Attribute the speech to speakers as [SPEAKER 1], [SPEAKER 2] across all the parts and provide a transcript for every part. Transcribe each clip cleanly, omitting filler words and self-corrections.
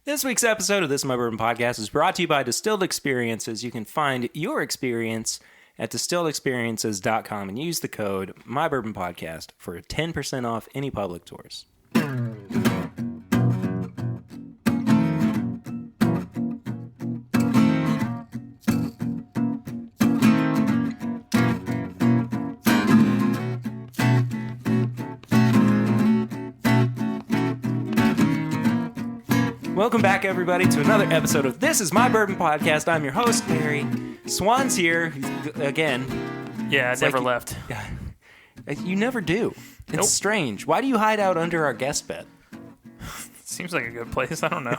[SPEAKER 1] This week's episode of This Is My Bourbon Podcast is brought to you by Distilled Experiences. You can find your experience at distilledexperiences.com and use the code MyBourbonPodcast for 10% off any public tours. Welcome back, everybody, to another episode of This Is My Bourbon Podcast. I'm your host, Barry. Swan's here again.
[SPEAKER 2] Yeah, I never left.
[SPEAKER 1] You never do. It's
[SPEAKER 2] Nope.
[SPEAKER 1] strange. Why do you hide out under our guest bed?
[SPEAKER 2] Seems like a good place. I don't know.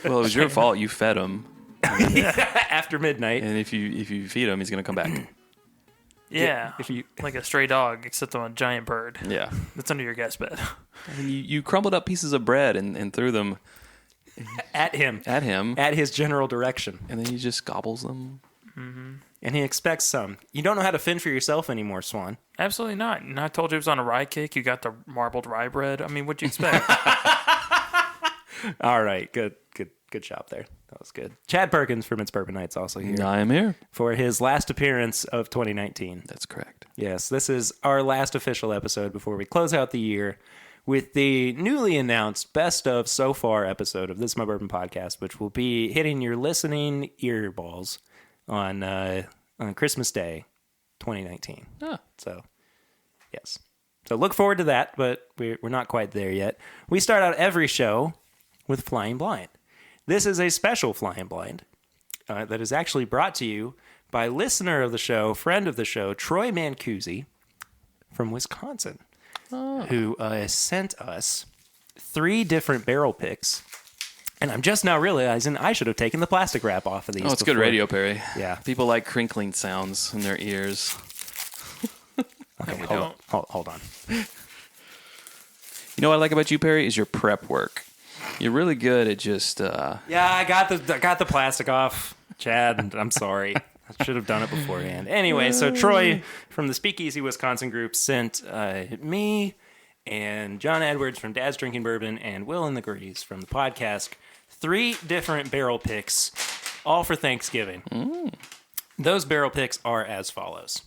[SPEAKER 3] Well, it was your fault. You fed him,
[SPEAKER 1] After midnight.
[SPEAKER 3] and if you feed him, he's gonna come back.
[SPEAKER 2] Yeah,
[SPEAKER 1] If you
[SPEAKER 2] like a stray dog, except on a giant bird
[SPEAKER 3] Yeah,
[SPEAKER 2] that's under your guest bed.
[SPEAKER 3] and you crumbled up pieces of bread and threw them
[SPEAKER 1] at him,
[SPEAKER 3] at him,
[SPEAKER 1] at his general direction,
[SPEAKER 3] and then he just gobbles them.
[SPEAKER 1] and he expects some. You don't know how to fend for yourself anymore, Swan.
[SPEAKER 2] Absolutely not. And I told you it was on a rye cake. You got the marbled rye bread. I mean, what'd you expect?
[SPEAKER 1] All right, good job there. That was good. Chad Perkins from It's Bourbon Nights also here
[SPEAKER 3] I am here.
[SPEAKER 1] for his last appearance of 2019.
[SPEAKER 3] That's correct.
[SPEAKER 1] Yes, this is our last official episode before we close out the year with the newly announced best of so far episode of This Is My Bourbon Podcast, which will be hitting your listening earballs on Christmas Day 2019.
[SPEAKER 3] Ah.
[SPEAKER 1] So, yes. So look forward to that, but we're not quite there yet. We start out every show with Flying Blind. This is a special Flying Blind that is actually brought to you by listener of the show, friend of the show, Troy Mancusi from Wisconsin, who sent us 3 different barrel picks. And I'm just now realizing I should have taken the plastic wrap off of these.
[SPEAKER 3] Oh, it's good
[SPEAKER 1] before.
[SPEAKER 3] radio, Perry.
[SPEAKER 1] Yeah.
[SPEAKER 3] People like crinkling sounds in their ears.
[SPEAKER 1] Okay,
[SPEAKER 2] we
[SPEAKER 1] hold
[SPEAKER 2] don't.
[SPEAKER 1] on. Hold on.
[SPEAKER 3] You know what I like about you, Perry, is your prep work. You're really good at just.
[SPEAKER 1] Yeah, I got the plastic off, Chad. And I'm sorry. I should have done it beforehand. Anyway, so Troy from the Speakeasy Wisconsin group sent me and John Edwards from Dad's Drinking Bourbon and Will and the Grease from the podcast 3 different barrel picks, all for Thanksgiving. Those barrel picks are as follows.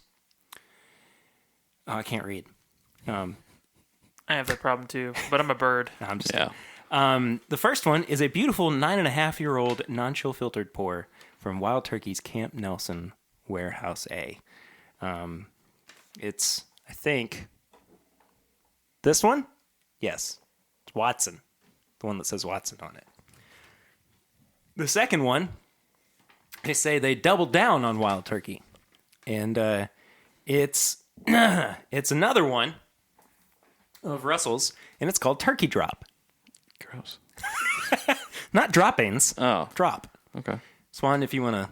[SPEAKER 1] Oh, I can't read.
[SPEAKER 2] I have that problem too, but I'm a bird.
[SPEAKER 1] I'm just
[SPEAKER 3] Yeah.
[SPEAKER 1] The first one is a beautiful 9.5-year-old non-chill filtered pour from Wild Turkey's Camp Nelson Warehouse A. It's, I think, this one? Yes. It's Watson. The one that says Watson on it. The second one, they say they doubled down on Wild Turkey. And it's another one of Russell's, and it's called Turkey Drop.
[SPEAKER 3] Gross.
[SPEAKER 1] Not droppings.
[SPEAKER 3] Oh.
[SPEAKER 1] Drop.
[SPEAKER 3] Okay.
[SPEAKER 1] Swan, if you want to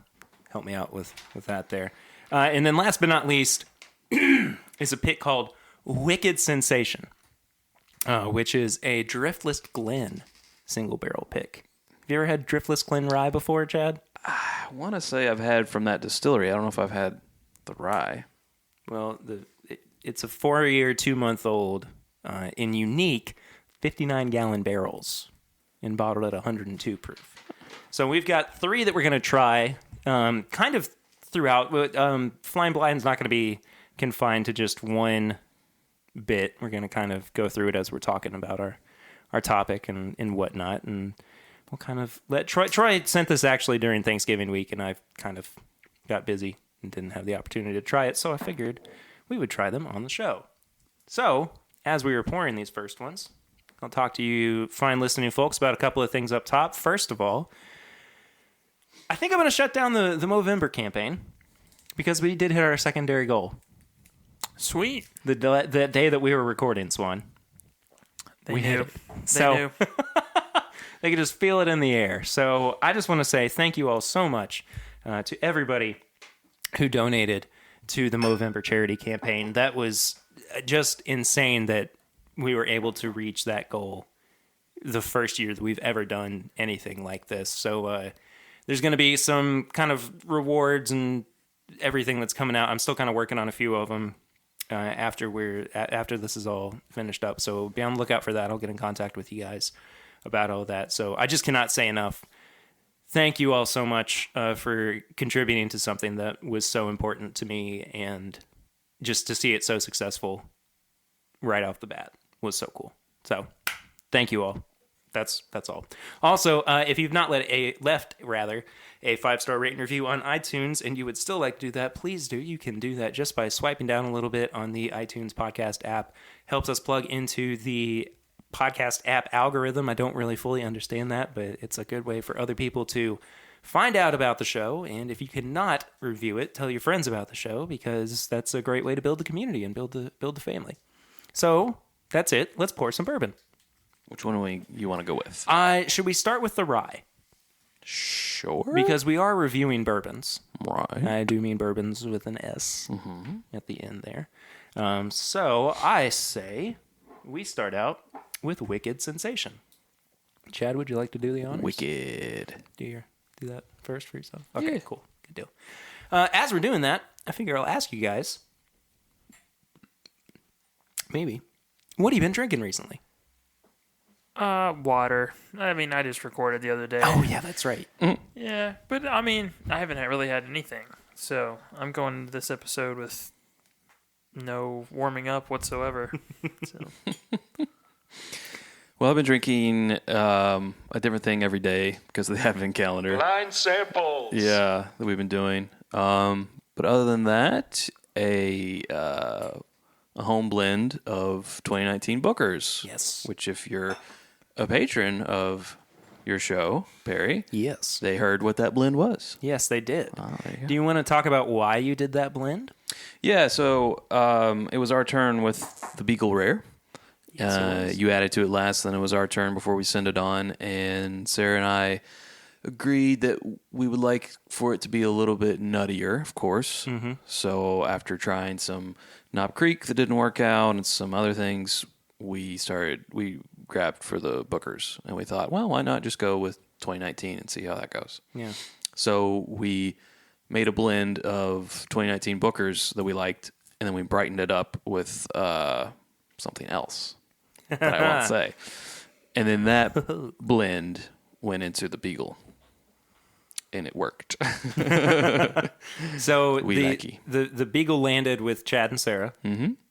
[SPEAKER 1] help me out with that there. And then last but not least is a pick called Wicked Sensation, which is a Driftless Glen single barrel pick. Have you ever had Driftless Glen rye before, Chad?
[SPEAKER 3] I want to say I've had from that distillery. I don't know if I've had the rye.
[SPEAKER 1] Well, it's a 4-year, 2-month-old in unique 59-gallon barrels and bottled at 102 proof. So we've got 3 that we're going to try kind of throughout. Flying Blind's not going to be confined to just one bit. We're going to kind of go through it as we're talking about our topic and whatnot. And we'll kind of let Troy sent this actually during Thanksgiving week, and I kind of got busy and didn't have the opportunity to try it. So I figured we would try them on the show. So as we were pouring these first ones, I'll talk to you fine listening folks about a couple of things up top. First of all, I think I'm going to shut down the Movember campaign because we did hit our secondary goal.
[SPEAKER 2] Sweet.
[SPEAKER 1] The day that we were recording, Swan.
[SPEAKER 2] They
[SPEAKER 1] We
[SPEAKER 2] knew.
[SPEAKER 1] hit it.
[SPEAKER 2] They
[SPEAKER 1] So
[SPEAKER 2] knew.
[SPEAKER 1] they could just feel it in the air. So I just want to say thank you all so much to everybody who donated to the Movember charity campaign. That was just insane that we were able to reach that goal the first year that we've ever done anything like this. So there's going to be some kind of rewards and everything that's coming out. I'm still kind of working on a few of them after this is all finished up. So be on the lookout for that. I'll get in contact with you guys about all that. So I just cannot say enough. Thank you all so much for contributing to something that was so important to me, and just to see it so successful right off the bat was so cool. So thank you all. That's all. Also, if you've not left a 5-star rating review on iTunes and you would still like to do that, please do. You can do that just by swiping down a little bit on the iTunes podcast app. Helps us plug into the podcast app algorithm. I don't really fully understand that, but it's a good way for other people to find out about the show. And if you cannot review it, tell your friends about the show, because that's a great way to build the community and build the family. So that's it. Let's pour some bourbon.
[SPEAKER 3] Which one you want to go with?
[SPEAKER 1] Should we start with the rye?
[SPEAKER 3] Sure.
[SPEAKER 1] Because we are reviewing bourbons.
[SPEAKER 3] Right.
[SPEAKER 1] I do mean bourbons with an S at the end there. So I say we start out with Wicked Sensation. Chad, would you like to do the honors?
[SPEAKER 3] Wicked.
[SPEAKER 1] Do that first for yourself? Okay,
[SPEAKER 3] Yeah.
[SPEAKER 1] cool. Good deal. As we're doing that, I figure I'll ask you guys, maybe, what have you been drinking recently?
[SPEAKER 2] Water. I mean, I just recorded the other day.
[SPEAKER 1] Oh, yeah, that's right.
[SPEAKER 2] Yeah, but I mean, I haven't really had anything. So I'm going into this episode with no warming up whatsoever. So.
[SPEAKER 3] Well, I've been drinking a different thing every day because of the Advent calendar.
[SPEAKER 4] Blind samples.
[SPEAKER 3] Yeah, that we've been doing. But other than that, a home blend of 2019 Booker's.
[SPEAKER 1] Yes.
[SPEAKER 3] Which, if you're a patron of your show, Perry,
[SPEAKER 1] Yes.
[SPEAKER 3] they heard what that blend was.
[SPEAKER 1] Yes, they did.
[SPEAKER 3] Oh, there you go.
[SPEAKER 1] Do you want to talk about why you did that blend?
[SPEAKER 3] Yeah, so it was our turn with the Beagle Rare.
[SPEAKER 1] Yes, it was.
[SPEAKER 3] You added to it last, then it was our turn before we sent it on, and Sarah and I agreed that we would like for it to be a little bit nuttier, of course. Mm-hmm. So after trying some Knob Creek that didn't work out and some other things, we grabbed for the Booker's, and we thought, well, why not just go with 2019 and see how that goes?
[SPEAKER 1] Yeah.
[SPEAKER 3] So we made a blend of 2019 Booker's that we liked, and then we brightened it up with something else that I won't say. And then that blend went into the Beagle, and it worked.
[SPEAKER 1] So
[SPEAKER 3] We likey.
[SPEAKER 1] the Beagle landed with Chad and Sarah,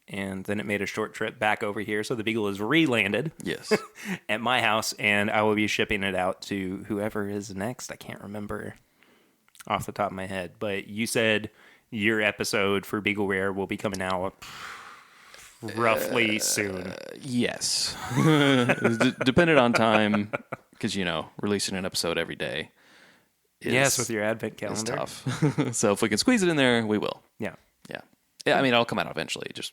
[SPEAKER 1] and then it made a short trip back over here. So the Beagle is re-landed
[SPEAKER 3] Yes.
[SPEAKER 1] at my house, and I will be shipping it out to whoever is next. I can't remember off the top of my head, but you said your episode for Beagle Rare will be coming out roughly soon.
[SPEAKER 3] Yes. Dependent on time, because, releasing an episode every day
[SPEAKER 1] Yes, with your advent
[SPEAKER 3] is
[SPEAKER 1] calendar.
[SPEAKER 3] tough. So if we can squeeze it in there, we will.
[SPEAKER 1] Yeah.
[SPEAKER 3] Yeah, I mean, it'll come out eventually. Just,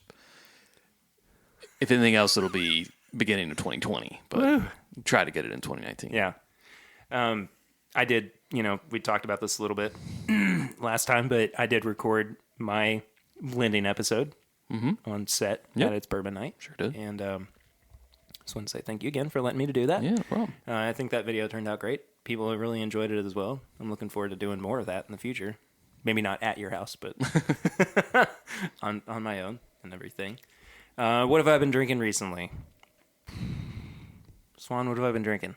[SPEAKER 3] if anything else, it'll be beginning of 2020, but try to get it in 2019.
[SPEAKER 1] Yeah. I did, we talked about this a little bit last time, but I did record my blending episode on set
[SPEAKER 3] Yep.
[SPEAKER 1] at It's Bourbon Night.
[SPEAKER 3] Sure did.
[SPEAKER 1] And just want to say thank you again for letting me to do that.
[SPEAKER 3] Yeah, no problem.
[SPEAKER 1] I think that video turned out great. People really enjoyed it as well. I'm looking forward to doing more of that in the future. Maybe not at your house, but on my own and everything. What have I been drinking recently? Swan, what have I been drinking?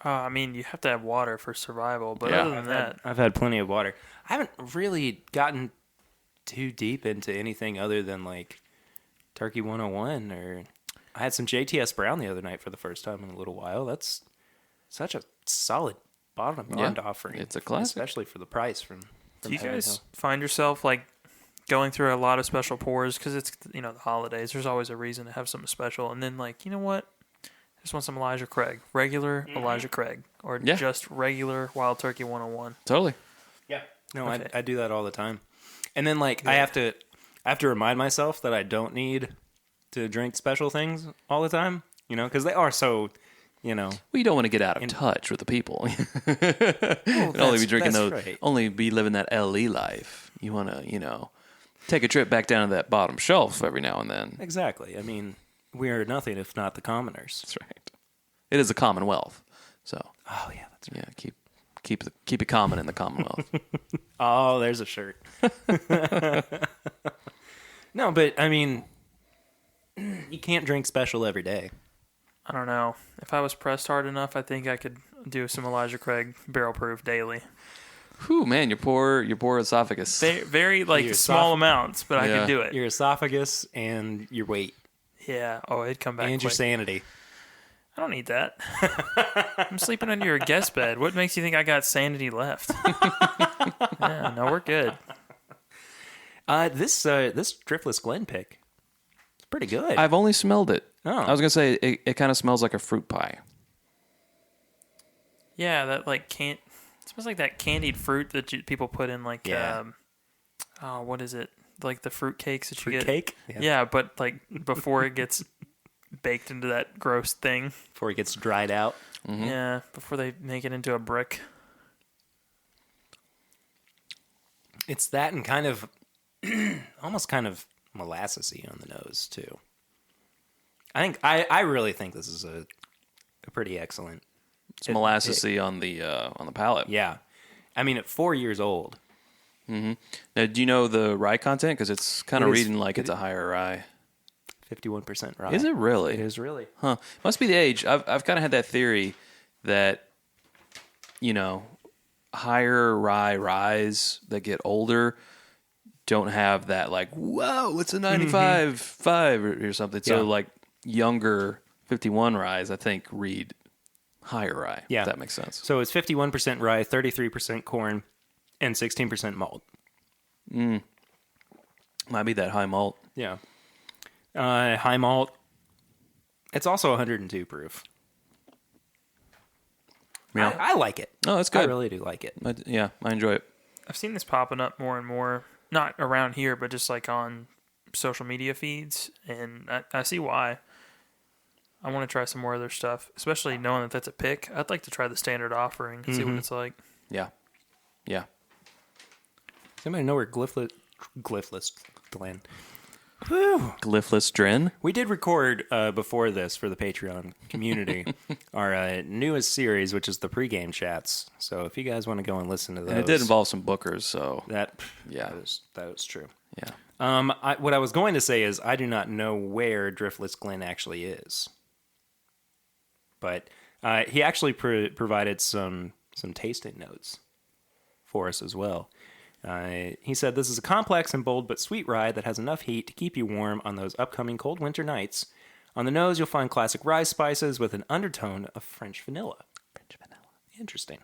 [SPEAKER 2] I mean, you have to have water for survival, but
[SPEAKER 3] Yeah.
[SPEAKER 2] other than that,
[SPEAKER 1] I've had plenty of water. I haven't really gotten too deep into anything other than like Turkey 101, or I had some JTS Brown the other night for the first time in a little while. That's such a solid bottom end offering.
[SPEAKER 3] It's a classic.
[SPEAKER 1] especially for the price from
[SPEAKER 2] do you
[SPEAKER 1] Heaven
[SPEAKER 2] guys
[SPEAKER 1] Hill.
[SPEAKER 2] find yourself like going through a lot of special pours because it's the holidays? There's always a reason to have something special, and then like you know what? I just want some Elijah Craig, regular Elijah Craig, or
[SPEAKER 3] Yeah.
[SPEAKER 2] just regular Wild Turkey 101.
[SPEAKER 3] Totally.
[SPEAKER 1] Yeah. No,
[SPEAKER 2] Okay.
[SPEAKER 1] I do that all the time. And then like I have to remind myself that I don't need to drink special things all the time, because they are so,
[SPEAKER 3] Well, you don't want to get out of touch with the people. only
[SPEAKER 1] that's-
[SPEAKER 3] be drinking
[SPEAKER 1] that's
[SPEAKER 3] those.
[SPEAKER 1] right.
[SPEAKER 3] Only be living that LE life. You want to, take a trip back down to that bottom shelf every now and then.
[SPEAKER 1] Exactly. I mean, we are nothing if not the commoners.
[SPEAKER 3] That's right. It is a commonwealth. So
[SPEAKER 1] Oh yeah, that's right.
[SPEAKER 3] yeah, keep it common in the Commonwealth.
[SPEAKER 1] Oh, there's a shirt. No, but I mean, you can't drink special every day.
[SPEAKER 2] I don't know. If I was pressed hard enough, I think I could do some Elijah Craig barrel proof daily.
[SPEAKER 3] Whew, man, your poor esophagus.
[SPEAKER 2] Very like
[SPEAKER 1] Your
[SPEAKER 2] small amounts, but I
[SPEAKER 3] Yeah.
[SPEAKER 2] could do it.
[SPEAKER 1] Your esophagus and your weight
[SPEAKER 2] Yeah. Oh, it'd come back
[SPEAKER 1] and your
[SPEAKER 2] quick.
[SPEAKER 1] sanity.
[SPEAKER 2] I don't need that. I'm sleeping under your guest bed. What makes you think I got sanity left? Yeah, no, we're good.
[SPEAKER 1] This Driftless Glen pick, it's pretty good.
[SPEAKER 3] I've only smelled it.
[SPEAKER 1] Oh.
[SPEAKER 3] I was gonna say it kind of smells like a fruit pie.
[SPEAKER 2] Yeah, that like it smells like that candied fruit that people put in like
[SPEAKER 1] Yeah.
[SPEAKER 2] what is it? Like the fruit cakes that you
[SPEAKER 1] Fruit
[SPEAKER 2] get.
[SPEAKER 1] cake?
[SPEAKER 2] Yeah, but like before it gets baked into that gross thing.
[SPEAKER 1] Before it gets dried out.
[SPEAKER 2] Yeah, before they make it into a brick.
[SPEAKER 1] It's that and kind of, almost kind of molassesy on the nose too. I really think this is a pretty excellent.
[SPEAKER 3] It's molassesy on the palate.
[SPEAKER 1] Yeah, I mean at 4 years old.
[SPEAKER 3] Now, do you know the rye content? Because it's kind of
[SPEAKER 1] It is-
[SPEAKER 3] reading like it's a higher rye.
[SPEAKER 1] 51% rye.
[SPEAKER 3] Is it really?
[SPEAKER 1] It is really.
[SPEAKER 3] Huh. Must be the age. I've kind of had that theory that, higher ryes that get older don't have that like, whoa, it's a 95.5 or something. So
[SPEAKER 1] Yeah.
[SPEAKER 3] like younger 51 ryes, I think read higher rye.
[SPEAKER 1] Yeah.
[SPEAKER 3] If that makes sense.
[SPEAKER 1] So it's 51% rye, 33% corn, and 16% malt.
[SPEAKER 3] Might be that high malt.
[SPEAKER 1] Yeah. High malt. It's also 102 proof.
[SPEAKER 3] Yeah.
[SPEAKER 1] I like it.
[SPEAKER 3] Oh, that's
[SPEAKER 1] I
[SPEAKER 3] good.
[SPEAKER 1] really do like it.
[SPEAKER 3] I enjoy it.
[SPEAKER 2] I've seen this popping up more and more, not around here, but just like on social media feeds, and I see why. I want to try some more of their stuff, especially knowing that that's a pick. I'd like to try the standard offering and see what it's like.
[SPEAKER 3] Yeah. Yeah.
[SPEAKER 1] Does anybody know where Glyphless Glen?
[SPEAKER 3] Glyphless Dren.
[SPEAKER 1] We did record before this for the Patreon community our newest series, which is the pregame chats. So if you guys want to go and listen to those,
[SPEAKER 3] And it did involve some bookers, so
[SPEAKER 1] that was true.
[SPEAKER 3] yeah.
[SPEAKER 1] What I was going to say is I do not know where Driftless Glen actually is, but he actually provided some tasting notes for us as well. He said, this is a complex and bold but sweet rye that has enough heat to keep you warm on those upcoming cold winter nights. On the nose, you'll find classic rye spices with an undertone of French vanilla. Interesting.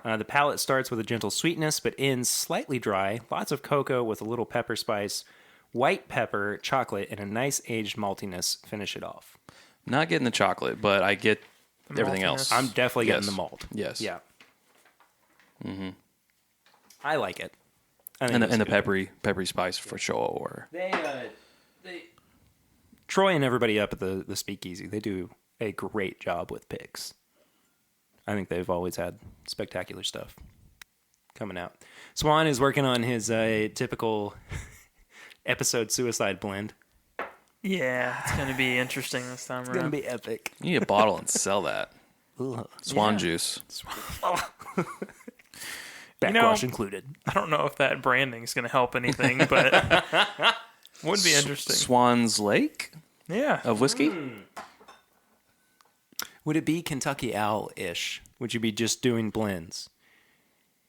[SPEAKER 1] The palate starts with a gentle sweetness but ends slightly dry. Lots of cocoa with a little pepper spice, white pepper, chocolate, and a nice aged maltiness finish it off.
[SPEAKER 3] Not getting the chocolate, but I get
[SPEAKER 2] The
[SPEAKER 3] everything
[SPEAKER 2] maltiness.
[SPEAKER 3] else.
[SPEAKER 1] I'm definitely getting
[SPEAKER 3] Yes.
[SPEAKER 1] the malt.
[SPEAKER 3] Yes.
[SPEAKER 1] Yeah. Mm-hmm. I like it. I think
[SPEAKER 3] And
[SPEAKER 1] it's
[SPEAKER 3] the
[SPEAKER 1] good.
[SPEAKER 3] peppery spice for sure.
[SPEAKER 1] Troy and everybody up at the Speakeasy, they do a great job with picks. I think they've always had spectacular stuff coming out. Swan is working on his typical episode suicide blend.
[SPEAKER 2] Yeah, it's going to be interesting this time
[SPEAKER 1] It's
[SPEAKER 2] around.
[SPEAKER 1] going to be epic.
[SPEAKER 3] You need a bottle and sell that. Swan
[SPEAKER 2] Yeah.
[SPEAKER 3] juice.
[SPEAKER 1] Backwash included.
[SPEAKER 2] I don't know if that branding is going to help anything, but would be interesting.
[SPEAKER 3] Swan's Lake
[SPEAKER 2] Yeah.
[SPEAKER 3] of whiskey?
[SPEAKER 1] Would it be Kentucky Owl-ish? Would you be just doing blends?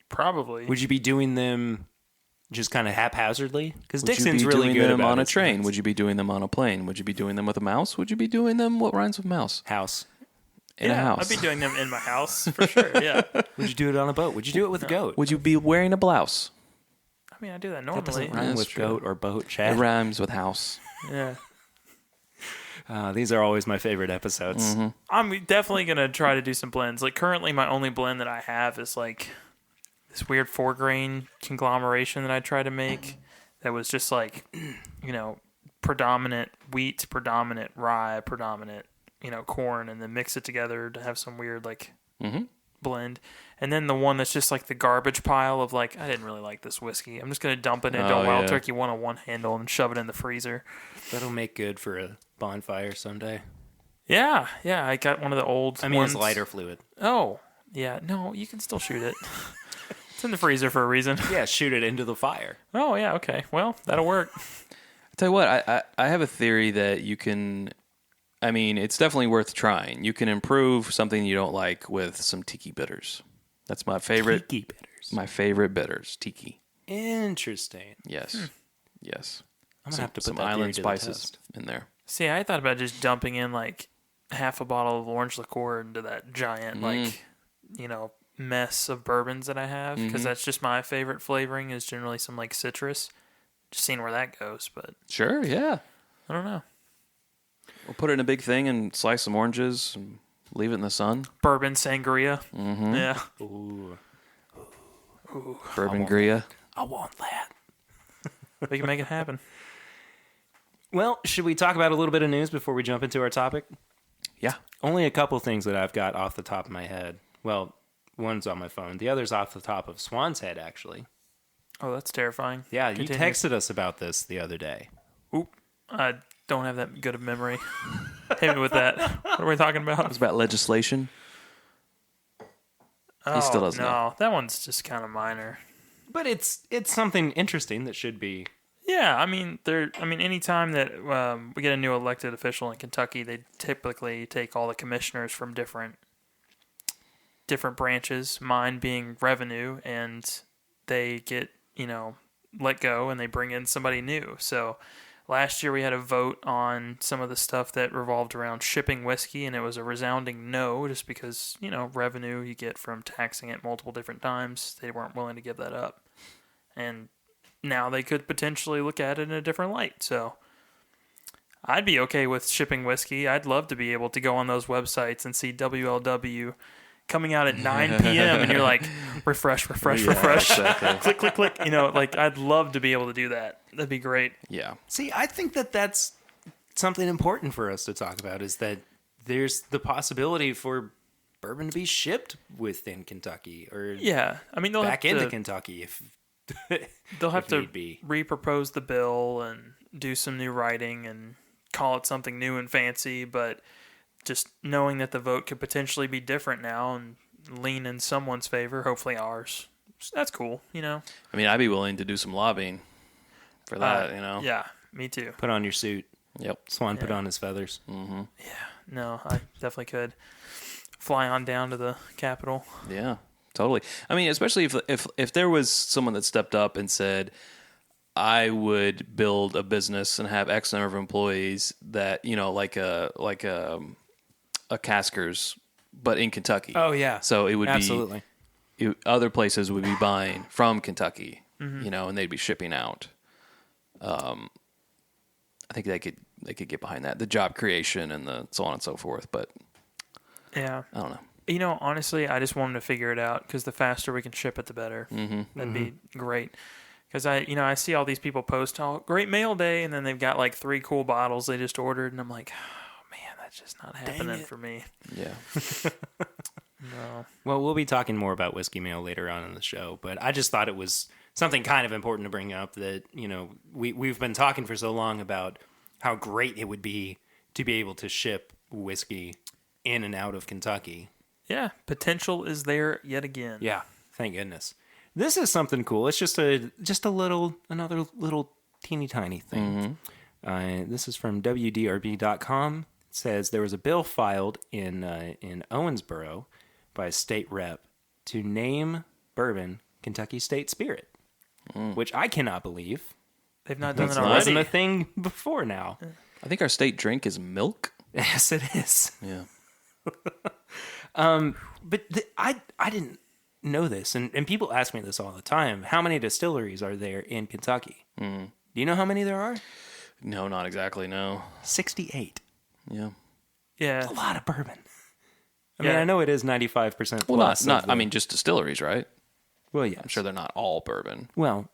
[SPEAKER 2] Probably.
[SPEAKER 1] Would you be doing them just kind of haphazardly? Because
[SPEAKER 3] Would you
[SPEAKER 1] Dixon's
[SPEAKER 3] be
[SPEAKER 1] really
[SPEAKER 3] doing
[SPEAKER 1] good
[SPEAKER 3] them
[SPEAKER 1] about
[SPEAKER 3] on a
[SPEAKER 1] his
[SPEAKER 3] train?
[SPEAKER 1] blends.
[SPEAKER 3] Would you be doing them on a plane? Would you be doing them with a mouse? Would you be doing them what rhymes with mouse?
[SPEAKER 1] House.
[SPEAKER 3] In a house.
[SPEAKER 2] I'd be doing them in my house for sure. Yeah.
[SPEAKER 1] Would you do it on a boat? Would you do it with a goat?
[SPEAKER 3] Would you be wearing a blouse?
[SPEAKER 2] I mean, I do that
[SPEAKER 1] That
[SPEAKER 2] normally.
[SPEAKER 1] doesn't rhyme
[SPEAKER 3] That's
[SPEAKER 1] with
[SPEAKER 3] true.
[SPEAKER 1] goat or boat,
[SPEAKER 3] It
[SPEAKER 1] Chad.
[SPEAKER 3] rhymes with house.
[SPEAKER 2] Yeah.
[SPEAKER 1] These are always my favorite episodes.
[SPEAKER 2] I'm definitely going to try to do some blends. Like currently my only blend that I have is like this weird 4-grain conglomeration that I try to make that was just like, predominant wheat, predominant rye, predominant, corn, and then mix it together to have some weird like blend. And then the one that's just like the garbage pile of like, I didn't really like this whiskey. I'm just going to dump it into
[SPEAKER 3] Oh,
[SPEAKER 2] a Wild
[SPEAKER 3] yeah.
[SPEAKER 2] Turkey 101 handle and shove it in the freezer.
[SPEAKER 1] That'll make good for a bonfire someday.
[SPEAKER 2] Yeah. Yeah. I got one of the old
[SPEAKER 1] I mean,
[SPEAKER 2] ones.
[SPEAKER 1] it's lighter fluid.
[SPEAKER 2] Oh, yeah. No, you can still shoot it. It's in the freezer for a reason.
[SPEAKER 1] Yeah, shoot it into the fire.
[SPEAKER 2] Oh, yeah. Okay. Well, that'll work.
[SPEAKER 3] I tell you what, I have a theory that you can. I mean, it's definitely worth trying. You can improve something you don't like with some tiki bitters. That's my favorite.
[SPEAKER 1] Tiki bitters.
[SPEAKER 3] My favorite bitters, tiki.
[SPEAKER 1] Interesting.
[SPEAKER 3] Yes. Yes.
[SPEAKER 1] I'm gonna have to put
[SPEAKER 3] some
[SPEAKER 1] that theory
[SPEAKER 3] island
[SPEAKER 1] to the
[SPEAKER 3] spices
[SPEAKER 1] test.
[SPEAKER 3] in there.
[SPEAKER 2] See, I thought about just dumping in like half a bottle of orange liqueur into that giant mess of bourbons that I have, because that's just my favorite flavoring is generally some like citrus. Just seeing where that goes, but
[SPEAKER 3] Sure, yeah.
[SPEAKER 2] I don't know.
[SPEAKER 3] We'll put it in a big thing and slice some oranges and leave it in the sun.
[SPEAKER 2] Bourbon sangria. Mm-hmm. Yeah.
[SPEAKER 1] Ooh,
[SPEAKER 3] Bourbon Gria.
[SPEAKER 1] I want that.
[SPEAKER 2] We can make it happen.
[SPEAKER 1] Well, should we talk about a little bit of news before we jump into our topic?
[SPEAKER 3] Yeah.
[SPEAKER 1] Only a couple things that I've got off the top of my head. Well, one's on my phone. The other's off the top of Swan's head, actually.
[SPEAKER 2] Oh, that's terrifying.
[SPEAKER 1] Yeah,
[SPEAKER 2] Continue.
[SPEAKER 1] you texted us about this the other day.
[SPEAKER 2] Oop. I don't have that good of memory. Hit me with that. What are we talking about?
[SPEAKER 3] It's about legislation.
[SPEAKER 2] Oh,
[SPEAKER 3] still doesn't
[SPEAKER 2] no,
[SPEAKER 3] know.
[SPEAKER 2] that one's just kind of minor.
[SPEAKER 1] But it's something interesting that should be.
[SPEAKER 2] Yeah, I mean, anytime that we get a new elected official in Kentucky, they typically take all the commissioners from different branches, mine being revenue, and they get, let go and they bring in somebody new. So last year we had a vote on some of the stuff that revolved around shipping whiskey, and it was a resounding no, just because, revenue you get from taxing it multiple different times. They weren't willing to give that up. And now they could potentially look at it in a different light. So I'd be okay with shipping whiskey. I'd love to be able to go on those websites and see WLW coming out at 9 p.m. and you're like, refresh.
[SPEAKER 3] Exactly.
[SPEAKER 2] click, click. I'd love to be able to do that. That'd be great.
[SPEAKER 3] Yeah.
[SPEAKER 1] See, I think that that's something important for us to talk about, is that there's the possibility for bourbon to be shipped within Kentucky or
[SPEAKER 2] Yeah. I mean, they'll
[SPEAKER 1] back
[SPEAKER 2] have
[SPEAKER 1] into
[SPEAKER 2] to,
[SPEAKER 1] Kentucky if
[SPEAKER 2] they'll have
[SPEAKER 1] if
[SPEAKER 2] to
[SPEAKER 1] need be.
[SPEAKER 2] repropose the bill and do some new writing and call it something new and fancy, but just knowing that the vote could potentially be different now and lean in someone's favor, hopefully ours. That's cool,
[SPEAKER 3] I mean, I'd be willing to do some lobbying for that,
[SPEAKER 2] Yeah, me too.
[SPEAKER 1] Put on your suit.
[SPEAKER 3] Yep.
[SPEAKER 1] Swan put on his feathers.
[SPEAKER 2] No, I definitely could fly on down to the Capitol.
[SPEAKER 3] Yeah, totally. I mean, especially if there was someone that stepped up and said, I would build a business and have X number of employees that, like a Caskers, but in Kentucky.
[SPEAKER 1] Oh, yeah.
[SPEAKER 3] So it would
[SPEAKER 1] Absolutely.
[SPEAKER 3] be other places would be buying from Kentucky, and they'd be shipping out. I think they could get behind that, the job creation and the so on and so forth. But
[SPEAKER 2] Yeah.
[SPEAKER 3] I don't know.
[SPEAKER 2] Honestly, I just want them to figure it out, because the faster we can ship it, the better. That'd be great. Because I see all these people post, "Oh, great mail day," and then they've got like 3 cool bottles they just ordered, and I'm like, oh man, that's just not happening for me.
[SPEAKER 3] Yeah.
[SPEAKER 2] No.
[SPEAKER 1] Well, we'll be talking more about whiskey mail later on in the show, but I just thought it was something kind of important to bring up that, we've been talking for so long about how great it would be to be able to ship whiskey in and out of Kentucky.
[SPEAKER 2] Yeah, potential is there yet again.
[SPEAKER 1] Yeah, thank goodness. This is something cool. It's just another little teeny tiny thing. This is from WDRB.com. It says there was a bill filed in Owensboro by a state rep to name bourbon Kentucky State Spirit, which I cannot believe.
[SPEAKER 2] They've not done
[SPEAKER 1] It
[SPEAKER 2] it already.
[SPEAKER 1] wasn't a thing before now.
[SPEAKER 3] I think our state drink is milk.
[SPEAKER 1] Yes, it is.
[SPEAKER 3] Yeah.
[SPEAKER 1] But I didn't know this, and people ask me this all the time. How many distilleries are there in Kentucky? Do you know how many there are?
[SPEAKER 3] No, not exactly. No.
[SPEAKER 1] 68.
[SPEAKER 3] Yeah.
[SPEAKER 2] Yeah.
[SPEAKER 1] A lot of bourbon. I
[SPEAKER 2] Yeah.
[SPEAKER 1] mean, I know it is 95%
[SPEAKER 3] Well,
[SPEAKER 1] plus.
[SPEAKER 3] not. I mean, just distilleries, right?
[SPEAKER 1] well, yeah.
[SPEAKER 3] I'm sure they're not all bourbon.
[SPEAKER 1] Well,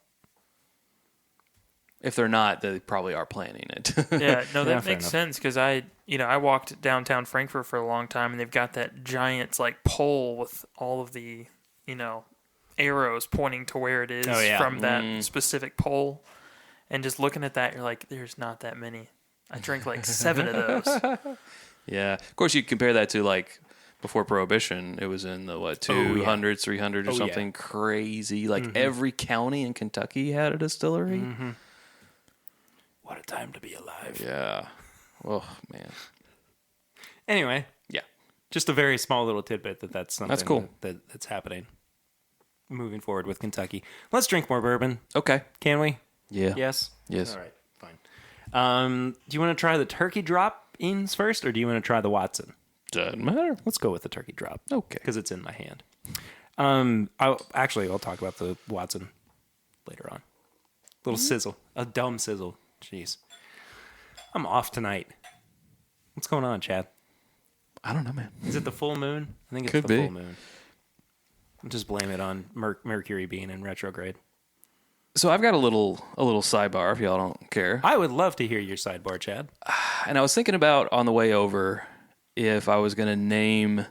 [SPEAKER 3] If they're not, they probably are planning it.
[SPEAKER 2] Yeah, no, that
[SPEAKER 1] Yeah, fair
[SPEAKER 2] makes
[SPEAKER 1] enough.
[SPEAKER 2] sense, because I walked downtown Frankfurt for a long time, and they've got that giant like pole with all of the arrows pointing to where it is
[SPEAKER 1] Oh, yeah.
[SPEAKER 2] from that specific pole, and just looking at that, you're like, there's not that many. I drank like 7 of those.
[SPEAKER 3] Yeah. Of course, you compare that to like before Prohibition. It was in the 200s, 300s, or
[SPEAKER 1] Oh, yeah.
[SPEAKER 3] something crazy. Like every county in Kentucky had a distillery.
[SPEAKER 1] what a time to be alive.
[SPEAKER 3] Yeah. Oh man.
[SPEAKER 1] Anyway,
[SPEAKER 3] Yeah.
[SPEAKER 1] just a very small little tidbit that's something
[SPEAKER 3] That's cool.
[SPEAKER 1] that's happening. Moving forward with Kentucky. Let's drink more bourbon.
[SPEAKER 3] Okay.
[SPEAKER 1] Can we?
[SPEAKER 3] Yeah.
[SPEAKER 1] Yes?
[SPEAKER 3] Yes.
[SPEAKER 1] All right, fine. Do you want to try the turkey drop-ins first, or do you want to try the Watson?
[SPEAKER 3] Doesn't matter.
[SPEAKER 1] Let's go with the turkey drop.
[SPEAKER 3] Okay.
[SPEAKER 1] Because it's in my hand. I'll talk about the Watson later on. Little sizzle. A dumb sizzle. Jeez. I'm off tonight. What's going on, Chad?
[SPEAKER 3] I don't know, man.
[SPEAKER 1] Is it the full moon? I think it's
[SPEAKER 3] Could
[SPEAKER 1] the
[SPEAKER 3] be.
[SPEAKER 1] full moon. Just blame it on Mercury being in retrograde.
[SPEAKER 3] So I've got a little sidebar if y'all don't care.
[SPEAKER 1] I would love to hear your sidebar, Chad.
[SPEAKER 3] And I was thinking about on the way over if I was going to name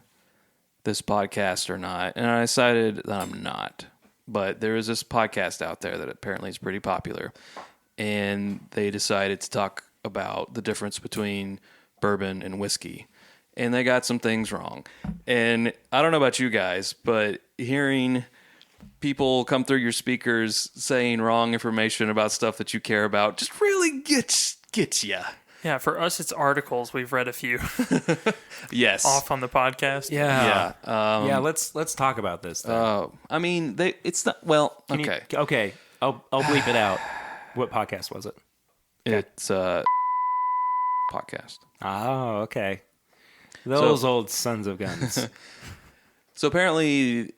[SPEAKER 3] this podcast or not. And I decided that I'm not. But there is this podcast out there that apparently is pretty popular. And they decided to talk about the difference between bourbon and whiskey. And they got some things wrong. And I don't know about you guys, but hearing people come through your speakers saying wrong information about stuff that you care about just really gets you.
[SPEAKER 2] Yeah, for us, it's articles. We've read a few
[SPEAKER 3] Yes.
[SPEAKER 2] off on the podcast.
[SPEAKER 3] Yeah.
[SPEAKER 1] Yeah, let's talk about this. Then.
[SPEAKER 3] I mean, it's not, well,
[SPEAKER 1] Can
[SPEAKER 3] okay.
[SPEAKER 1] you- okay. I'll bleep it out. What podcast was it?
[SPEAKER 3] It's podcast.
[SPEAKER 1] Oh, okay. Those old sons of guns.
[SPEAKER 3] So apparently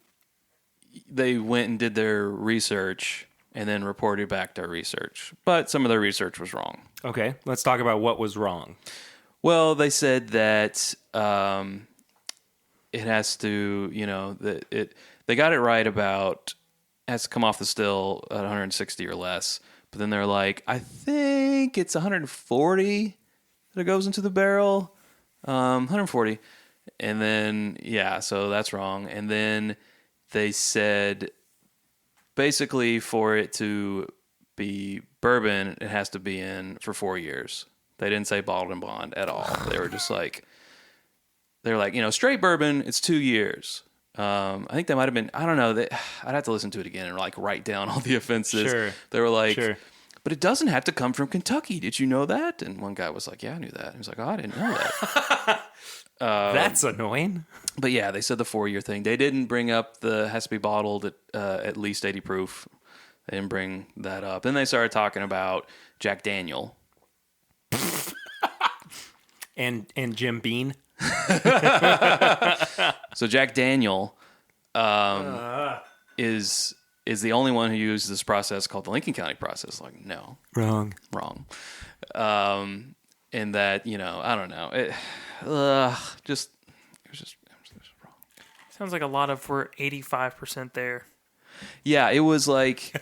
[SPEAKER 3] they went and did their research and then reported back their research. But some of their research was wrong.
[SPEAKER 1] Okay, let's talk about what was wrong.
[SPEAKER 3] Well, they said that it has to, they got it right about has to come off the still at 160 or less. But then they're like, I think it's 140 that it goes into the barrel. 140. And then, so that's wrong. And then they said basically for it to be bourbon, it has to be in for 4 years. They didn't say bottled and bond at all. They were just like, straight bourbon, it's 2 years. I think that might have been, I don't know. I'd have to listen to it again and write down all the offenses.
[SPEAKER 1] Sure.
[SPEAKER 3] They were like,
[SPEAKER 1] Sure.
[SPEAKER 3] but it doesn't have to come from Kentucky. Did you know that? And one guy was like, yeah, I knew that. He was like, oh, I didn't know that.
[SPEAKER 1] That's annoying.
[SPEAKER 3] But yeah, they said the 4 year thing. They didn't bring up the has to be bottled at least 80 proof. They didn't bring that up. Then they started talking about Jack Daniel.
[SPEAKER 1] And Jim Beam.
[SPEAKER 3] So Jack Daniel is the only one who used this process called the Lincoln County process. Like, no,
[SPEAKER 1] Wrong.
[SPEAKER 3] wrong. And that, I don't know. It was just wrong.
[SPEAKER 2] Sounds like a lot of we're 85% there.
[SPEAKER 3] Yeah, it was like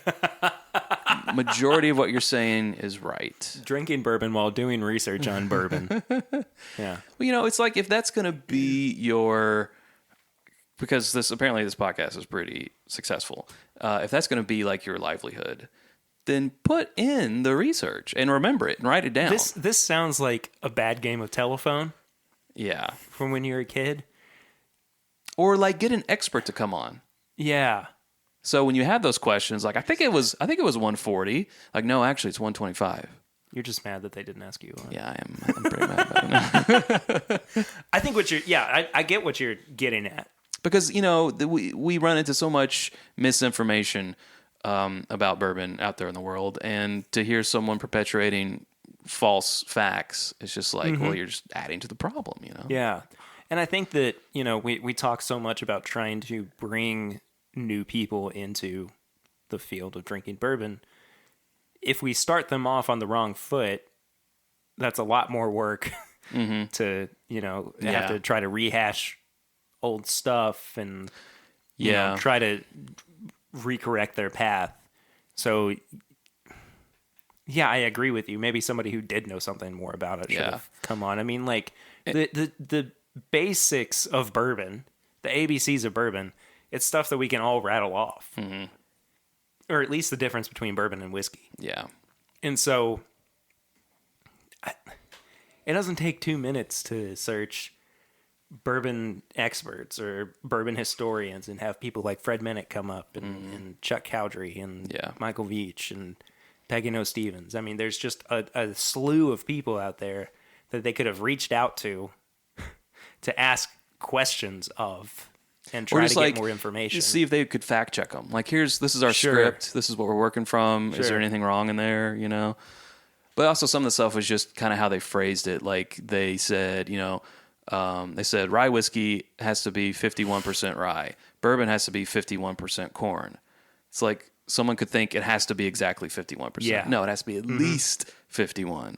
[SPEAKER 3] majority of what you're saying is right.
[SPEAKER 1] Drinking bourbon while doing research on bourbon. Yeah.
[SPEAKER 3] Well, it's like if that's going to be because this podcast is pretty successful. If that's going to be like your livelihood, then put in the research and remember it and write it down.
[SPEAKER 1] This sounds like a bad game of telephone
[SPEAKER 3] Yeah.
[SPEAKER 1] from when you were a kid.
[SPEAKER 3] Or like get an expert to come on.
[SPEAKER 1] Yeah.
[SPEAKER 3] So when you have those questions, like I think it was 140. Like, no, actually it's 125.
[SPEAKER 1] You're just mad that they didn't ask you.
[SPEAKER 3] Yeah, I am. I'm pretty mad about it.
[SPEAKER 1] I think I get what you're getting at.
[SPEAKER 3] Because, we run into so much misinformation about bourbon out there in the world. And to hear someone perpetuating false facts, it's just like, well, you're just adding to the problem,
[SPEAKER 1] Yeah. And I think that, we talk so much about trying to bring new people into the field of drinking bourbon. If we start them off on the wrong foot, that's a lot more work to, have to try to rehash old stuff and try to recorrect their path. So yeah, I agree with you. Maybe somebody who did know something more about it should have come on. I mean, like the basics of bourbon, the ABCs of bourbon, it's stuff that we can all rattle off. Mm-hmm. Or at least the difference between bourbon and whiskey.
[SPEAKER 3] Yeah.
[SPEAKER 1] And so it doesn't take 2 minutes to search bourbon experts or bourbon historians and have people like Fred Minnick come up and Chuck Cowdery and Michael Veach and Peggy No Stevens. I mean, there's just a slew of people out there that they could have reached out to to ask questions of and
[SPEAKER 3] Or
[SPEAKER 1] try
[SPEAKER 3] just
[SPEAKER 1] to
[SPEAKER 3] like
[SPEAKER 1] get more information.
[SPEAKER 3] Just see if they could fact check them. Like, this is our
[SPEAKER 1] Sure.
[SPEAKER 3] script. This is what we're working from. Is there
[SPEAKER 1] Sure.
[SPEAKER 3] anything wrong in there? But also some of the stuff was just kind of how they phrased it. Like they said, they said rye whiskey has to be 51% rye. Bourbon has to be 51% corn. It's like someone could think it has to be exactly 51%.
[SPEAKER 1] Yeah.
[SPEAKER 3] No, it has to be at least 51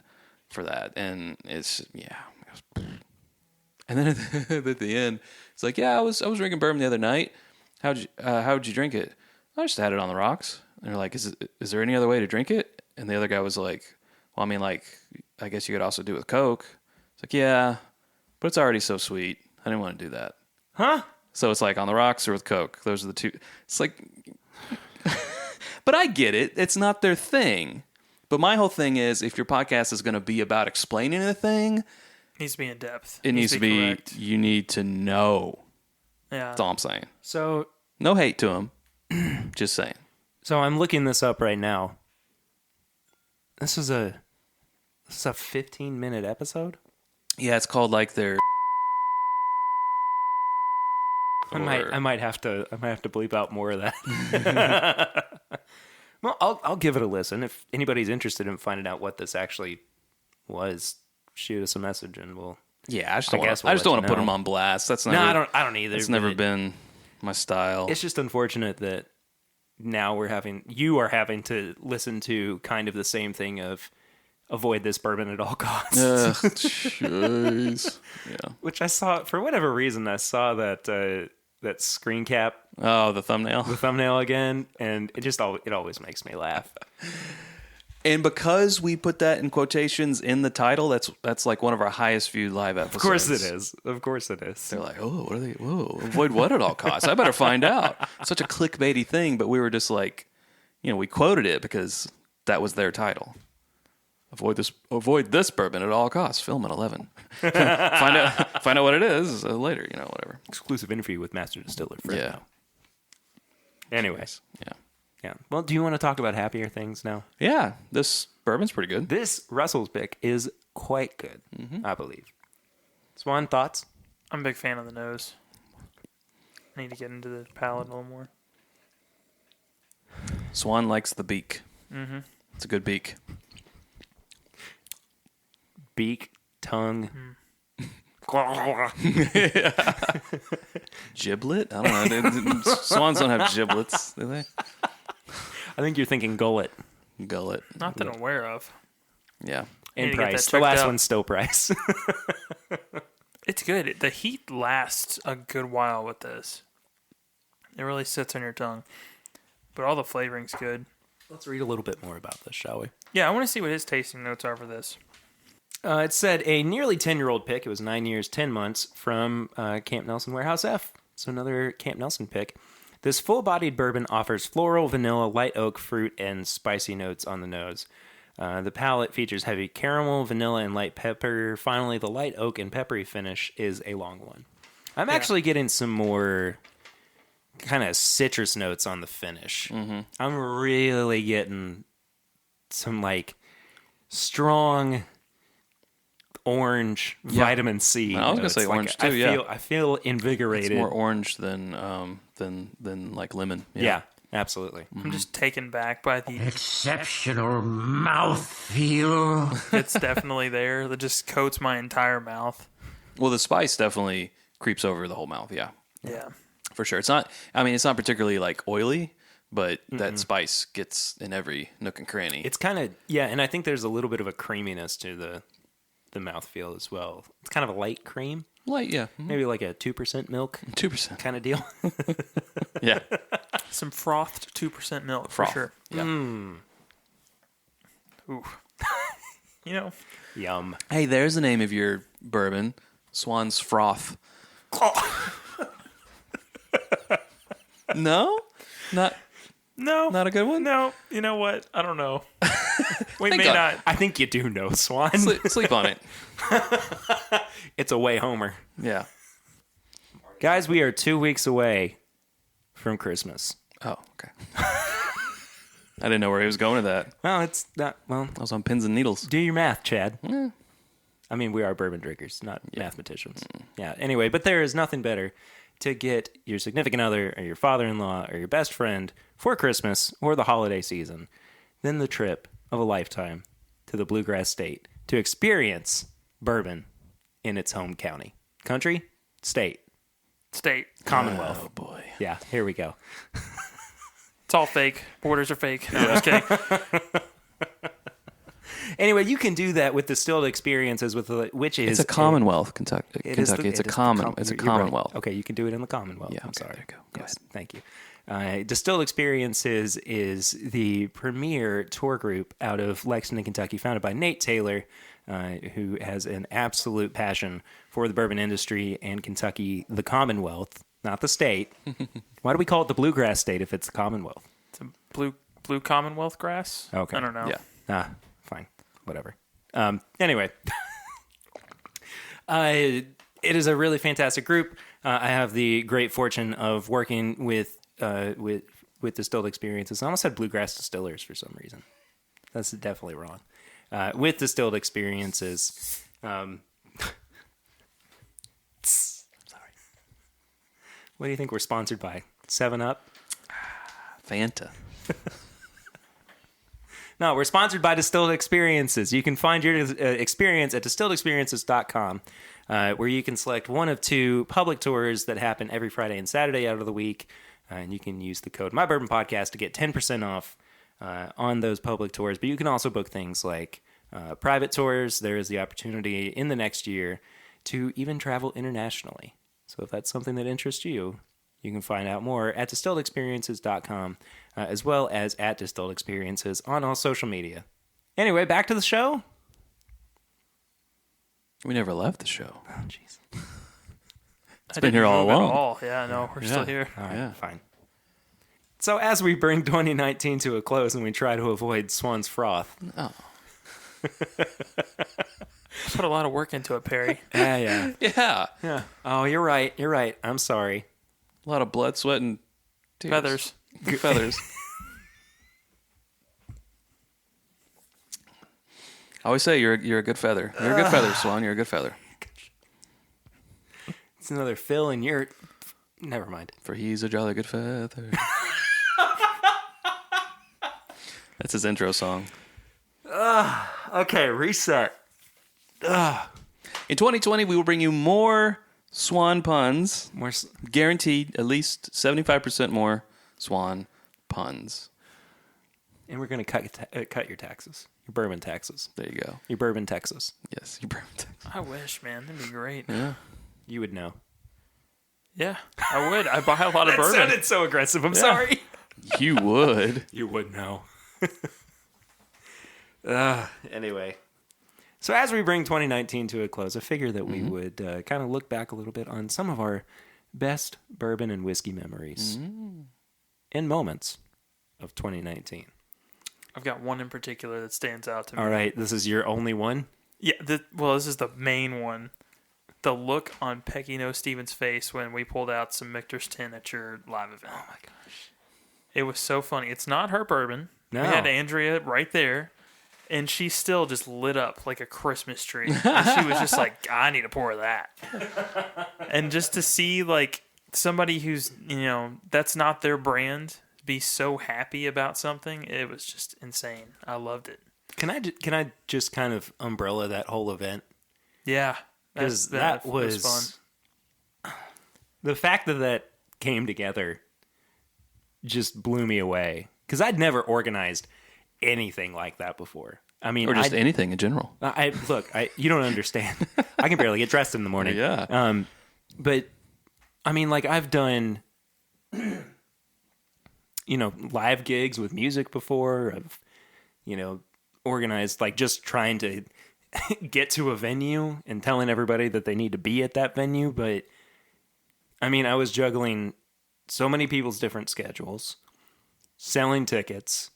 [SPEAKER 3] for that. And it's, yeah. And then at the end, it's like, yeah, I was drinking bourbon the other night. How'd you drink it? I just had it on the rocks. And they're like, is there any other way to drink it? And the other guy was like, well, I mean, like, I guess you could also do it with Coke. It's like, yeah, but it's already so sweet. I didn't want to do that.
[SPEAKER 1] Huh?
[SPEAKER 3] So it's like on the rocks or with Coke. Those are the two. It's like, but I get it. It's not their thing. But my whole thing is, if your podcast is going to be about explaining a thing,
[SPEAKER 2] Needs to be in depth.
[SPEAKER 3] it needs to be,
[SPEAKER 2] correct.
[SPEAKER 3] you need to know.
[SPEAKER 2] Yeah.
[SPEAKER 3] That's all I'm saying.
[SPEAKER 1] So
[SPEAKER 3] No hate to them. Just saying.
[SPEAKER 1] I'm looking this up right now. This is a 15-minute episode.
[SPEAKER 3] Yeah, it's called like their.
[SPEAKER 1] I might have to bleep out more of that. Well, I'll give it a listen. If anybody's interested in finding out what this actually was, shoot us a message and we'll.
[SPEAKER 3] Yeah, I just
[SPEAKER 1] I
[SPEAKER 3] don't
[SPEAKER 1] guess
[SPEAKER 3] want
[SPEAKER 1] we'll
[SPEAKER 3] to
[SPEAKER 1] let
[SPEAKER 3] put
[SPEAKER 1] you
[SPEAKER 3] them
[SPEAKER 1] know.
[SPEAKER 3] on blast. That's never.
[SPEAKER 1] No, I don't either.
[SPEAKER 3] It's never
[SPEAKER 1] but
[SPEAKER 3] been my style.
[SPEAKER 1] It's just unfortunate that now you are having to listen to kind of the same thing of avoid this bourbon at all costs.
[SPEAKER 3] Ugh, jeez. Yeah.
[SPEAKER 1] Which I saw for whatever reason. I saw that screen cap,
[SPEAKER 3] Oh, the thumbnail.
[SPEAKER 1] the thumbnail again, and it always makes me laugh.
[SPEAKER 3] And because we put that in quotations in the title, that's like one of our highest viewed live episodes.
[SPEAKER 1] Of course it is. Of course it is.
[SPEAKER 3] They're like, oh, what are they? Whoa, avoid what at all costs? I better find out. Such a clickbaity thing, but we were just like, we quoted it because that was their title. Avoid this bourbon at all costs. Film at 11. find out what it is later. Whatever.
[SPEAKER 1] Exclusive interview with Master Distiller Fred.
[SPEAKER 3] Yeah.
[SPEAKER 1] Anyways,
[SPEAKER 3] Yeah.
[SPEAKER 1] yeah. Well, do you want to talk about happier things now?
[SPEAKER 3] Yeah. This bourbon's pretty good.
[SPEAKER 1] This Russell's pick is quite good, I believe. Swan, thoughts?
[SPEAKER 2] I'm a big fan of the nose. I need to get into the palate a little more.
[SPEAKER 3] Swan likes the beak. Mm-hmm. It's a good beak.
[SPEAKER 1] Beak, tongue.
[SPEAKER 3] Giblet? I don't know. Swans don't have giblets, do they?
[SPEAKER 1] I think you're thinking gullet
[SPEAKER 3] Gullet.
[SPEAKER 2] Not that I'm aware of.
[SPEAKER 3] Yeah.
[SPEAKER 1] and
[SPEAKER 2] Need to get
[SPEAKER 1] price.
[SPEAKER 2] that
[SPEAKER 1] The last
[SPEAKER 2] checked out.
[SPEAKER 1] one's still price.
[SPEAKER 2] It's good. The heat lasts a good while with this. It really sits on your tongue. But all the flavoring's good.
[SPEAKER 1] Let's read a little bit more about this, shall we?
[SPEAKER 2] Yeah, I want to see what his tasting notes are for this.
[SPEAKER 1] It said a nearly 10-year-old pick. It was 9 years, 10 months from Camp Nelson Warehouse F. So another Camp Nelson pick. This full-bodied bourbon offers floral, vanilla, light oak, fruit, and spicy notes on the nose. The palate features heavy caramel, vanilla, and light pepper. Finally, the light oak and peppery finish is a long one. I'm actually getting some more kind of citrus notes on the finish. Mm-hmm. I'm really getting some like strong orange vitamin C.
[SPEAKER 3] I was gonna
[SPEAKER 1] notes.
[SPEAKER 3] say orange too, yeah.
[SPEAKER 1] I feel invigorated.
[SPEAKER 3] It's more orange than like lemon.
[SPEAKER 1] Yeah, absolutely.
[SPEAKER 2] I'm just taken back by the.
[SPEAKER 4] Exceptional mouthfeel.
[SPEAKER 2] It's definitely there. That just coats my entire mouth.
[SPEAKER 3] Well, the spice definitely creeps over the whole mouth. Yeah,
[SPEAKER 2] Yeah.
[SPEAKER 3] for sure. It's not particularly like oily, but that spice gets in every nook and cranny.
[SPEAKER 1] It's kind of and I think there's a little bit of a creaminess to the mouthfeel as well. It's kind of a light cream,
[SPEAKER 3] light, yeah,
[SPEAKER 1] maybe like a 2% milk
[SPEAKER 3] 2%.
[SPEAKER 1] kind of deal.
[SPEAKER 3] Yeah,
[SPEAKER 2] Some frothed 2% milk
[SPEAKER 3] Froth.
[SPEAKER 2] for sure.
[SPEAKER 3] Yeah.
[SPEAKER 2] Ooh. You know,
[SPEAKER 1] Yum.
[SPEAKER 3] Hey, there's the name of your bourbon, Swan's Froth. No, not
[SPEAKER 2] no,
[SPEAKER 3] a good one.
[SPEAKER 2] no. You know what? I don't know. We may
[SPEAKER 3] God.
[SPEAKER 2] not.
[SPEAKER 1] I think you do know, Swan.
[SPEAKER 3] Sleep on it.
[SPEAKER 1] It's a way homer.
[SPEAKER 3] Yeah.
[SPEAKER 1] Guys, we are 2 weeks away from Christmas.
[SPEAKER 3] Oh, okay. I didn't know where he was going with that.
[SPEAKER 1] Well, it's not. Well,
[SPEAKER 3] I was on pins and needles.
[SPEAKER 1] do your math, Chad. I mean, we are bourbon drinkers, not mathematicians. Yeah. Anyway, but there is nothing better to get your significant other or your father-in-law or your best friend for Christmas or the holiday season than the trip of a lifetime to the Bluegrass State to experience bourbon in its home county. Country? State.
[SPEAKER 2] State.
[SPEAKER 1] Commonwealth.
[SPEAKER 3] Oh boy.
[SPEAKER 1] Yeah, here we go.
[SPEAKER 2] It's all fake. Borders are fake. No, I'm just kidding.
[SPEAKER 1] Anyway, you can do that with distilled experiences, which is
[SPEAKER 3] It's a Commonwealth, Kentucky.
[SPEAKER 1] It's
[SPEAKER 3] It's a
[SPEAKER 1] you're right.
[SPEAKER 3] Commonwealth.
[SPEAKER 1] Okay, you can do it in the Commonwealth.
[SPEAKER 3] Yeah,
[SPEAKER 1] I'm
[SPEAKER 3] okay,
[SPEAKER 1] sorry.
[SPEAKER 3] there you go. Go
[SPEAKER 1] Yes, thank you. Distilled Experiences is the premier tour group out of Lexington, Kentucky, founded by Nate Taylor, who has an absolute passion for the bourbon industry and Kentucky, the Commonwealth, not the state. Why do we call it the Bluegrass State if it's the Commonwealth?
[SPEAKER 2] It's a blue Commonwealth grass.
[SPEAKER 1] Okay.
[SPEAKER 2] I don't know.
[SPEAKER 3] Yeah.
[SPEAKER 1] Fine. Whatever. Anyway. It is a really fantastic group. I have the great fortune of working with Distilled Experiences. I almost said Bluegrass Distillers for some reason. That's definitely wrong. With Distilled Experiences. Sorry. What do you think we're sponsored by? 7-Up?
[SPEAKER 3] Fanta.
[SPEAKER 1] No, we're sponsored by Distilled Experiences. You can find your experience at distilledexperiences.com, where you can select one of 2 public tours that happen every Friday and Saturday out of the week. And you can use the code MyBourbonPodcast to get 10% off on those public tours. But you can also book things like private tours. There is the opportunity in the next year to even travel internationally. So if that's something that interests you, you can find out more at distilledexperiences.com, as well as at Distilled Experiences on all social media. Anyway, back to the show.
[SPEAKER 3] We never left the show.
[SPEAKER 1] Oh, jeez.
[SPEAKER 2] It's
[SPEAKER 3] been here all along.
[SPEAKER 2] Yeah, no, we're still here.
[SPEAKER 1] All right,
[SPEAKER 3] Yeah.
[SPEAKER 1] fine. So as we bring 2019 to a close and we try to avoid Swan's froth.
[SPEAKER 3] Oh.
[SPEAKER 2] Put a lot of work into it, Perry.
[SPEAKER 1] Yeah.
[SPEAKER 3] Yeah.
[SPEAKER 1] Oh, you're right. You're right. I'm sorry.
[SPEAKER 3] A lot of blood, sweat, and tears.
[SPEAKER 2] Feathers.
[SPEAKER 3] Feathers. I always say you're a good feather. You're a good feather, Swan. You're a good feather.
[SPEAKER 1] It's another fill in your... Never mind.
[SPEAKER 3] For he's a jolly good feather. That's his intro song.
[SPEAKER 1] Okay, reset.
[SPEAKER 3] In 2020, we will bring you more Swan puns.
[SPEAKER 1] More...
[SPEAKER 3] Guaranteed at least 75% more Swan puns.
[SPEAKER 1] And we're going to cut your taxes. Your bourbon taxes.
[SPEAKER 3] There you go.
[SPEAKER 1] Your bourbon Texas.
[SPEAKER 3] Yes, you burned it.
[SPEAKER 2] I wish, man. That'd be great.
[SPEAKER 3] Yeah.
[SPEAKER 1] You would know.
[SPEAKER 2] Yeah, I would. I buy a lot of
[SPEAKER 1] That
[SPEAKER 2] bourbon.
[SPEAKER 1] sounded so aggressive. I'm sorry.
[SPEAKER 3] You would.
[SPEAKER 1] You would know. Anyway. So as we bring 2019 to a close, I figure that we would kind of look back a little bit on some of our best bourbon and whiskey memories and moments of 2019.
[SPEAKER 2] I've got one in particular that stands out to me.
[SPEAKER 1] All right. This is your only one?
[SPEAKER 2] Yeah, this is the main one. The look on Peggy No Stevens' face when we pulled out some Michter's 10 at your live event. Oh my gosh. It was so funny. It's not her bourbon.
[SPEAKER 1] No.
[SPEAKER 2] We had Andrea right there, and she still just lit up like a Christmas tree. And she was just like, I need a pour of that. And just to see like somebody who's, that's not their brand be so happy about something, it was just insane. I loved it.
[SPEAKER 1] Can I just kind of umbrella that whole event?
[SPEAKER 2] Yeah.
[SPEAKER 1] Because that was
[SPEAKER 2] fun.
[SPEAKER 1] The fact that came together just blew me away. Because I'd never organized anything like that before. I mean,
[SPEAKER 3] Or just anything in general.
[SPEAKER 1] You don't understand. I can barely get dressed in the morning.
[SPEAKER 3] Yeah.
[SPEAKER 1] But I mean, like I've done, live gigs with music before. I've, organized like just trying to get to a venue and telling everybody that they need to be at that venue. But I mean, I was juggling so many people's different schedules, selling tickets,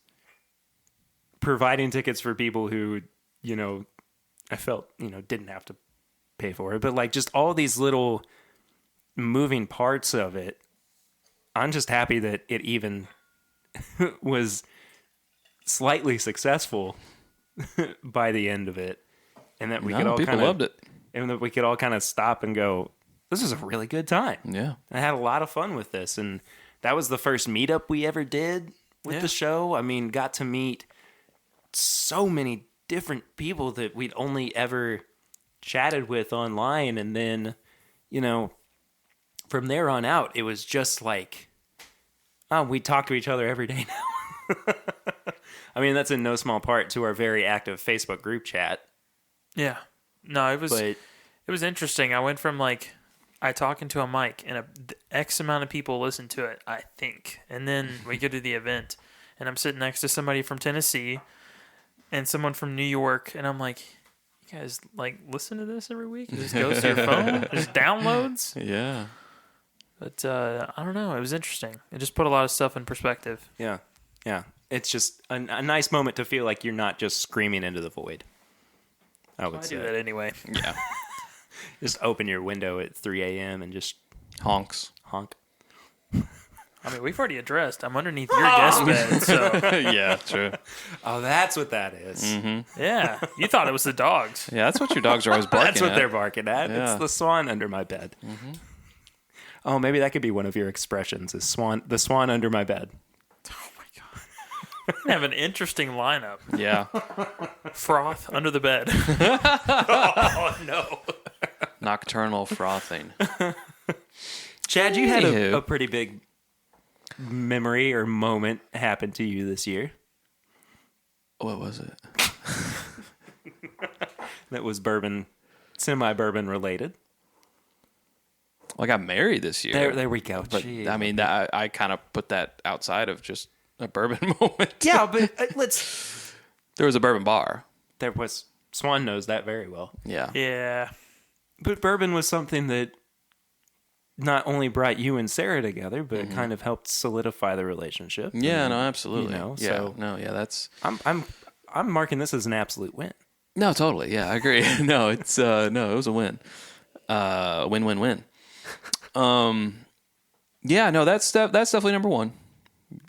[SPEAKER 1] providing tickets for people who, I felt, didn't have to pay for it. But like just all these little moving parts of it, I'm just happy that it even was slightly successful by the end of it. and that we
[SPEAKER 3] No,
[SPEAKER 1] could all
[SPEAKER 3] people loved it.
[SPEAKER 1] and that we could all kind of stop and go, this is a really good time.
[SPEAKER 3] Yeah.
[SPEAKER 1] I had a lot of fun with this, and that was the first meetup we ever did with the show. I mean, got to meet so many different people that we'd only ever chatted with online, and then, you know, from there on out, it was just like, oh, we talk to each other every day now. I mean, that's in no small part to our very active Facebook group chat.
[SPEAKER 2] Yeah. No, it was
[SPEAKER 1] But
[SPEAKER 2] it was interesting. I went from like I talk into a mic and X amount of people listen to it, I think. And then we go to the event and I'm sitting next to somebody from Tennessee and someone from New York, and I'm like, you guys like listen to this every week? It just goes to your phone? It just downloads?
[SPEAKER 3] Yeah.
[SPEAKER 2] But I don't know. It was interesting. It just put a lot of stuff in perspective.
[SPEAKER 1] yeah, it's just a nice moment to feel like you're not just screaming into the void. I would
[SPEAKER 2] I
[SPEAKER 1] say.
[SPEAKER 2] do that anyway.
[SPEAKER 3] Yeah.
[SPEAKER 1] Just open your window at 3 a.m. and just
[SPEAKER 3] Honks.
[SPEAKER 1] honk.
[SPEAKER 2] I mean, we've already addressed. I'm underneath your guest bed, so
[SPEAKER 3] Yeah, true.
[SPEAKER 1] Oh, that's what that is.
[SPEAKER 2] yeah. You thought it was the dogs.
[SPEAKER 3] Yeah, that's what your dogs are always barking
[SPEAKER 1] That's what
[SPEAKER 3] at.
[SPEAKER 1] they're barking at.
[SPEAKER 3] Yeah.
[SPEAKER 1] It's the swan under my bed. Oh, maybe that could be one of your expressions: is the swan under my bed.
[SPEAKER 2] We have an interesting lineup.
[SPEAKER 3] Yeah.
[SPEAKER 2] Froth under the bed.
[SPEAKER 1] Oh no,
[SPEAKER 3] Nocturnal frothing.
[SPEAKER 1] Chad, you had
[SPEAKER 3] Anywho.
[SPEAKER 1] a pretty big memory or moment happen to you this year.
[SPEAKER 3] What was it?
[SPEAKER 1] That was semi-bourbon related.
[SPEAKER 3] Well, I got married this year.
[SPEAKER 1] There we go.
[SPEAKER 3] But
[SPEAKER 1] Gee.
[SPEAKER 3] I mean, I kind of put that outside of just a bourbon moment.
[SPEAKER 1] Yeah, but let's.
[SPEAKER 3] There was a bourbon bar.
[SPEAKER 1] There was Swan knows that very well.
[SPEAKER 3] Yeah.
[SPEAKER 2] Yeah.
[SPEAKER 1] But bourbon was something that not only brought you and Sarah together, but it kind of helped solidify the relationship.
[SPEAKER 3] Yeah,
[SPEAKER 1] And,
[SPEAKER 3] no, absolutely.
[SPEAKER 1] You know,
[SPEAKER 3] yeah,
[SPEAKER 1] so
[SPEAKER 3] no, yeah, that's
[SPEAKER 1] I'm marking this as an absolute win.
[SPEAKER 3] no, totally. Yeah, I agree. No, it's no, it was a win. Win. Yeah, no, that's definitely number one.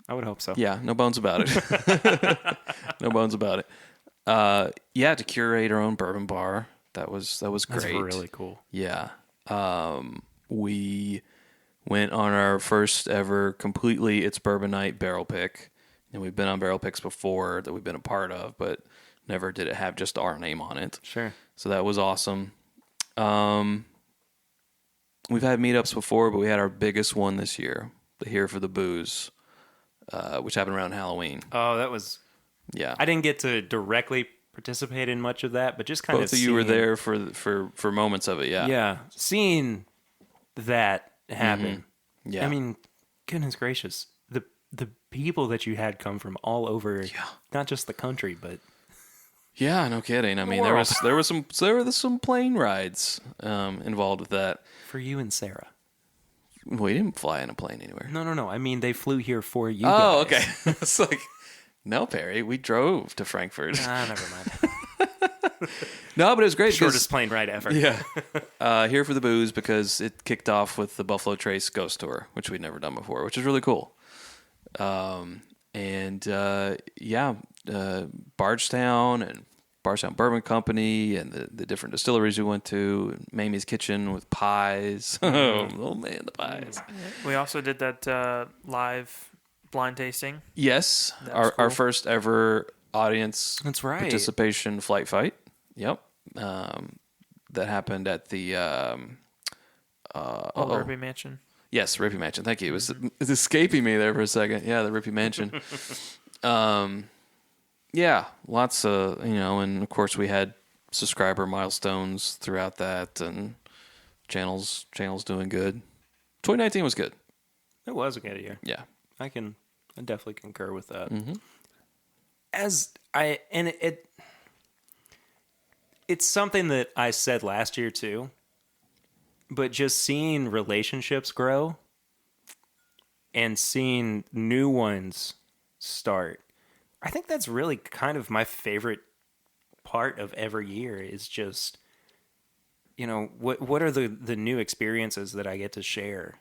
[SPEAKER 1] I would hope so.
[SPEAKER 3] Yeah, no bones about it. No bones about it. Yeah, to curate our own bourbon bar. That was great.
[SPEAKER 1] That's really cool.
[SPEAKER 3] Yeah. We went on our first ever completely It's Bourbon Night barrel pick. And we've been on barrel picks before that we've been a part of, but never did it have just our name on it.
[SPEAKER 1] Sure.
[SPEAKER 3] So that was awesome. We've had meetups before, but we had our biggest one this year, the Here for the Booze, which happened around Halloween.
[SPEAKER 1] Oh, that was.
[SPEAKER 3] Yeah.
[SPEAKER 1] I didn't get to directly participate in much of that, but just kind
[SPEAKER 3] Both
[SPEAKER 1] of
[SPEAKER 3] of you were
[SPEAKER 1] seeing-
[SPEAKER 3] there for moments of it, yeah.
[SPEAKER 1] Yeah, seeing that happen.
[SPEAKER 3] Yeah.
[SPEAKER 1] I mean, goodness gracious, the people that you had come from all over, not just the country, but
[SPEAKER 3] Yeah, no kidding. I mean, there was some plane rides involved with that.
[SPEAKER 1] for you and Sarah.
[SPEAKER 3] We didn't fly in a plane anywhere.
[SPEAKER 1] No. I mean, they flew here for you.
[SPEAKER 3] Oh,
[SPEAKER 1] guys.
[SPEAKER 3] okay. It's like, no, Perry, we drove to Frankfurt.
[SPEAKER 1] Never mind.
[SPEAKER 3] No, but it was great.
[SPEAKER 1] Shortest plane ride ever.
[SPEAKER 3] Yeah. Here for the Booze because it kicked off with the Buffalo Trace Ghost Tour, which we'd never done before, which is really cool. Bardstown and Bardstown Bourbon Company and the different distilleries we went to, Mamie's Kitchen with pies. Oh man, the pies.
[SPEAKER 2] We also did that live blind tasting.
[SPEAKER 3] Yes,
[SPEAKER 2] That was
[SPEAKER 3] our
[SPEAKER 2] cool.
[SPEAKER 3] first ever audience
[SPEAKER 1] That's right.
[SPEAKER 3] participation flight fight. Yep. That happened at the
[SPEAKER 2] Old Derby Mansion.
[SPEAKER 3] Yes, Rippy Mansion. Thank you. It's escaping me there for a second. Yeah, the Rippy Mansion. Yeah, lots of, and of course we had subscriber milestones throughout that and channels doing good. 2019 was good.
[SPEAKER 1] It was a good year.
[SPEAKER 3] Yeah.
[SPEAKER 1] I definitely concur with that.
[SPEAKER 3] Mm-hmm.
[SPEAKER 1] It's something that I said last year too, but just seeing relationships grow and seeing new ones start, I think that's really kind of my favorite part of every year is just, what are the new experiences that I get to share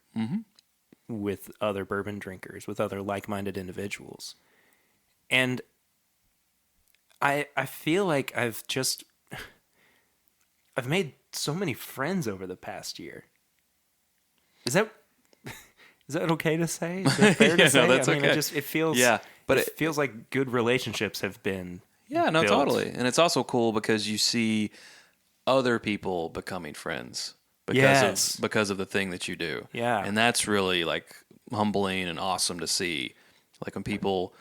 [SPEAKER 1] with other bourbon drinkers, with other like-minded individuals. And I feel like I've just I've made so many friends over the past year. Is that okay to say? Is that fair
[SPEAKER 3] Yeah,
[SPEAKER 1] to
[SPEAKER 3] no,
[SPEAKER 1] say?
[SPEAKER 3] that's
[SPEAKER 1] I mean,
[SPEAKER 3] okay.
[SPEAKER 1] it feels
[SPEAKER 3] but
[SPEAKER 1] it feels like good relationships have been
[SPEAKER 3] Yeah, no,
[SPEAKER 1] built.
[SPEAKER 3] totally. And it's also cool because you see other people becoming friends
[SPEAKER 1] Yes.
[SPEAKER 3] because of the thing that you do.
[SPEAKER 1] Yeah.
[SPEAKER 3] And that's really like humbling and awesome to see. Like when people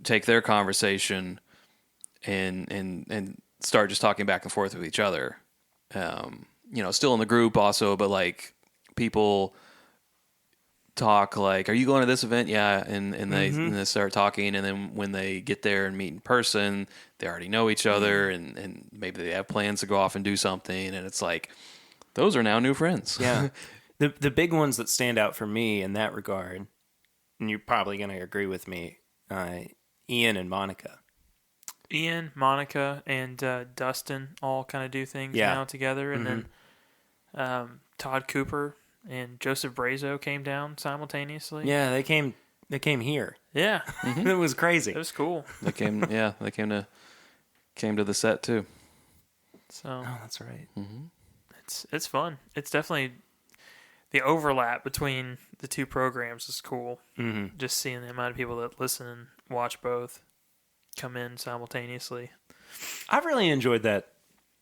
[SPEAKER 3] take their conversation and start just talking back and forth with each other. Still in the group also, but like people talk like, are you going to this event? Yeah. And they start talking. And then when they get there and meet in person, they already know each other and maybe they have plans to go off and do something. And it's like, those are now new friends.
[SPEAKER 1] Yeah. The big ones that stand out for me in that regard, and you're probably going to agree with me, Ian and Monica.
[SPEAKER 2] Ian, Monica, and Dustin all kind of do things now together. And then Todd Cooper and Joseph Brazo came down simultaneously.
[SPEAKER 1] Yeah, they came here.
[SPEAKER 2] Yeah.
[SPEAKER 1] It was crazy.
[SPEAKER 2] It was cool.
[SPEAKER 3] They came to the set too.
[SPEAKER 2] So
[SPEAKER 1] Oh, that's right.
[SPEAKER 2] it's fun. It's definitely the overlap between the two programs is cool.
[SPEAKER 1] Mm-hmm.
[SPEAKER 2] Just seeing the amount of people that listen and watch both come in simultaneously.
[SPEAKER 1] I've really enjoyed that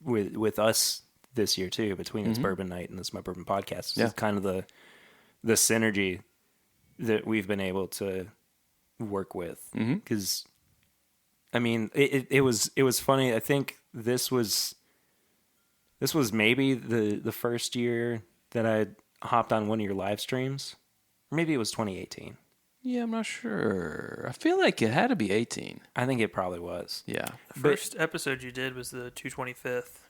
[SPEAKER 1] with us this year too, between It's Bourbon Night and this My Bourbon Podcast. It's kind of the synergy that we've been able to work with. Because I mean, it was funny. I think this was maybe the first year that I hopped on one of your live streams, or maybe it was 2018.
[SPEAKER 3] Yeah, I'm not sure. I feel like it had to be 18.
[SPEAKER 1] I think it probably was.
[SPEAKER 3] Yeah.
[SPEAKER 2] The first episode you did was the 225th.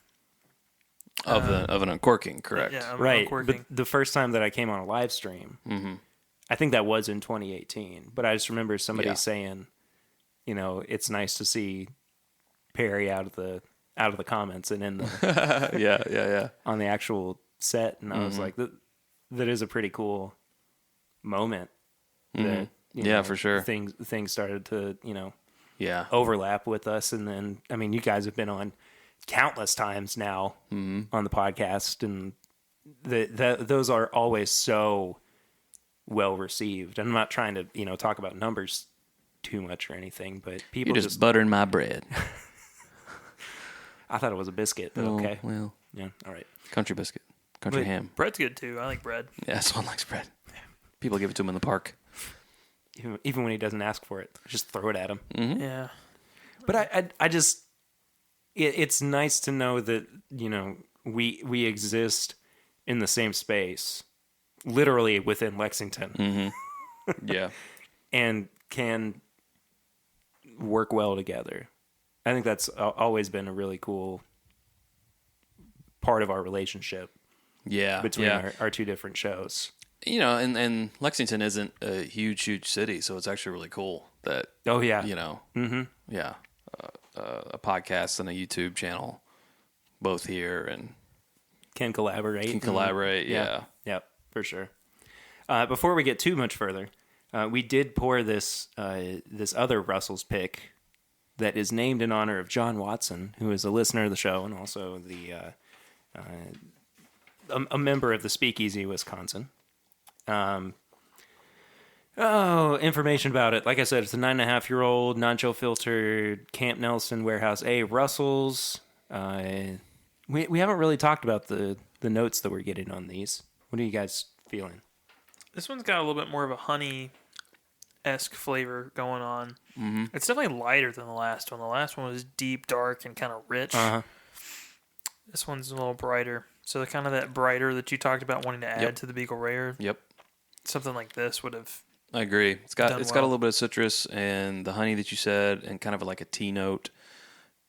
[SPEAKER 3] Of an uncorking, correct?
[SPEAKER 2] Yeah,
[SPEAKER 1] Right.
[SPEAKER 2] Uncorking.
[SPEAKER 1] But the first time that I came on a live stream, I think that was in 2018. But I just remember somebody saying, it's nice to see Perry out of the comments and in the
[SPEAKER 3] yeah.
[SPEAKER 1] on the actual set, and I was like, that is a pretty cool moment. That
[SPEAKER 3] For sure.
[SPEAKER 1] Things started to
[SPEAKER 3] Yeah.
[SPEAKER 1] overlap with us, and then I mean, you guys have been on countless times now on the podcast, and those are always so well received. And I'm not trying to talk about numbers too much or anything, but people
[SPEAKER 3] You're just buttering my bread.
[SPEAKER 1] I thought it was a biscuit, but okay.
[SPEAKER 3] Well,
[SPEAKER 1] Yeah, all right.
[SPEAKER 3] country biscuit, country
[SPEAKER 1] But-
[SPEAKER 3] ham.
[SPEAKER 2] Bread's good too. I like bread.
[SPEAKER 3] Yeah, someone likes bread. People give it to him in the park.
[SPEAKER 1] Even when he doesn't ask for it, just throw it at him.
[SPEAKER 2] Yeah.
[SPEAKER 1] But I just, it's nice to know that we exist in the same space, literally within Lexington,
[SPEAKER 3] Yeah.
[SPEAKER 1] and can work well together. I think that's always been a really cool part of our relationship
[SPEAKER 3] Yeah.
[SPEAKER 1] between our two different shows.
[SPEAKER 3] And Lexington isn't a huge city, so it's actually really cool that,
[SPEAKER 1] Oh yeah,
[SPEAKER 3] a podcast and a YouTube channel both here and
[SPEAKER 1] can collaborate.
[SPEAKER 3] Yeah.
[SPEAKER 1] Yeah, for sure. Before we get too much further, we did pour this other Russell's pick that is named in honor of John Watson, who is a listener of the show and also a member of the Speakeasy Wisconsin. Information about it. Like I said, it's a 9.5-year-old non-chill filtered Camp Nelson Warehouse A Russells. We haven't really talked about the notes that we're getting on these. What are you guys feeling?
[SPEAKER 2] This one's got a little bit more of a honey-esque flavor going on. Mm-hmm. It's definitely lighter than the last one. The last one was deep, dark, and kind of rich.
[SPEAKER 1] Uh-huh.
[SPEAKER 2] This one's a little brighter. So kind of that brighter that you talked about wanting to add to the Beagle Rare.
[SPEAKER 3] Yep.
[SPEAKER 2] Something like this would have.
[SPEAKER 3] I agree. It's got
[SPEAKER 2] Done
[SPEAKER 3] a
[SPEAKER 2] well.
[SPEAKER 3] little bit of citrus and the honey that you said, and kind of like a tea note.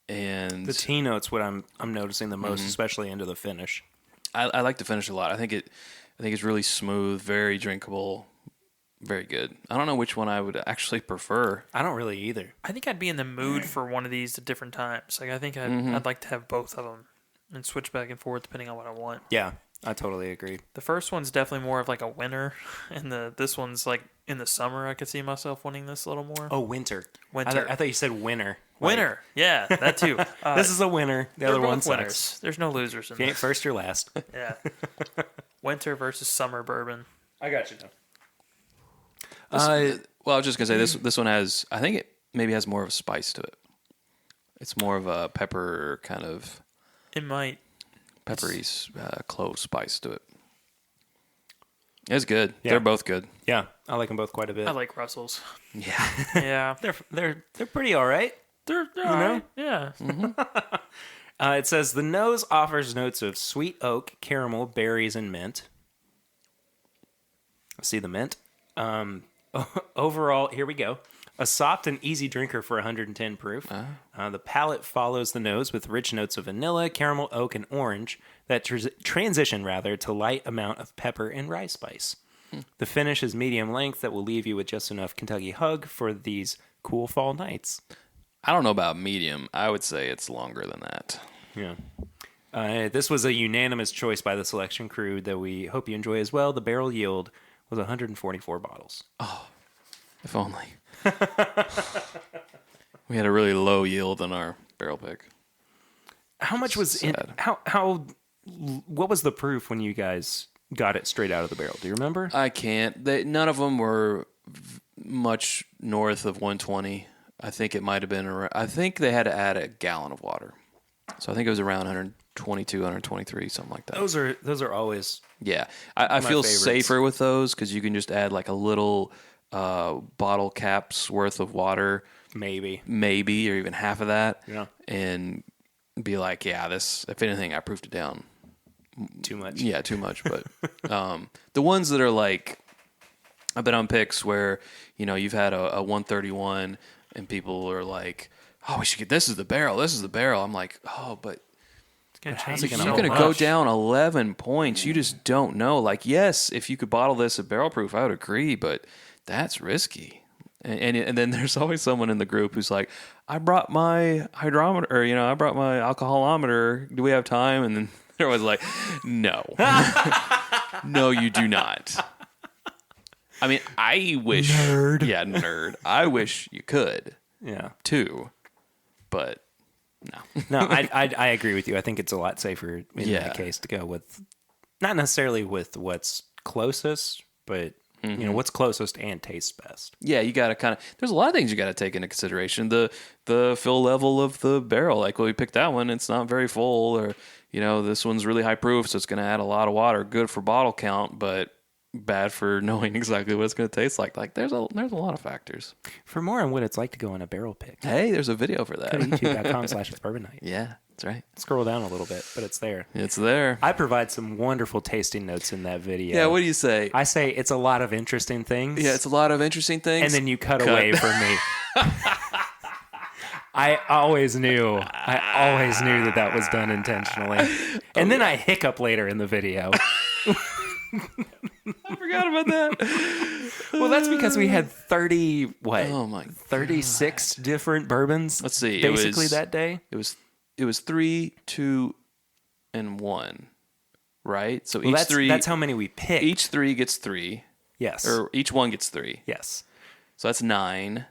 [SPEAKER 3] And
[SPEAKER 1] The tea note's what I'm noticing the most, especially into the finish.
[SPEAKER 3] I like the finish a lot. I think it's really smooth, very drinkable, very good. I don't know which one I would actually prefer.
[SPEAKER 1] I don't really either.
[SPEAKER 2] I think I'd be in the mood for one of these at different times. Like I think I'd like to have both of them and switch back and forth depending on what I want.
[SPEAKER 1] Yeah. I totally agree.
[SPEAKER 2] The first one's definitely more of like a winter, and this one's like in the summer. I could see myself winning this a little more.
[SPEAKER 1] Oh, winter.
[SPEAKER 2] Winter.
[SPEAKER 1] I thought you said winner.
[SPEAKER 2] Winner, yeah, that too.
[SPEAKER 1] This is a winner. The
[SPEAKER 2] they're
[SPEAKER 1] other one
[SPEAKER 2] both
[SPEAKER 1] sucks.
[SPEAKER 2] winners. There's no losers in
[SPEAKER 1] If you ain't
[SPEAKER 2] this.
[SPEAKER 1] first, you're last.
[SPEAKER 2] Yeah, winter versus summer bourbon.
[SPEAKER 1] I got you now.
[SPEAKER 3] Well, I was just gonna say this one has. I think it maybe has more of a spice to it. It's more of a pepper kind of
[SPEAKER 2] It might.
[SPEAKER 3] peppery clove spice to it. It's good.
[SPEAKER 1] Yeah.
[SPEAKER 3] They're both good.
[SPEAKER 1] Yeah, I like them both quite a bit.
[SPEAKER 2] I like Russell's.
[SPEAKER 3] Yeah.
[SPEAKER 2] Yeah,
[SPEAKER 1] They're pretty all right.
[SPEAKER 2] they're
[SPEAKER 1] know?
[SPEAKER 2] alright. Yeah,
[SPEAKER 1] It says the nose offers notes of sweet oak, caramel, berries, and mint. See the mint. Overall, here we go. A soft and easy drinker for 110 proof. The palate follows the nose with rich notes of vanilla, caramel, oak, and orange that transition to light amount of pepper and rye spice. The finish is medium length that will leave you with just enough Kentucky hug for these cool fall nights.
[SPEAKER 3] I don't know about medium. I would say it's longer than that.
[SPEAKER 1] Yeah. This was a unanimous choice by the selection crew that we hope you enjoy as well. The barrel yield was 144 bottles.
[SPEAKER 3] If only. We had a really low yield on our barrel pick.
[SPEAKER 1] How much was in?
[SPEAKER 3] Sad.
[SPEAKER 1] What was the proof when you guys got it straight out of the barrel? Do you remember?
[SPEAKER 3] I can't. None of them were much north of 120. I think it might have been around. I think they had to add a gallon of water. So I think it was around 122, 123, something like that.
[SPEAKER 1] Those are always
[SPEAKER 3] Yeah. I feel
[SPEAKER 1] favorites.
[SPEAKER 3] safer with those because you can just add like a little bottle cap's worth of water,
[SPEAKER 1] maybe.
[SPEAKER 3] maybe, or even half of that.
[SPEAKER 1] Yeah.
[SPEAKER 3] And be like, yeah, this, if anything, I proofed it down.
[SPEAKER 1] Too much.
[SPEAKER 3] Yeah, too much. But the ones that are like, I've been on picks where, you've had a 131 and people are like, oh, we should get, this is the barrel. This is the barrel. I'm like, oh, but
[SPEAKER 2] it's gonna
[SPEAKER 1] how's
[SPEAKER 2] change
[SPEAKER 1] it
[SPEAKER 2] so
[SPEAKER 1] gonna
[SPEAKER 3] you're going to go
[SPEAKER 2] much.
[SPEAKER 3] down 11 points. You just don't know. Like, yes, if you could bottle this at barrel proof, I would agree, but that's risky. And then there's always someone in the group who's like, I brought my hydrometer, or, I brought my alcoholometer. Do we have time? And then they're always like, no. No, you do not. I mean, I wish.
[SPEAKER 1] Nerd.
[SPEAKER 3] Yeah, nerd. I wish you could,
[SPEAKER 1] Yeah.
[SPEAKER 3] too. But no.
[SPEAKER 1] No, I agree with you. I think it's a lot safer in
[SPEAKER 3] Yeah.
[SPEAKER 1] that case to go with, not necessarily with what's closest, but what's closest and tastes best.
[SPEAKER 3] Yeah, you got to kind of. There's a lot of things you got to take into consideration. The fill level of the barrel. Like, well, we picked that one. It's not very full, or this one's really high proof, so it's going to add a lot of water. Good for bottle count, but bad for knowing exactly what it's going to taste like. Like, there's a lot of factors.
[SPEAKER 1] For more on what it's like to go on a barrel pick,
[SPEAKER 3] Hey, there's a video for that.
[SPEAKER 1] go to youtube.com/bourbon night.
[SPEAKER 3] Yeah, that's right.
[SPEAKER 1] Scroll down a little bit, but it's there.
[SPEAKER 3] It's there.
[SPEAKER 1] I provide some wonderful tasting notes in that video.
[SPEAKER 3] Yeah, what do you say?
[SPEAKER 1] I say it's a lot of interesting things.
[SPEAKER 3] Yeah, it's a lot of interesting things.
[SPEAKER 1] And then you cut away from me. I always knew that was done intentionally. And then I hiccup later in the video.
[SPEAKER 3] I forgot about that.
[SPEAKER 1] Well, that's because we had 36 different bourbons.
[SPEAKER 3] Let's see.
[SPEAKER 1] Basically that day.
[SPEAKER 3] It was 3, 2, and 1, right? So
[SPEAKER 1] Well, that's how many we picked.
[SPEAKER 3] each 3 gets 3,
[SPEAKER 1] Yes.
[SPEAKER 3] or each one gets 3.
[SPEAKER 1] Yes.
[SPEAKER 3] So that's 9.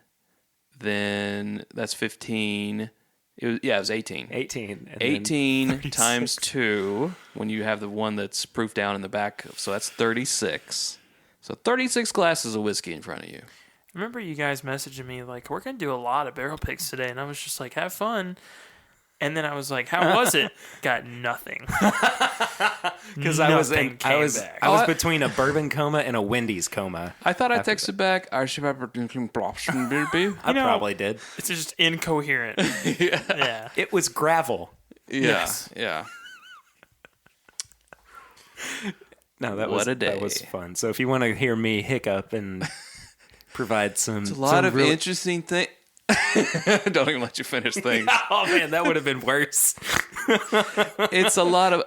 [SPEAKER 3] Then that's 15. It was 18.
[SPEAKER 1] 18. And then
[SPEAKER 3] 18
[SPEAKER 1] 36.
[SPEAKER 3] times 2 when you have the one that's proof down in the back. So that's 36. So 36 glasses of whiskey in front of you.
[SPEAKER 2] I remember you guys messaging me like, we're gonna do a lot of barrel picks today, and I was just like, have fun. And then I was like, how was it? Got nothing.
[SPEAKER 1] Because I was
[SPEAKER 2] Nothing came back.
[SPEAKER 1] I was between a bourbon coma and a Wendy's coma.
[SPEAKER 3] I thought I
[SPEAKER 1] After
[SPEAKER 3] texted back. I
[SPEAKER 1] I probably did.
[SPEAKER 2] It's just incoherent. Yeah.
[SPEAKER 1] It was gravel.
[SPEAKER 2] Yes.
[SPEAKER 3] Yeah.
[SPEAKER 1] No, that
[SPEAKER 3] What
[SPEAKER 1] was
[SPEAKER 3] a day.
[SPEAKER 1] That was fun. So if you want to hear me hiccup and provide some,
[SPEAKER 3] A lot of interesting things. Don't even let you finish things.
[SPEAKER 1] Oh man, that would have been worse.
[SPEAKER 3] It's a lot of.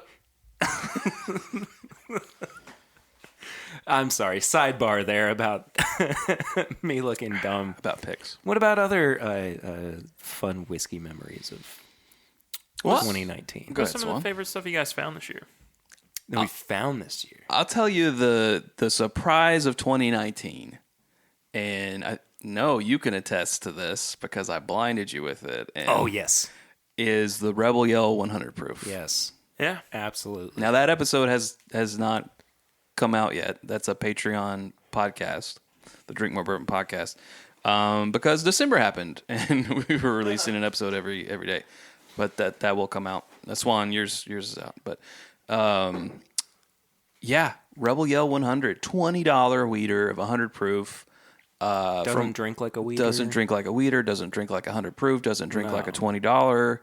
[SPEAKER 1] I'm sorry. Sidebar there about me looking dumb.
[SPEAKER 3] About picks.
[SPEAKER 1] What about other fun whiskey memories of
[SPEAKER 3] What?
[SPEAKER 1] 2019?
[SPEAKER 3] Go
[SPEAKER 2] What's
[SPEAKER 3] ahead,
[SPEAKER 2] some of
[SPEAKER 3] Swan.
[SPEAKER 2] the favorite stuff you guys found this year?
[SPEAKER 1] that we found this year.
[SPEAKER 3] I'll tell you the surprise of 2019, and I know you can attest to this because I blinded you with it. And
[SPEAKER 1] Oh, yes.
[SPEAKER 3] is the Rebel Yell 100 proof.
[SPEAKER 1] Yes.
[SPEAKER 2] Yeah.
[SPEAKER 1] Absolutely.
[SPEAKER 3] Now that episode has not come out yet. That's a Patreon podcast, the Drink More Bourbon podcast, because December happened and we were releasing an episode every day. But that will come out. Swan, yours is out. But yeah, Rebel Yell 100, $20 weeder of 100 proof.
[SPEAKER 1] Doesn't drink like a weeder.
[SPEAKER 3] Doesn't drink like a weeder. Doesn't drink like 100 proof. Doesn't drink like a $20.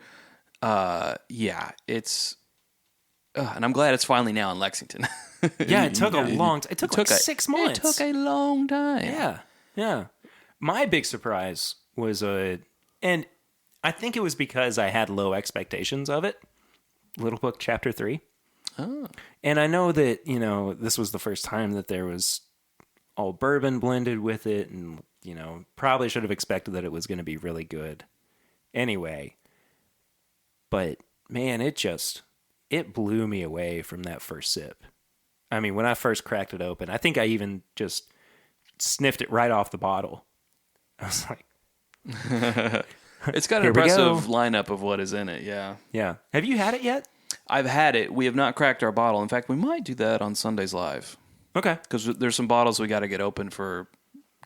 [SPEAKER 3] Yeah, it's. And I'm glad it's finally now in Lexington.
[SPEAKER 1] Yeah, it took a long time. It took like 6 months.
[SPEAKER 3] It took a long time.
[SPEAKER 1] Yeah, yeah. My big surprise was and I think it was because I had low expectations of it. Little Book Chapter 3.
[SPEAKER 3] Oh.
[SPEAKER 1] And I know that, this was the first time that there was all bourbon blended with it, and, probably should have expected that it was going to be really good anyway. But, man, it blew me away from that first sip. I mean, when I first cracked it open, I think I even just sniffed it right off the bottle. I was like,
[SPEAKER 3] It's got an
[SPEAKER 1] Here we go.
[SPEAKER 3] impressive lineup of what is in it, yeah.
[SPEAKER 1] yeah. Have you had it yet?
[SPEAKER 3] I've had it. We have not cracked our bottle. In fact, we might do that on Sundays Live.
[SPEAKER 1] Okay.
[SPEAKER 3] Because there's some bottles we got to get open for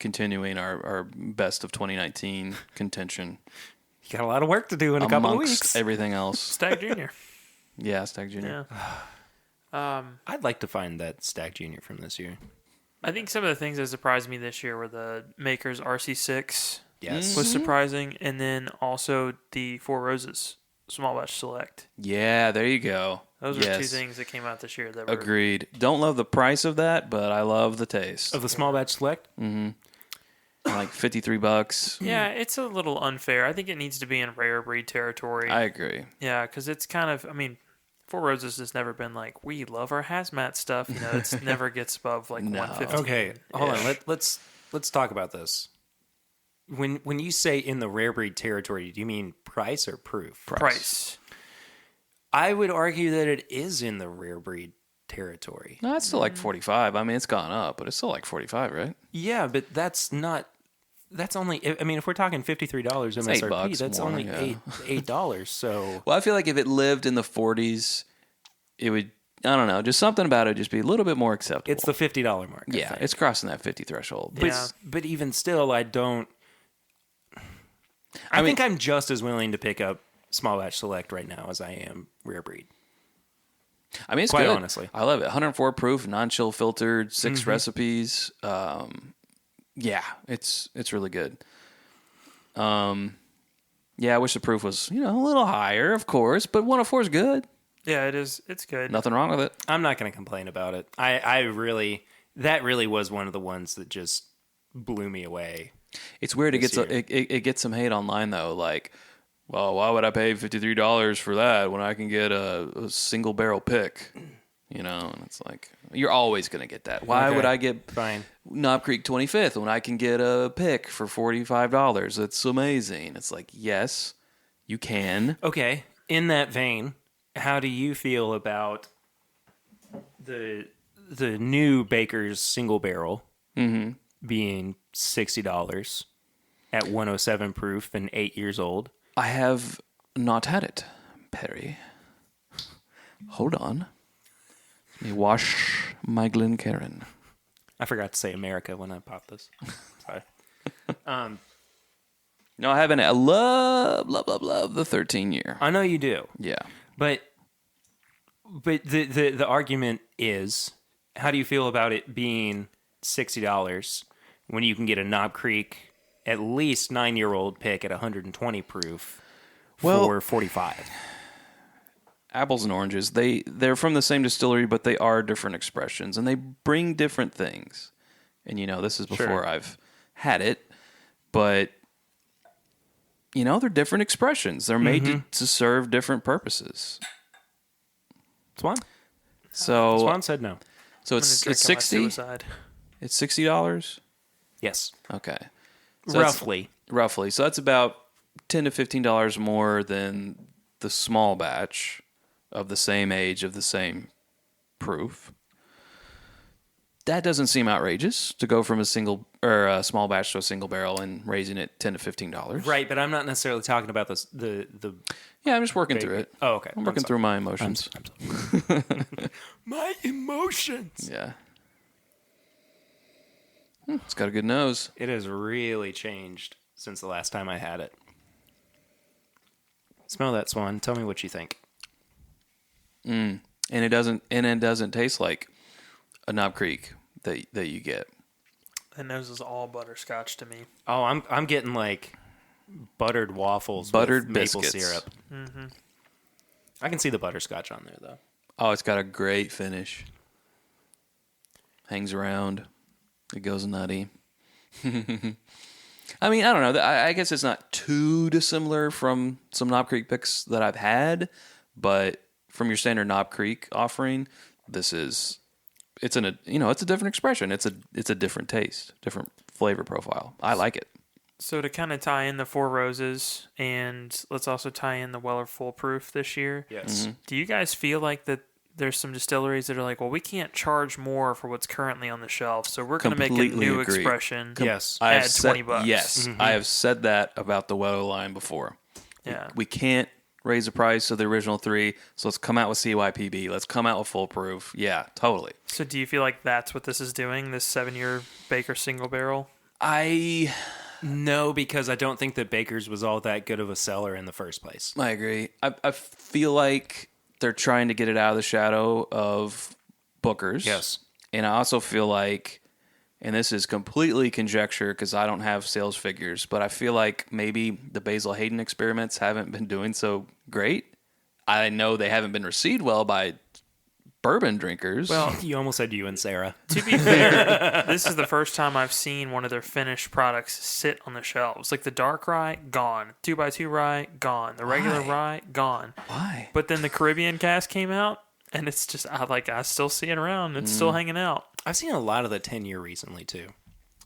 [SPEAKER 3] continuing our best of 2019 contention.
[SPEAKER 1] You got a lot of work to do in a couple of
[SPEAKER 3] amongst
[SPEAKER 1] weeks.
[SPEAKER 3] everything else.
[SPEAKER 2] Stag Junior.
[SPEAKER 3] Yeah, Stag Junior.
[SPEAKER 2] Yeah.
[SPEAKER 1] I'd like to find that Stag Junior from this year.
[SPEAKER 2] I think some of the things that surprised me this year were the Maker's RC6
[SPEAKER 1] Yes.
[SPEAKER 2] was surprising, and then also the Four Roses Small Batch Select.
[SPEAKER 3] Yeah, there you go.
[SPEAKER 2] Those are two
[SPEAKER 3] Yes.
[SPEAKER 2] things that came out this year that were
[SPEAKER 3] Agreed. Don't love the price of that, but I love the taste.
[SPEAKER 1] Of the small batch select?
[SPEAKER 3] Like $53.
[SPEAKER 2] Yeah, it's a little unfair. I think it needs to be in rare breed territory.
[SPEAKER 3] I agree.
[SPEAKER 2] Yeah, because it's kind of, Four Roses has never been like, we love our hazmat stuff. It's never gets above like
[SPEAKER 3] No.
[SPEAKER 2] 150.
[SPEAKER 1] Okay, hold on. Let's talk about this. When you say in the rare breed territory, do you mean price or proof?
[SPEAKER 2] Price.
[SPEAKER 1] I would argue that it is in the rare breed territory.
[SPEAKER 3] No, it's still like 45. I mean, it's gone up, but it's still like 45, right?
[SPEAKER 1] Yeah, but that's only. If we're talking $53 MSRP,
[SPEAKER 3] $8
[SPEAKER 1] that's
[SPEAKER 3] more,
[SPEAKER 1] only
[SPEAKER 3] yeah.
[SPEAKER 1] $8. So
[SPEAKER 3] Well, I feel like if it lived in the 40s, it would, I don't know, just something about it would just be a little bit more acceptable.
[SPEAKER 1] it's the $50 mark. I
[SPEAKER 3] Yeah,
[SPEAKER 1] think.
[SPEAKER 3] it's crossing that 50 threshold.
[SPEAKER 1] But,
[SPEAKER 2] Yeah.
[SPEAKER 1] but even still, I don't. I think I'm just as willing to pick up small batch select right now as I am rare breed.
[SPEAKER 3] I mean, it's
[SPEAKER 1] Quite
[SPEAKER 3] good.
[SPEAKER 1] honestly.
[SPEAKER 3] I love it. 104 proof, non-chill filtered, 6 recipes. Yeah, it's really good. Yeah, I wish the proof was, a little higher, of course, but 104 is good.
[SPEAKER 2] Yeah, it is. It's good.
[SPEAKER 3] Nothing wrong with it.
[SPEAKER 1] I'm not going to complain about it. That really was one of the ones that just blew me away.
[SPEAKER 3] It's weird.
[SPEAKER 1] This year.
[SPEAKER 3] It gets some hate online though. Like, well, why would I pay $53 for that when I can get a single barrel pick? And it's like you're always gonna get that. Why
[SPEAKER 1] Okay,
[SPEAKER 3] would I get
[SPEAKER 1] fine.
[SPEAKER 3] Knob Creek 25th when I can get a pick for $45? It's amazing. It's like, yes, you can.
[SPEAKER 1] Okay, in that vein, how do you feel about the new Baker's single barrel being $60 at 107 proof and 8 years old?
[SPEAKER 3] I have not had it, Perry. Hold on. Let me wash my Glencairn.
[SPEAKER 1] I forgot to say America when I popped this. Sorry.
[SPEAKER 3] No, I haven't. I love the 13 year.
[SPEAKER 1] I know you do,
[SPEAKER 3] Yeah.
[SPEAKER 1] but the argument is, how do you feel about it being $60 when you can get a Knob Creek at least 9-year-old pick at 120 proof for $45?
[SPEAKER 3] Apples and oranges. They're from the same distillery, but they are different expressions, and they bring different things. And this is before
[SPEAKER 1] Sure.
[SPEAKER 3] I've had it, but they're different expressions. They're made to serve different purposes.
[SPEAKER 1] Swan?
[SPEAKER 3] So
[SPEAKER 1] Swan said no.
[SPEAKER 3] So
[SPEAKER 2] I'm
[SPEAKER 3] it's
[SPEAKER 2] gonna drink on my
[SPEAKER 3] 60.
[SPEAKER 2] suicide.
[SPEAKER 3] It's $60.
[SPEAKER 1] Yes.
[SPEAKER 3] Okay. So that's-
[SPEAKER 1] Roughly.
[SPEAKER 3] So that's about $10 to $15 more than the small batch of the same age of the same proof. That doesn't seem outrageous to go from a single or a small batch to a single barrel and raising it $10 to $15.
[SPEAKER 1] Right, but I'm not necessarily talking about the
[SPEAKER 3] Yeah, I'm just working through it.
[SPEAKER 1] Oh, okay.
[SPEAKER 3] I'm working through my emotions.
[SPEAKER 1] I'm sorry. My emotions.
[SPEAKER 3] Yeah. It's got a good nose.
[SPEAKER 1] It has really changed since the last time I had it. Smell that, Swan. Tell me what you think.
[SPEAKER 3] And it doesn't taste like a Knob Creek that you get.
[SPEAKER 2] That nose is all butterscotch to me.
[SPEAKER 1] Oh, I'm getting like buttered waffles,
[SPEAKER 3] Buttered
[SPEAKER 1] with maple
[SPEAKER 3] biscuits.
[SPEAKER 1] syrup. Mm-hmm. I can see the butterscotch on there though.
[SPEAKER 3] Oh, it's got a great finish. Hangs around. It goes nutty. I mean, I don't know. I guess it's not too dissimilar from some Knob Creek picks that I've had, but from your standard Knob Creek offering, it's a different expression. It's a different taste, different flavor profile. I like it.
[SPEAKER 2] So to kind of tie in the Four Roses, and let's also tie in the Weller Foolproof this year.
[SPEAKER 1] Yes.
[SPEAKER 2] Do you guys feel like that there's some distilleries that are like, well, we can't charge more for what's currently on the shelf, so we're going to make a
[SPEAKER 3] Completely
[SPEAKER 2] new
[SPEAKER 3] agree.
[SPEAKER 2] expression.
[SPEAKER 1] Yes.
[SPEAKER 3] I have
[SPEAKER 2] Add
[SPEAKER 3] said,
[SPEAKER 2] $20.
[SPEAKER 3] Yes, I have said that about the Weller line before.
[SPEAKER 2] Yeah.
[SPEAKER 3] We can't raise the price of the original three, so let's come out with CYPB. Let's come out with Foolproof. Yeah, totally.
[SPEAKER 2] So do you feel like that's what this is doing, this 7-year Baker single barrel?
[SPEAKER 1] No, because I don't think that Baker's was all that good of a seller in the first place.
[SPEAKER 3] I agree. I feel like they're trying to get it out of the shadow of Booker's.
[SPEAKER 1] Yes.
[SPEAKER 3] And I also feel like, and this is completely conjecture because I don't have sales figures, but I feel like maybe the Basil Hayden experiments haven't been doing so great. I know they haven't been received well by bourbon drinkers.
[SPEAKER 1] Well, you almost said you and Sarah.
[SPEAKER 2] To be fair, this is the first time I've seen one of their finished products sit on the shelves. Like the dark rye, gone. 2x2 rye, gone. The regular rye, gone.
[SPEAKER 3] Why?
[SPEAKER 2] But then the Caribbean cast came out, and it's just I still see it around. It's still hanging out.
[SPEAKER 1] I've seen a lot of the 10-year recently too.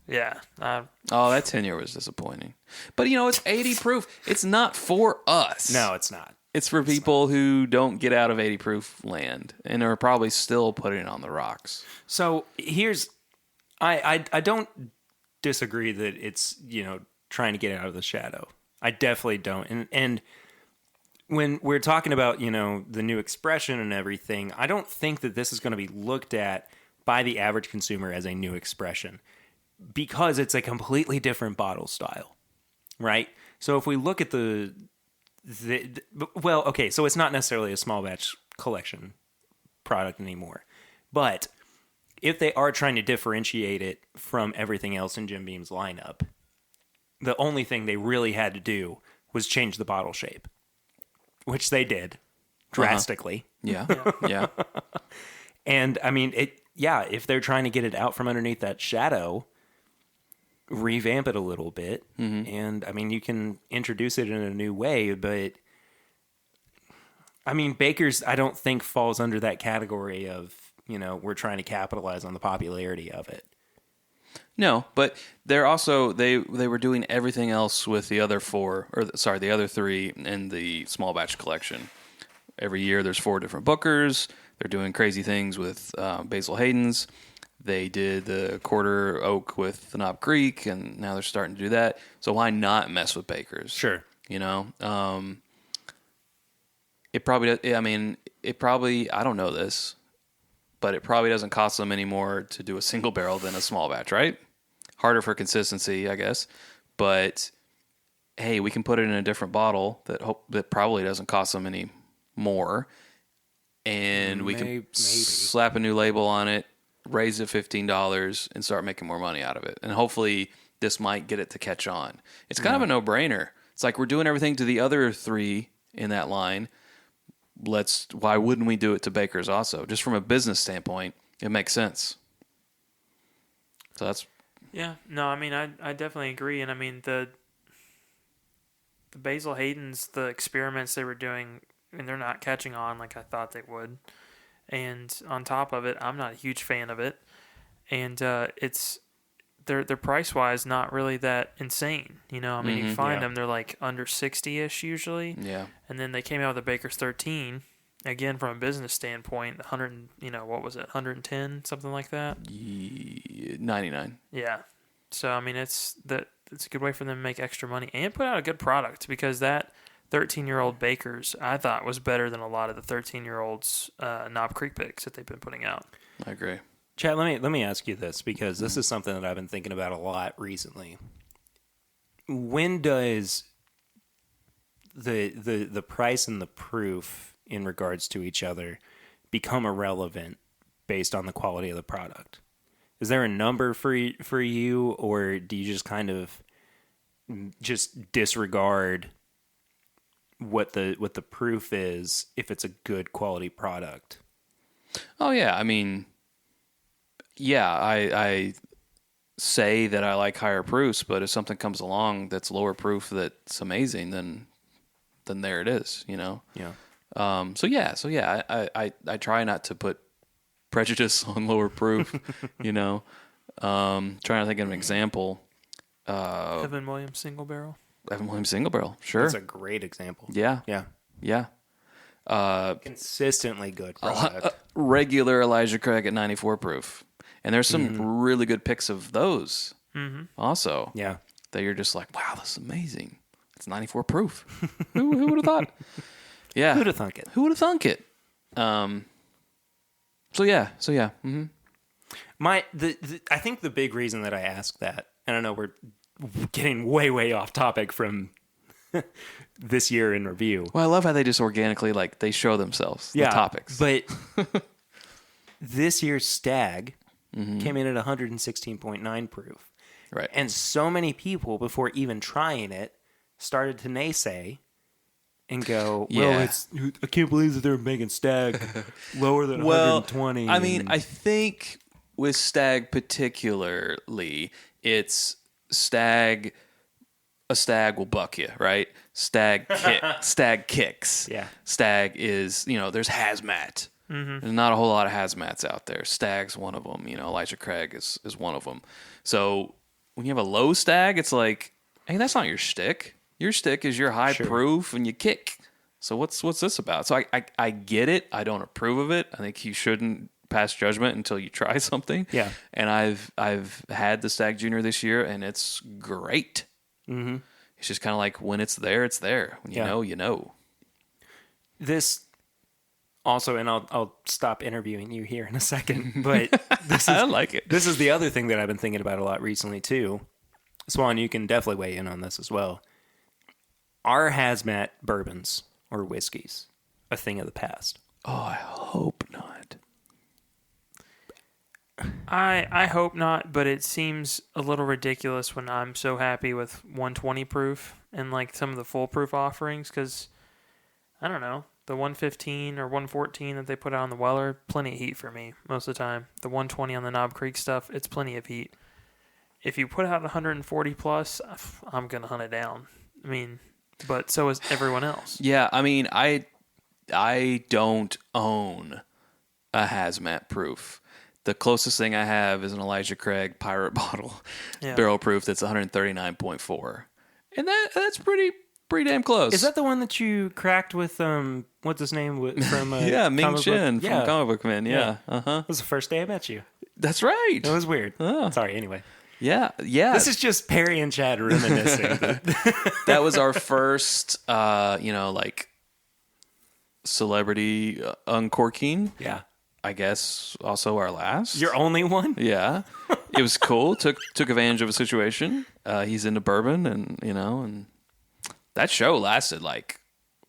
[SPEAKER 2] Yeah.
[SPEAKER 3] Oh, that 10-year was disappointing. But, it's 80 proof. It's not for us.
[SPEAKER 1] No, it's not.
[SPEAKER 3] It's for people who don't get out of 80 proof land and are probably still putting it on the rocks.
[SPEAKER 1] So here's, I don't disagree that it's, trying to get out of the shadow. I definitely don't. And when we're talking about, the new expression and everything, I don't think that this is going to be looked at by the average consumer as a new expression because it's a completely different bottle style, right? So if we look at so it's not necessarily a small batch collection product anymore. But if they are trying to differentiate it from everything else in Jim Beam's lineup, the only thing they really had to do was change the bottle shape, which they did drastically.
[SPEAKER 3] Yeah. Yeah.
[SPEAKER 1] And I mean, if they're trying to get it out from underneath that shadow, revamp it a little bit. Mm-hmm. And I mean, you can introduce it in a new way, but I mean, Baker's, I don't think falls under that category of, we're trying to capitalize on the popularity of it.
[SPEAKER 3] No, but they're also, they were doing everything else with the other the other three in the small batch collection. Every year there's 4 different Bookers. They're doing crazy things with Basil Hayden's. They did the quarter oak with the Knob Creek, and now they're starting to do that. So why not mess with Baker's?
[SPEAKER 1] Sure.
[SPEAKER 3] It probably, I don't know this, but it probably doesn't cost them any more to do a single barrel than a small batch, right? Harder for consistency, I guess. But hey, we can put it in a different bottle that probably doesn't cost them any more. And we can slap a new label on it, raise it $15, and start making more money out of it. And hopefully this might get it to catch on. It's kind of a no-brainer. It's like we're doing everything to the other 3 in that line. Why wouldn't we do it to Baker's also? Just from a business standpoint, it makes sense. So that's...
[SPEAKER 2] Yeah, no, I mean, I definitely agree. And I mean, the Basil Hayden's, the experiments they were doing, and they're not catching on like I thought they would. And on top of it, I'm not a huge fan of it. And it's they're price wise not really that insane. I mean, you find them, they're like under 60-ish usually.
[SPEAKER 3] Yeah.
[SPEAKER 2] And then they came out with a Baker's 13, again, from a business standpoint, 100, what was it, 110, something like that?
[SPEAKER 3] 99.
[SPEAKER 2] Yeah. So, I mean, it's a good way for them to make extra money and put out a good product, because that 13-year-old Baker's, I thought, was better than a lot of the 13-year-olds Knob Creek picks that they've been putting out.
[SPEAKER 3] I agree.
[SPEAKER 1] Chad, let me ask you this, because this is something that I've been thinking about a lot recently. When does the price and the proof in regards to each other become irrelevant based on the quality of the product? Is there a number for you, or do you just kind of just disregard what the proof is if it's a good quality product?
[SPEAKER 3] Oh yeah, I mean, yeah, I say that I like higher proofs, but if something comes along that's lower proof that's amazing, then there it is,
[SPEAKER 1] Yeah.
[SPEAKER 3] So yeah, I try not to put prejudice on lower proof, Trying to think of an example.
[SPEAKER 2] Evan Williams single barrel.
[SPEAKER 3] Evan Williams single barrel, sure.
[SPEAKER 1] That's a great example.
[SPEAKER 3] Yeah.
[SPEAKER 1] Consistently good product.
[SPEAKER 3] Regular Elijah Craig at 94 proof. And there's some really good picks of those also.
[SPEAKER 1] Yeah.
[SPEAKER 3] That you're just like, wow, this is amazing. It's 94 proof. Who would have thought? Yeah.
[SPEAKER 1] Who'd have thunk it?
[SPEAKER 3] Who would have thunk it? So yeah. Mm-hmm.
[SPEAKER 1] I think the big reason that I ask that, and I know we're getting way off topic from this year in review.
[SPEAKER 3] Well, I love how they just organically, they show themselves, the topics.
[SPEAKER 1] But this year's Stag came in at 116.9 proof.
[SPEAKER 3] Right.
[SPEAKER 1] And so many people, before even trying it, started to naysay and go,
[SPEAKER 3] Yeah.
[SPEAKER 1] I can't believe that they're making Stag lower than 120.
[SPEAKER 3] I mean, I think with Stag particularly, it's Stag. A stag will buck you, right? Stag kicks.
[SPEAKER 1] Yeah.
[SPEAKER 3] Stag is, there's hazmat. There's not a whole lot of hazmats out there. Stag's one of them. Elijah Craig is one of them. So when you have a low Stag, it's like, hey, that's not your shtick. Your shtick is your high proof and you kick. So what's this about? So I get it. I don't approve of it. I think you shouldn't pass judgment until you try something.
[SPEAKER 1] Yeah.
[SPEAKER 3] And I've had the Stag Junior this year, and it's great.
[SPEAKER 1] Mm-hmm.
[SPEAKER 3] It's just kind of like, when it's there, it's there. When you know.
[SPEAKER 1] This also, and I'll stop interviewing you here in a second, but
[SPEAKER 3] I like it.
[SPEAKER 1] This is the other thing that I've been thinking about a lot recently too. Swan, you can definitely weigh in on this as well. Are hazmat bourbons or whiskeys a thing of the past?
[SPEAKER 3] Oh, I hope not.
[SPEAKER 2] I hope not, but it seems a little ridiculous when I'm so happy with 120 proof and some of the full proof offerings, because I don't know, the 115 or 114 that they put out on the Weller, plenty of heat for me most of the time. The 120 on the Knob Creek stuff, it's plenty of heat. If you put out 140 plus, I'm gonna hunt it down. I mean, but so is everyone else.
[SPEAKER 3] Yeah, I mean, I don't own a hazmat proof. The closest thing I have is an Elijah Craig Pirate bottle, barrel proof that's 139.4, and that's pretty damn close.
[SPEAKER 1] Is that the one that you cracked with what's his name from
[SPEAKER 3] Ming Chen
[SPEAKER 1] book?
[SPEAKER 3] from Comic Book Man? Yeah.
[SPEAKER 1] It was the first day I met you.
[SPEAKER 3] That's right.
[SPEAKER 1] It was weird.
[SPEAKER 3] Oh.
[SPEAKER 1] Sorry. Anyway.
[SPEAKER 3] Yeah.
[SPEAKER 1] This is just Perry and Chad reminiscing.
[SPEAKER 3] That was our first, celebrity uncorking.
[SPEAKER 1] Yeah.
[SPEAKER 3] I guess also our last.
[SPEAKER 1] Your only one?
[SPEAKER 3] Yeah. It was cool. Took advantage of a situation. He's into bourbon, and that show lasted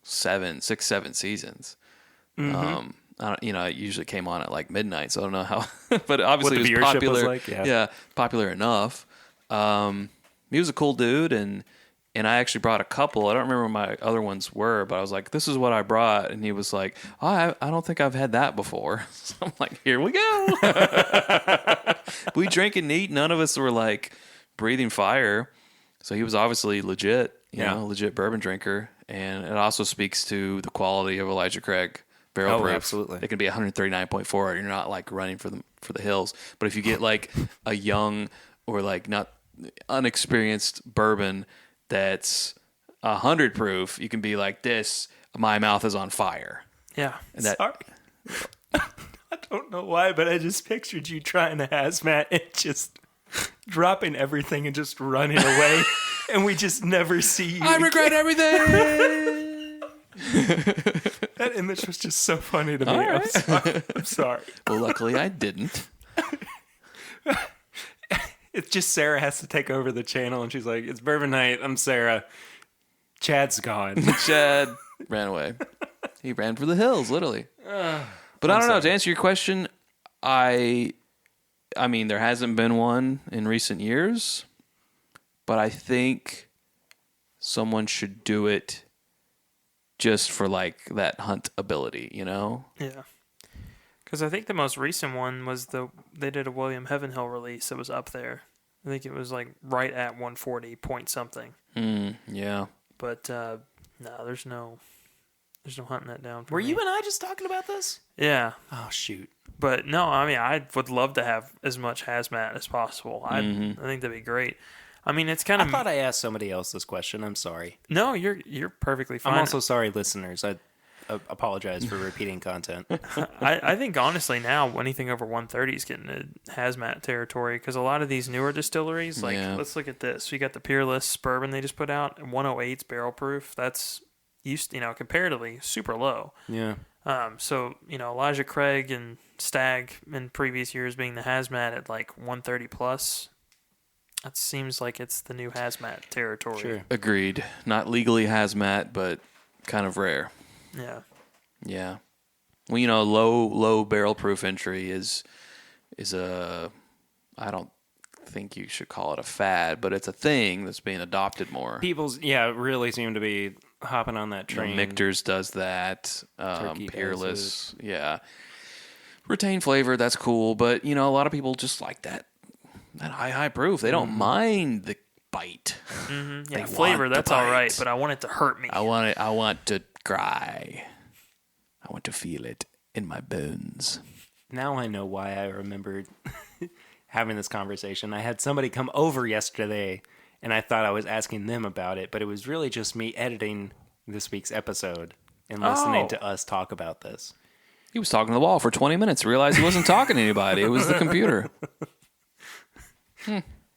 [SPEAKER 3] 7 seasons.
[SPEAKER 1] Mm-hmm.
[SPEAKER 3] It usually came on at midnight, so I don't know how, but obviously
[SPEAKER 1] what the
[SPEAKER 3] it was
[SPEAKER 1] viewership
[SPEAKER 3] popular.
[SPEAKER 1] was like,
[SPEAKER 3] yeah, popular enough. He was a cool dude, and I actually brought a couple. I don't remember what my other ones were, but I was like, this is what I brought. And he was like, oh, I don't think I've had that before. So I'm like, here we go. We drank it neat. None of us were breathing fire. So he was obviously legit, legit bourbon drinker. And it also speaks to the quality of Elijah Craig barrel proof.
[SPEAKER 1] Absolutely.
[SPEAKER 3] It can be 139.4. You're not running for the hills. But if you get a young or not unexperienced bourbon that's 100 proof, you can be like this. My mouth is on fire.
[SPEAKER 2] Yeah.
[SPEAKER 3] And that
[SPEAKER 1] Sorry. I don't know why, but I just pictured you trying to hazmat and just dropping everything and just running away, and we just never see you.
[SPEAKER 3] I regret everything.
[SPEAKER 1] That image was just so funny to me.
[SPEAKER 3] All
[SPEAKER 1] I'm
[SPEAKER 3] right.
[SPEAKER 1] sorry. I'm sorry.
[SPEAKER 3] Well, luckily I didn't.
[SPEAKER 1] It's just Sarah has to take over the channel, and she's like, "It's Bourbon Night. I'm Sarah. Chad's gone."
[SPEAKER 3] Chad ran away. He ran for the hills, literally. But I don't know. To answer your question, I mean, there hasn't been one in recent years, but I think someone should do it just for like that hunt ability, you know?
[SPEAKER 2] Yeah. Because I think the most recent one was they did a William Heavenhill release that was up there. I think it was like right at 140 point something.
[SPEAKER 3] Yeah.
[SPEAKER 2] But no, there's no hunting that down. For
[SPEAKER 1] Were
[SPEAKER 2] me.
[SPEAKER 1] you and I just talking about this?
[SPEAKER 2] Yeah.
[SPEAKER 1] Oh shoot.
[SPEAKER 2] But no, I mean, I would love to have as much hazmat as possible. I think that'd be great. I mean, it's kind
[SPEAKER 1] I
[SPEAKER 2] of.
[SPEAKER 1] thought I asked somebody else this question. I'm sorry.
[SPEAKER 2] No, you're perfectly fine.
[SPEAKER 1] I'm also sorry, listeners. I apologize for repeating content.
[SPEAKER 2] I think honestly now anything over 130 is getting to hazmat territory because a lot of these newer distilleries, like let's look at this. We got the Peerless bourbon they just put out, and 108's barrel proof. That's comparatively super low.
[SPEAKER 1] Yeah.
[SPEAKER 2] So Elijah Craig and Stag in previous years being the hazmat at like 130 plus. That seems like it's the new hazmat territory.
[SPEAKER 1] Sure.
[SPEAKER 3] Agreed. Not legally hazmat, but kind of rare.
[SPEAKER 2] Yeah.
[SPEAKER 3] Yeah. Well, low barrel proof entry is a, I don't think you should call it a fad, but it's a thing that's being adopted more.
[SPEAKER 1] People's really seem to be hopping on that train.
[SPEAKER 3] Michter's does that.
[SPEAKER 1] Turkey
[SPEAKER 3] Peerless. Yeah. Retain flavor, that's cool, but a lot of people just like that high proof. They don't mind the bite.
[SPEAKER 2] Mm-hmm.
[SPEAKER 3] They
[SPEAKER 2] Yeah, flavor,
[SPEAKER 3] want the
[SPEAKER 2] that's all right,
[SPEAKER 3] bite.
[SPEAKER 2] but I want it to hurt me.
[SPEAKER 3] I want to cry. I want to feel it in my bones.
[SPEAKER 1] Now I know why I remembered having this conversation. I had somebody come over yesterday, and I thought I was asking them about it, but it was really just me editing this week's episode and listening to us talk about this.
[SPEAKER 3] He was talking to the wall for 20 minutes, realized he wasn't talking to anybody. It was the computer.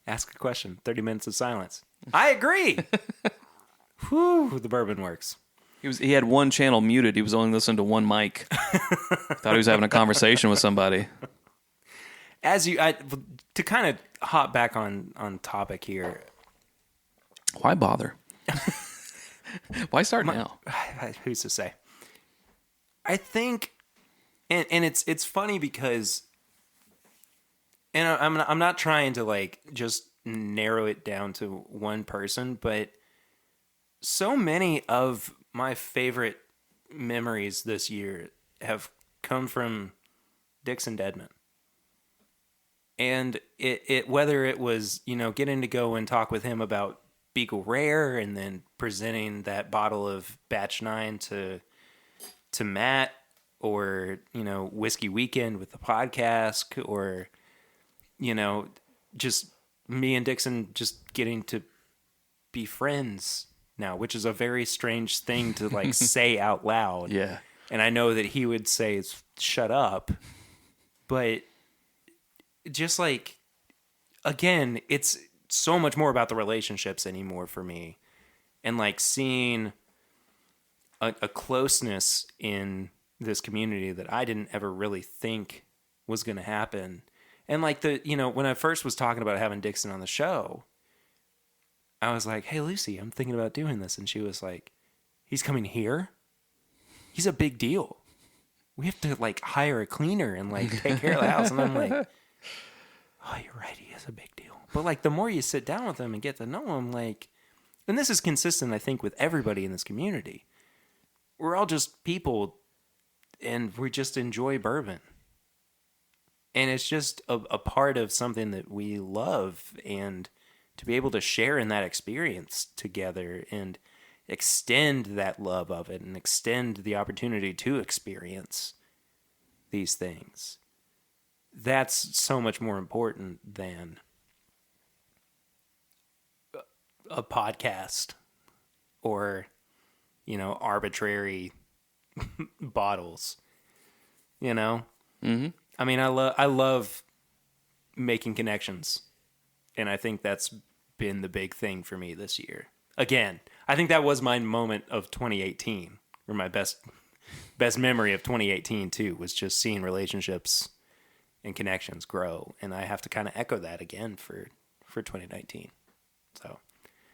[SPEAKER 1] Ask a question. 30 minutes of silence. I agree. Whew, the bourbon works.
[SPEAKER 3] He had one channel muted. He was only listening to one mic. Thought he was having a conversation with somebody.
[SPEAKER 1] To kind of hop back on topic here.
[SPEAKER 3] Why bother? Why start now?
[SPEAKER 1] Who's to say? I think, and it's funny because, and I'm not trying to like just narrow it down to one person, but so many of my favorite memories this year have come from Dixon Deadman. And it whether it was, getting to go and talk with him about Beagle Rare and then presenting that bottle of Batch 9 to Matt, or, Whiskey Weekend with the podcast, or, just me and Dixon just getting to be friends now, which is a very strange thing to like say out loud.
[SPEAKER 3] Yeah.
[SPEAKER 1] And I know that he would say, shut up. But just like, again, it's so much more about the relationships anymore for me. And like seeing a closeness in this community that I didn't ever really think was going to happen. And like when I first was talking about having Dixon on the show, I was like, hey, Lucy, I'm thinking about doing this. And she was like, he's coming here? He's a big deal. We have to like hire a cleaner and like take care of the house. And I'm like, oh, you're right. He is a big deal. But like the more you sit down with him and get to know him, like, and this is consistent, I think, with everybody in this community. We're all just people and we just enjoy bourbon. And it's just a part of something that we love, and to be able to share in that experience together and extend that love of it and extend the opportunity to experience these things. That's so much more important than a podcast or, arbitrary bottles. You know?
[SPEAKER 3] Mm-hmm.
[SPEAKER 1] I mean, I love making connections. And I think that's been the big thing for me this year. Again, I think that was my moment of 2018, or my best memory of 2018 too, was just seeing relationships and connections grow. And I have to kind of echo that again for 2019. So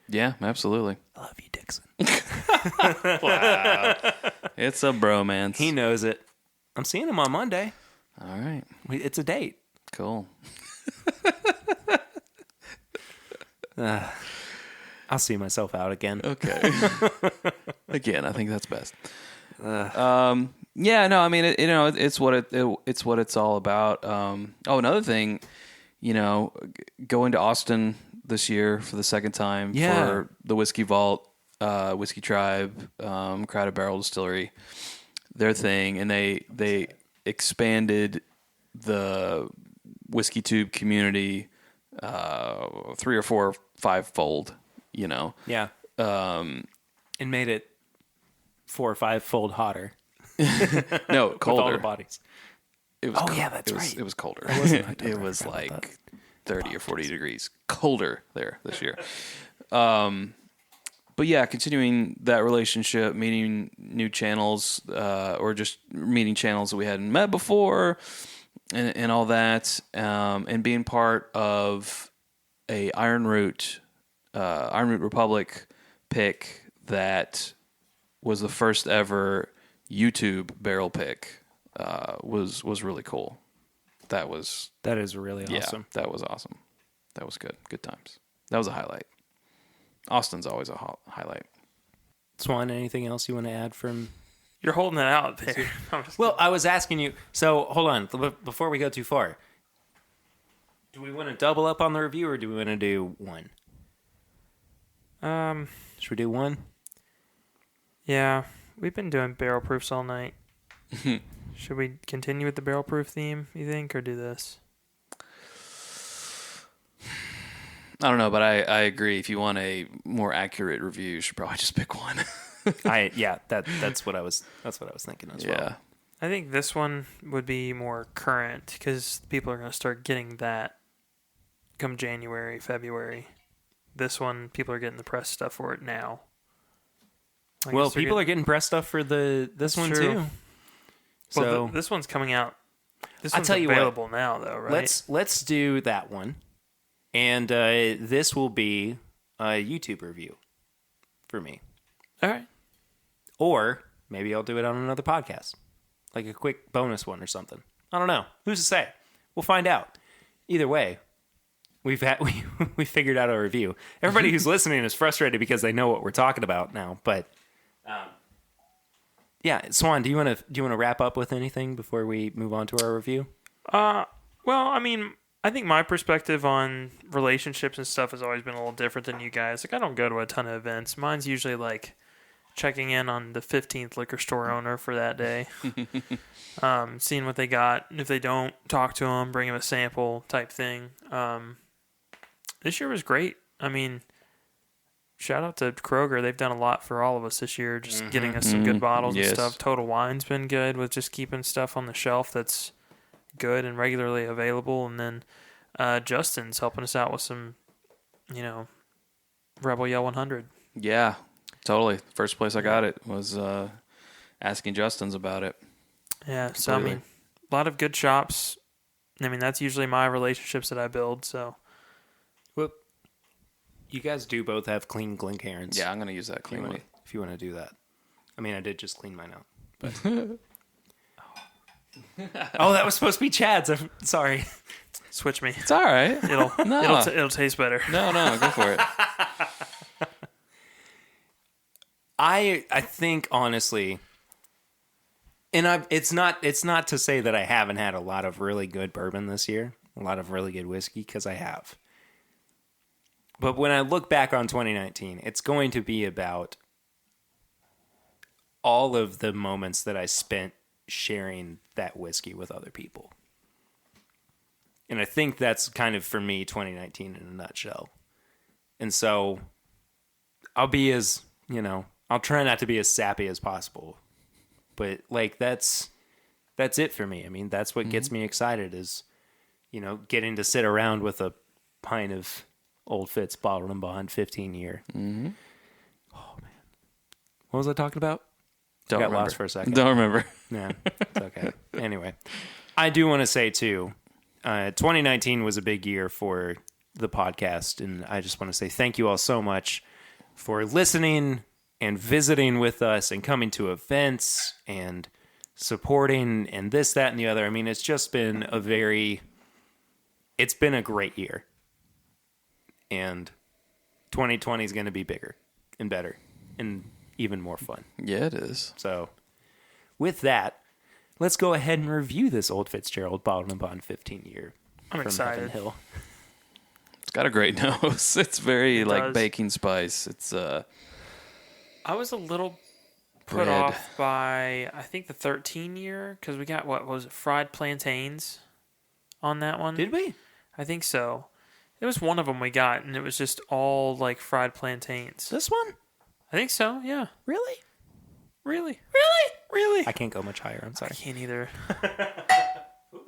[SPEAKER 3] Yeah, absolutely.
[SPEAKER 1] I love you, Dixon.
[SPEAKER 3] Wow. It's a bromance.
[SPEAKER 1] He knows it. I'm seeing him on Monday.
[SPEAKER 3] All right.
[SPEAKER 1] It's a date.
[SPEAKER 3] Cool.
[SPEAKER 1] I'll see myself out again.
[SPEAKER 3] Okay. Again, I think that's best. Yeah, no, I mean, it's what it's what it's all about. Another thing, going to Austin this year for the second time for the Whiskey Vault, Whiskey Tribe, Crowded Barrel Distillery, their thing, and they expanded the Whiskey Tube community 3 or 4 or 5-fold.
[SPEAKER 1] Yeah. And made it 4 or 5-fold hotter.
[SPEAKER 3] No,
[SPEAKER 1] With
[SPEAKER 3] colder.
[SPEAKER 1] all the bodies.
[SPEAKER 3] It was
[SPEAKER 1] that's right.
[SPEAKER 3] It was colder.
[SPEAKER 1] It wasn't October,
[SPEAKER 3] It
[SPEAKER 1] I
[SPEAKER 3] was
[SPEAKER 1] forgot about
[SPEAKER 3] like 30 or 40 degrees colder there this year. But yeah, continuing that relationship, meeting new channels, or just meeting channels that we hadn't met before, and all that, and being part of a Iron Root Republic pick that was the first ever YouTube barrel pick, was really cool. That is really awesome. Yeah, that was awesome. That was good. Good times. That was a highlight. Austin's always a highlight.
[SPEAKER 1] Swan, anything else you want to add from?
[SPEAKER 2] You're holding it out there.
[SPEAKER 1] Well, I was asking you. So hold on, before we go too far. Do we want to double up on the review, or do we want to do one? Should we do one?
[SPEAKER 2] Yeah, we've been doing barrel proofs all night. Should we continue with the barrel proof theme, you think, or do this?
[SPEAKER 3] I don't know, but I agree. If you want a more accurate review, you should probably just pick one.
[SPEAKER 1] That's what I was thinking as well.
[SPEAKER 3] Yeah.
[SPEAKER 2] I think this one would be more current because people are going to start getting that come January, February. This one, people are getting the press stuff for it now.
[SPEAKER 1] Well, people are getting press stuff for this one
[SPEAKER 2] true.
[SPEAKER 1] too.
[SPEAKER 2] Well,
[SPEAKER 1] So
[SPEAKER 2] this one's coming out. This
[SPEAKER 1] I'll
[SPEAKER 2] one's
[SPEAKER 1] tell you
[SPEAKER 2] available now, though, right?
[SPEAKER 1] let's do that one, and this will be a YouTube review for me.
[SPEAKER 2] All right.
[SPEAKER 1] Or maybe I'll do it on another podcast, like a quick bonus one or something. I don't know. Who's to say? We'll find out. Either way, we figured out a review. Everybody who's listening is frustrated because they know what we're talking about now. But yeah, Swan, do you want to wrap up with anything before we move on to our review?
[SPEAKER 2] Well, I mean, I think my perspective on relationships and stuff has always been a little different than you guys. Like, I don't go to a ton of events. Mine's usually like checking in on the 15th liquor store owner for that day, seeing what they got. If they don't, talk to them, bring them a sample type thing. This year was great. I mean, shout out to Kroger. They've done a lot for all of us this year, just getting us some good bottles and stuff. Total Wine's been good with just keeping stuff on the shelf that's good and regularly available. And then Justin's helping us out with some, Rebel Yell 100.
[SPEAKER 3] Yeah, totally. First place I got it was asking Justin's about it.
[SPEAKER 2] Yeah, so I mean, a lot of good shops. I mean, that's usually my relationships that I build, so.
[SPEAKER 1] Well, you guys do both have clean Glencairns.
[SPEAKER 3] Yeah, I'm going to use that cleanly.
[SPEAKER 1] If you want to do that. I mean, I did just clean mine out. But oh, that was supposed to be Chad's. I'm sorry.
[SPEAKER 2] Switch me.
[SPEAKER 3] It's all right.
[SPEAKER 2] It'll taste better.
[SPEAKER 3] No, go for it.
[SPEAKER 1] I think honestly, and it's not to say that I haven't had a lot of really good bourbon this year, a lot of really good whiskey, because I have. But when I look back on 2019, it's going to be about all of the moments that I spent sharing that whiskey with other people. And I think that's kind of, for me, 2019 in a nutshell. And so I'll be I'll try not to be as sappy as possible but like that's it for me. I mean, that's what gets me excited is, getting to sit around with a pint of Old Fitz bottled and bond 15 year. Mm-hmm. Oh man, what was I talking about?
[SPEAKER 3] Don't
[SPEAKER 1] Got
[SPEAKER 3] remember.
[SPEAKER 1] lost for a second.
[SPEAKER 3] Don't remember.
[SPEAKER 1] Yeah, it's okay. Anyway, I do want to say too, 2019 was a big year for the podcast, and I just want to say thank you all so much for listening and visiting with us and coming to events and supporting and this, that, and the other. I mean, it's just been it's been a great year. And 2020 is going to be bigger and better and even more fun.
[SPEAKER 3] Yeah, it is.
[SPEAKER 1] So with that, let's go ahead and review this Old Fitzgerald Bottled and Bond 15 year.
[SPEAKER 2] I'm
[SPEAKER 1] from
[SPEAKER 2] excited.
[SPEAKER 1] Heaven Hill.
[SPEAKER 3] It's got a great nose. It's very
[SPEAKER 2] It
[SPEAKER 3] like
[SPEAKER 2] does.
[SPEAKER 3] baking spice. It's
[SPEAKER 2] I was a little put
[SPEAKER 3] Bread.
[SPEAKER 2] off by, I think, the 13 year, because we got, what was it, fried plantains on that one?
[SPEAKER 1] Did we?
[SPEAKER 2] I think so. It was one of them we got, and it was just all like fried plantains.
[SPEAKER 1] This one?
[SPEAKER 2] I think so, yeah.
[SPEAKER 1] Really?
[SPEAKER 2] Really? Really?
[SPEAKER 1] I can't go much higher. I'm
[SPEAKER 2] I
[SPEAKER 1] sorry.
[SPEAKER 2] can't either.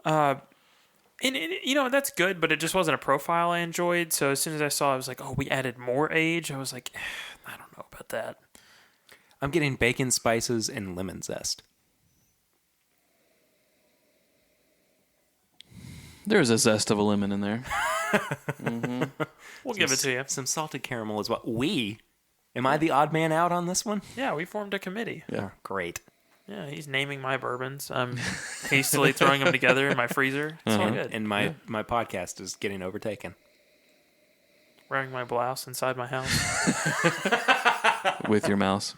[SPEAKER 2] And that's good, but it just wasn't a profile I enjoyed. So as soon as I saw it, I was like, oh, we added more age. I was like, I don't know about that.
[SPEAKER 1] I'm getting bacon spices and lemon zest.
[SPEAKER 3] there's a zest of a lemon in there.
[SPEAKER 2] We'll give it to you.
[SPEAKER 1] Some salted caramel as well. Am I the odd man out on this one?
[SPEAKER 2] Yeah, we formed a committee.
[SPEAKER 1] Yeah. Great.
[SPEAKER 2] Yeah, he's naming my bourbons. I'm hastily throwing them together in my freezer. It's all good.
[SPEAKER 1] And my podcast is getting overtaken.
[SPEAKER 2] Wearing my blouse inside my house
[SPEAKER 3] With your mouse.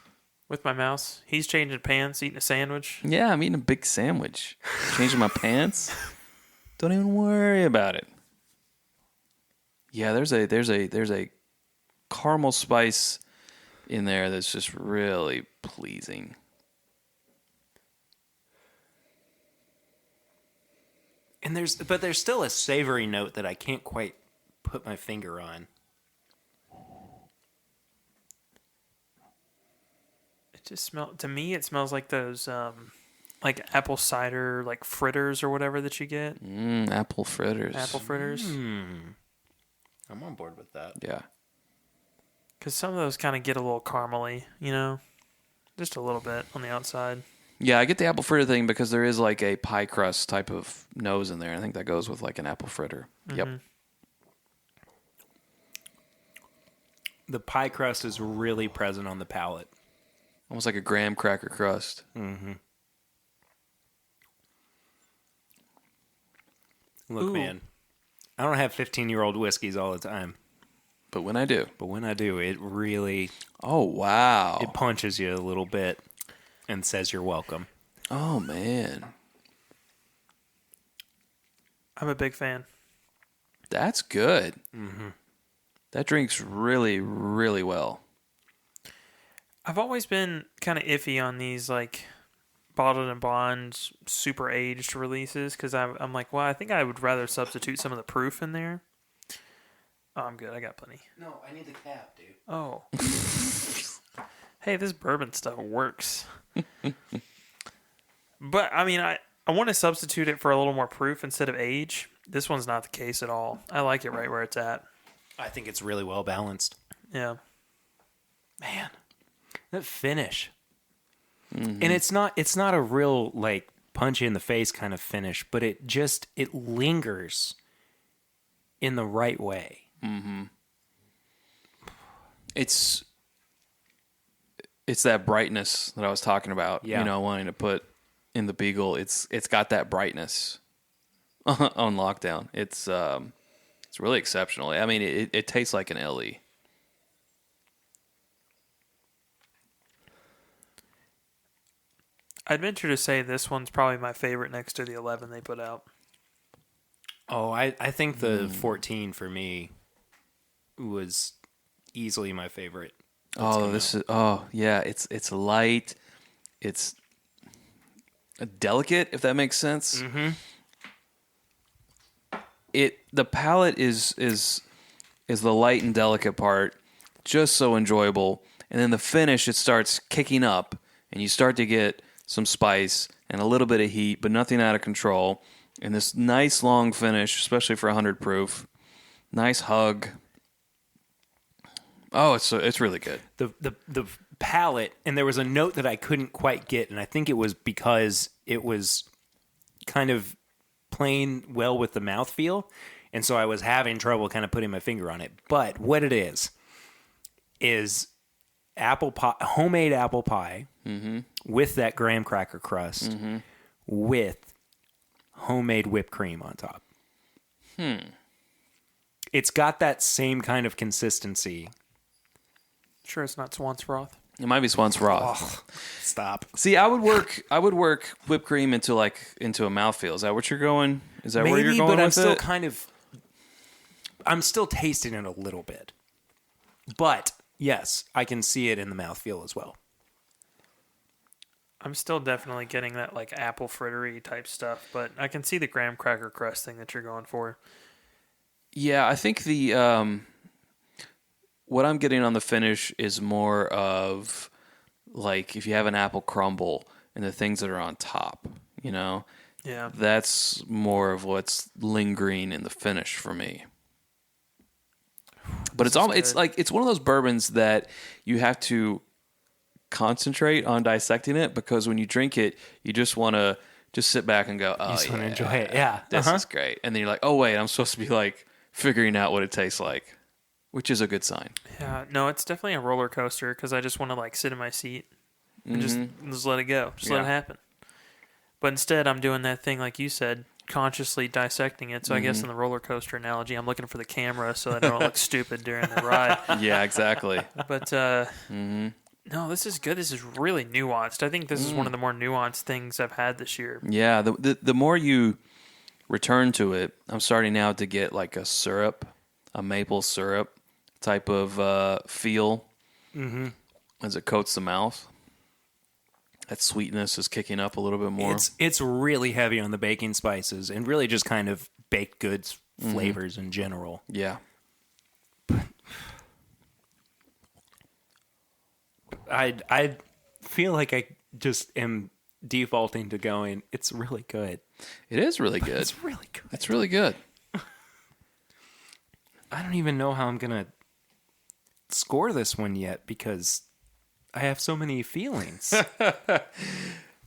[SPEAKER 2] with my mouse. He's changing pants, eating a sandwich.
[SPEAKER 3] Yeah, I'm eating a big sandwich. Changing my pants. Don't even worry about it. Yeah, there's a caramel spice in there that's just really pleasing.
[SPEAKER 1] And there's still a savory note that I can't quite put my finger on.
[SPEAKER 2] It just to me, it smells like those, like apple cider, like fritters or whatever that you get.
[SPEAKER 3] Apple fritters.
[SPEAKER 2] Apple fritters.
[SPEAKER 1] I'm on board with that.
[SPEAKER 3] Yeah.
[SPEAKER 2] Because some of those kind of get a little caramely, just a little bit on the outside.
[SPEAKER 3] Yeah, I get the apple fritter thing because there is like a pie crust type of nose in there. I think that goes with like an apple fritter. Yep.
[SPEAKER 1] The pie crust is really present on the palate.
[SPEAKER 3] Almost like a graham cracker crust.
[SPEAKER 1] Look,
[SPEAKER 2] Ooh.
[SPEAKER 1] man, I don't have 15-year-old whiskeys all the time,
[SPEAKER 3] But when I do.
[SPEAKER 1] but when I do, it really
[SPEAKER 3] Oh, wow.
[SPEAKER 1] it punches you a little bit and says you're welcome.
[SPEAKER 3] Oh, man.
[SPEAKER 2] I'm a big fan.
[SPEAKER 3] That's good. That drinks really, really well.
[SPEAKER 2] I've always been kind of iffy on these like bottled and bond super aged releases because I'm like, well, I think I would rather substitute some of the proof in there. Oh, I'm good. I got plenty.
[SPEAKER 1] No, I need the cap, dude.
[SPEAKER 2] Oh. Hey, this bourbon stuff works. But, I mean, I want to substitute it for a little more proof instead of age. This one's not the case at all. I like it right where it's at.
[SPEAKER 1] I think it's really well balanced.
[SPEAKER 2] Yeah.
[SPEAKER 1] Man, that finish. And it's not a real like punch you in the face kind of finish, but it lingers in the right way.
[SPEAKER 3] It's that brightness that I was talking about.
[SPEAKER 1] Yeah.
[SPEAKER 3] Wanting to put in the Beagle. It's got that brightness on lockdown. It's really exceptional. I mean, it tastes like an LE.
[SPEAKER 2] I'd venture to say this one's probably my favorite next to the 11 they put out.
[SPEAKER 1] Oh, I think the 14 for me was easily my favorite.
[SPEAKER 3] Yeah, it's light. It's delicate, if that makes sense. The palate is the light and delicate part, just so enjoyable, and then the finish it starts kicking up, and you start to get some spice, and a little bit of heat, but nothing out of control. And this nice long finish, especially for 100 proof. Nice hug. Oh, it's really good.
[SPEAKER 1] The palate, and there was a note that I couldn't quite get, and I think it was because it was kind of playing well with the mouthfeel, and so I was having trouble kind of putting my finger on it. But what it is apple pie, homemade apple pie with that graham cracker crust with homemade whipped cream on top. It's got that same kind of consistency.
[SPEAKER 2] Sure, it's not Swan's Froth.
[SPEAKER 3] It might be Swan's Raw.
[SPEAKER 1] Stop.
[SPEAKER 3] See, I would work whipped cream into a mouthfeel. Is that what you're going? Is that where you're
[SPEAKER 1] Maybe,
[SPEAKER 3] going
[SPEAKER 1] but I'm
[SPEAKER 3] with
[SPEAKER 1] still
[SPEAKER 3] it?
[SPEAKER 1] I'm still tasting it a little bit. But yes, I can see it in the mouthfeel as well.
[SPEAKER 2] I'm still definitely getting that like apple frittery type stuff, but I can see the graham cracker crust thing that you're going for.
[SPEAKER 3] Yeah, I think the what I'm getting on the finish is more of like if you have an apple crumble and the things that are on top, you know?
[SPEAKER 2] Yeah.
[SPEAKER 3] That's more of what's lingering in the finish for me. But it's one of those bourbons that you have to concentrate on dissecting it, because when you drink it, you just want to just sit back and go, oh,
[SPEAKER 1] You just want to
[SPEAKER 3] yeah,
[SPEAKER 1] enjoy it. Yeah.
[SPEAKER 3] this is great. And then you're like, oh, wait, I'm supposed to be like figuring out what it tastes like, which is a good sign.
[SPEAKER 2] Yeah, no, it's definitely a roller coaster because I just want to like sit in my seat and just let it go, just let it happen. But instead, I'm doing that thing like you said, consciously dissecting it. So I guess in the roller coaster analogy, I'm looking for the camera so that I don't look stupid during the ride.
[SPEAKER 3] Yeah, exactly.
[SPEAKER 2] But no, this is good. This is really nuanced. I think this is one of the more nuanced things I've had this year.
[SPEAKER 3] Yeah, the more you return to it, I'm starting now to get like a syrup, a maple syrup type of feel as it coats the mouth. That sweetness is kicking up a little bit more.
[SPEAKER 1] It's really heavy on the baking spices and really just kind of baked goods flavors in general.
[SPEAKER 3] Yeah.
[SPEAKER 1] I feel like I just am defaulting to going, it's really good.
[SPEAKER 3] It is really good.
[SPEAKER 1] It's really good.
[SPEAKER 3] It's really good.
[SPEAKER 1] I don't even know how I'm going to score this one yet because I have so many feelings.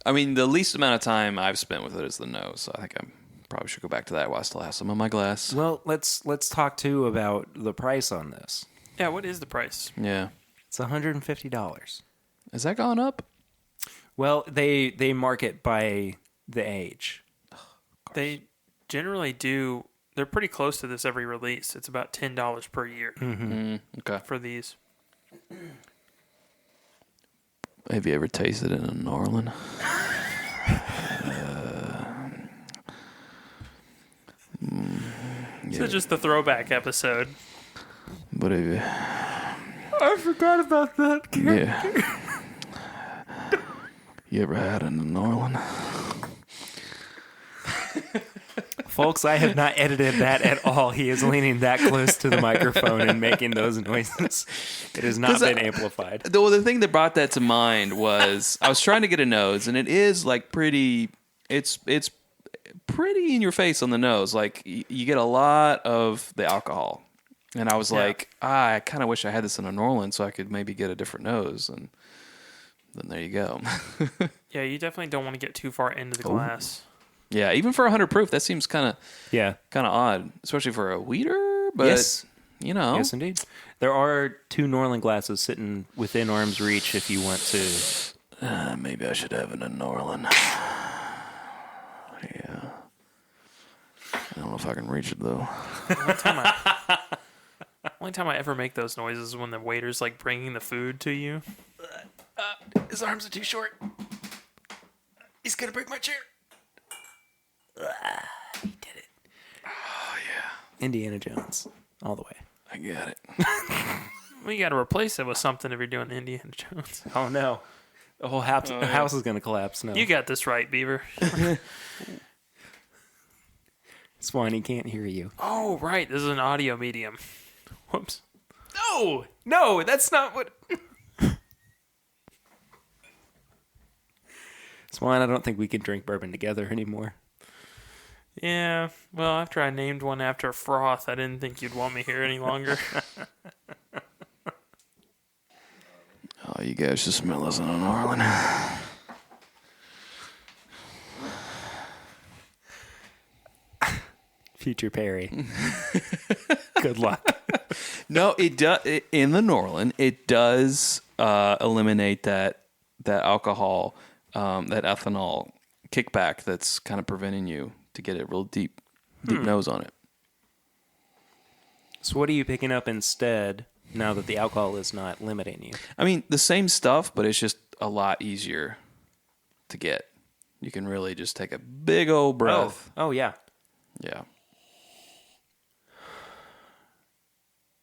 [SPEAKER 3] I mean, the least amount of time I've spent with it is the nose. So I think I probably should go back to that while I still have some in my glass.
[SPEAKER 1] Well, let's talk too about the price on this.
[SPEAKER 2] Yeah, what is the price?
[SPEAKER 3] Yeah.
[SPEAKER 1] It's $150.
[SPEAKER 3] Has that gone up?
[SPEAKER 1] Well, they mark it by the age.
[SPEAKER 2] They generally do. They're pretty close to this every release. It's about $10 per year
[SPEAKER 3] Okay.
[SPEAKER 2] for these.
[SPEAKER 3] Have you ever tasted it in New Orleans?
[SPEAKER 2] So just the throwback episode.
[SPEAKER 3] But have you?
[SPEAKER 1] I forgot about that.
[SPEAKER 3] Yeah. You ever had it in New Orleans?
[SPEAKER 1] Folks, I have not edited that at all. He is leaning that close to the microphone and making those noises. It has not been amplified.
[SPEAKER 3] The thing that brought that to mind was I was trying to get a nose, and it is like pretty. It's pretty in your face on the nose. Like you get a lot of the alcohol, and I was like, I kind of wish I had this in a New Orleans so I could maybe get a different nose, and then there you go.
[SPEAKER 2] Yeah, you definitely don't want to get too far into the glass.
[SPEAKER 3] Yeah, even for 100 proof, that seems kind
[SPEAKER 1] Yeah.
[SPEAKER 3] of odd, especially for a weeder. But
[SPEAKER 1] Yes.
[SPEAKER 3] you know,
[SPEAKER 1] Yes, indeed. There are 2 Norland glasses sitting within arm's reach if you want to.
[SPEAKER 3] maybe I should have it in New Orleans. Yeah, I don't know if I can reach it though.
[SPEAKER 2] Only time I ever make those noises is when the waiter's like bringing the food to you.
[SPEAKER 1] His arms are too short. He's going to break my chair. He did it.
[SPEAKER 3] Oh yeah,
[SPEAKER 1] Indiana Jones. All the way.
[SPEAKER 3] I got it.
[SPEAKER 2] Well, you got to replace it with something if you're doing Indiana Jones.
[SPEAKER 1] Oh, no. The whole house is going to collapse now.
[SPEAKER 2] You got this right, Beaver.
[SPEAKER 1] Swanee can't hear you.
[SPEAKER 2] Oh, right. This is an audio medium. Whoops.
[SPEAKER 1] No, that's not what... Swan, I don't think we can drink bourbon together anymore.
[SPEAKER 2] Yeah, well, after I named one after Froth, I didn't think you'd want me here any longer.
[SPEAKER 3] Oh, you guys should smell this in New Orleans.
[SPEAKER 1] Future Perry. Good luck.
[SPEAKER 3] No, it does. In the Norland, it does eliminate that alcohol, that ethanol kickback that's kind of preventing you to get a real deep nose on it.
[SPEAKER 1] So what are you picking up instead now that the alcohol is not limiting you?
[SPEAKER 3] I mean, the same stuff, but it's just a lot easier to get. You can really just take a big old breath.
[SPEAKER 1] Oh yeah.
[SPEAKER 3] Yeah.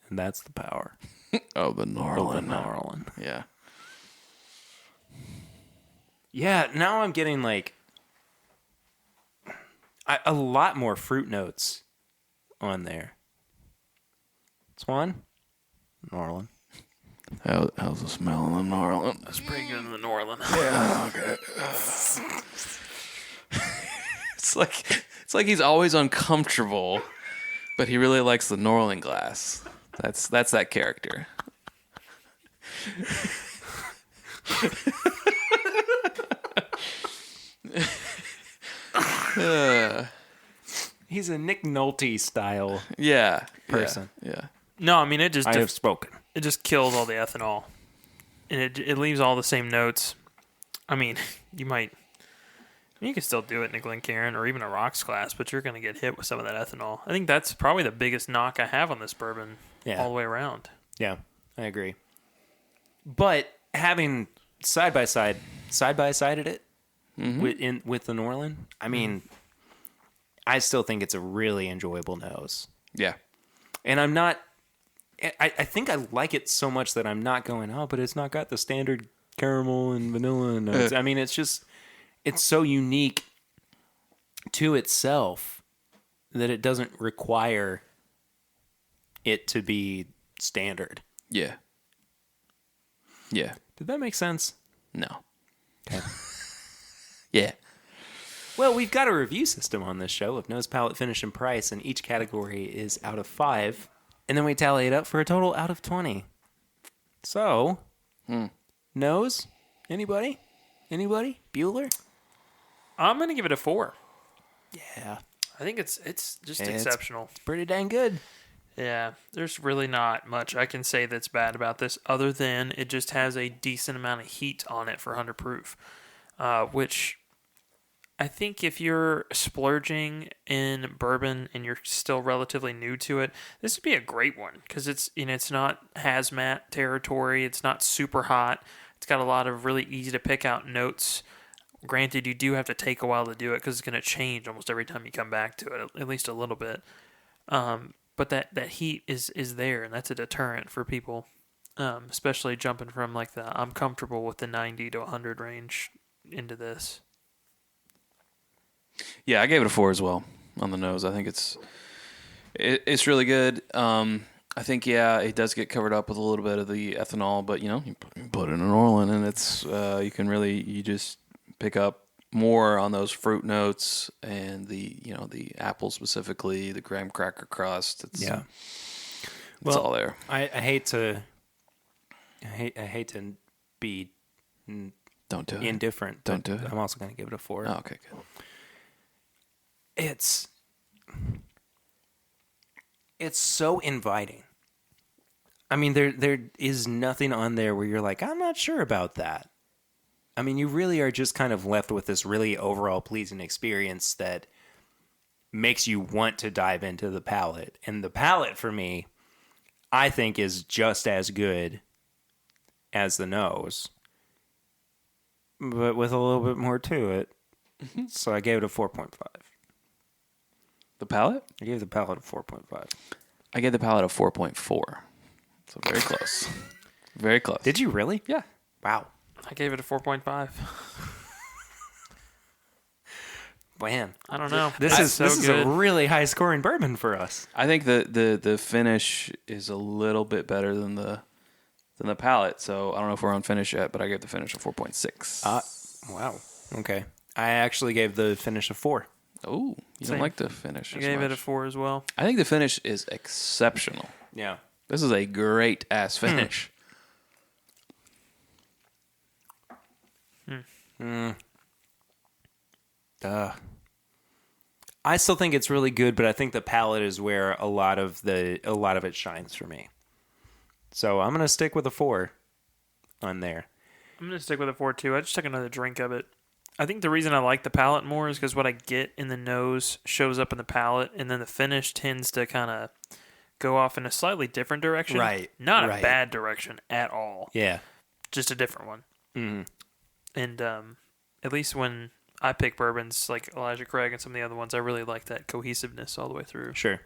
[SPEAKER 1] And that's the power
[SPEAKER 3] Oh, the
[SPEAKER 1] of the
[SPEAKER 3] Norland.
[SPEAKER 1] Norland.
[SPEAKER 3] Yeah.
[SPEAKER 1] Yeah, now I'm getting like a lot more fruit notes on there. Swan? Norland.
[SPEAKER 3] How's the smell in the Norland?
[SPEAKER 2] That's pretty good in the Norland.
[SPEAKER 3] Yeah, okay. It's like he's always uncomfortable, but he really likes the Norland glass. That's that character.
[SPEAKER 1] He's a Nick Nolte style
[SPEAKER 3] Yeah.
[SPEAKER 1] person.
[SPEAKER 3] Yeah.
[SPEAKER 2] No, I mean, it just
[SPEAKER 1] I have spoken.
[SPEAKER 2] it just kills all the ethanol, and it leaves all the same notes. I mean, you can still do it in a Glencairn or even a Rocks glass, but you're going to get hit with some of that ethanol. I think that's probably the biggest knock I have on this bourbon
[SPEAKER 1] Yeah.
[SPEAKER 2] all the way around.
[SPEAKER 1] Yeah, I agree. But having side by sided it with the Norland, I mean, I still think it's a really enjoyable nose.
[SPEAKER 3] Yeah.
[SPEAKER 1] And I'm not. I think I like it so much that I'm not going, oh, but it's not got the standard caramel and vanilla notes. I mean, it's so unique to itself that it doesn't require it to be standard.
[SPEAKER 3] Yeah. Yeah.
[SPEAKER 1] Did that make sense?
[SPEAKER 3] No.
[SPEAKER 1] Okay.
[SPEAKER 3] Yeah.
[SPEAKER 1] Well, we've got a review system on this show of nose, palate, finish, and price, and each category is out of 5, and then we tally it up for a total out of 20. So, nose? Anybody? Bueller?
[SPEAKER 2] I'm going to give it a 4.
[SPEAKER 1] Yeah.
[SPEAKER 2] I think it's just
[SPEAKER 1] It's
[SPEAKER 2] exceptional.
[SPEAKER 1] pretty dang good.
[SPEAKER 2] Yeah, there's really not much I can say that's bad about this other than it just has a decent amount of heat on it for 100 proof, which I think if you're splurging in bourbon and you're still relatively new to it, this would be a great one because it's not hazmat territory. It's not super hot. It's got a lot of really easy to pick out notes. Granted, you do have to take a while to do it because it's going to change almost every time you come back to it, at least a little bit. But that heat is there, and that's a deterrent for people, especially jumping from like I'm comfortable with the 90 to 100 range into this.
[SPEAKER 3] Yeah, I gave it a 4 as well on the nose. I think it's really good. I think, yeah, it does get covered up with a little bit of the ethanol, but, you put it in an Orland, and it's you just pick up more on those fruit notes and the apple specifically, the graham cracker crust. It's all there.
[SPEAKER 1] I hate to be
[SPEAKER 3] Don't do it.
[SPEAKER 1] indifferent.
[SPEAKER 3] Don't
[SPEAKER 1] but
[SPEAKER 3] do it.
[SPEAKER 1] I'm also going to give it a 4.
[SPEAKER 3] Oh, okay, good.
[SPEAKER 1] It's so inviting. I mean, there is nothing on there where you're like, I'm not sure about that. I mean, you really are just kind of left with this really overall pleasing experience that makes you want to dive into the palate. And the palate, for me, I think is just as good as the nose, but with a little bit more to it. So I gave it a 4.5.
[SPEAKER 3] The palate?
[SPEAKER 1] I gave the palate a 4.5.
[SPEAKER 3] I gave the palate a 4.4. So very close. Very close.
[SPEAKER 1] Did you really?
[SPEAKER 3] Yeah.
[SPEAKER 1] Wow.
[SPEAKER 2] I gave it a 4.5.
[SPEAKER 1] Man,
[SPEAKER 2] I don't know.
[SPEAKER 1] This is
[SPEAKER 2] good.
[SPEAKER 1] a really high scoring bourbon for us.
[SPEAKER 3] I think the finish is a little bit better than the palate. So I don't know if we're on finish yet, but I gave the finish a 4.6.
[SPEAKER 1] Wow. Okay. I actually gave the finish a 4.
[SPEAKER 3] Oh, you
[SPEAKER 2] Same.
[SPEAKER 3] don't like the finish.
[SPEAKER 2] I
[SPEAKER 3] as
[SPEAKER 2] gave it a
[SPEAKER 3] much.
[SPEAKER 2] 4 as well.
[SPEAKER 3] I think the finish is exceptional.
[SPEAKER 1] Yeah.
[SPEAKER 3] This is a great ass finish.
[SPEAKER 1] I still think it's really good, but I think the palate is where a lot of it shines for me. So I'm gonna stick with a 4 on there.
[SPEAKER 2] I'm going to stick with a 4 too. I just took another drink of it. I think the reason I like the palate more is because what I get in the nose shows up in the palate, and then the finish tends to kind of go off in a slightly different direction.
[SPEAKER 1] Right,
[SPEAKER 2] Not
[SPEAKER 1] right.
[SPEAKER 2] a bad direction at all.
[SPEAKER 1] Yeah.
[SPEAKER 2] Just a different one.
[SPEAKER 1] Mm-hmm.
[SPEAKER 2] And at least when I pick bourbons like Elijah Craig and some of the other ones, I really like that cohesiveness all the way through.
[SPEAKER 1] Sure.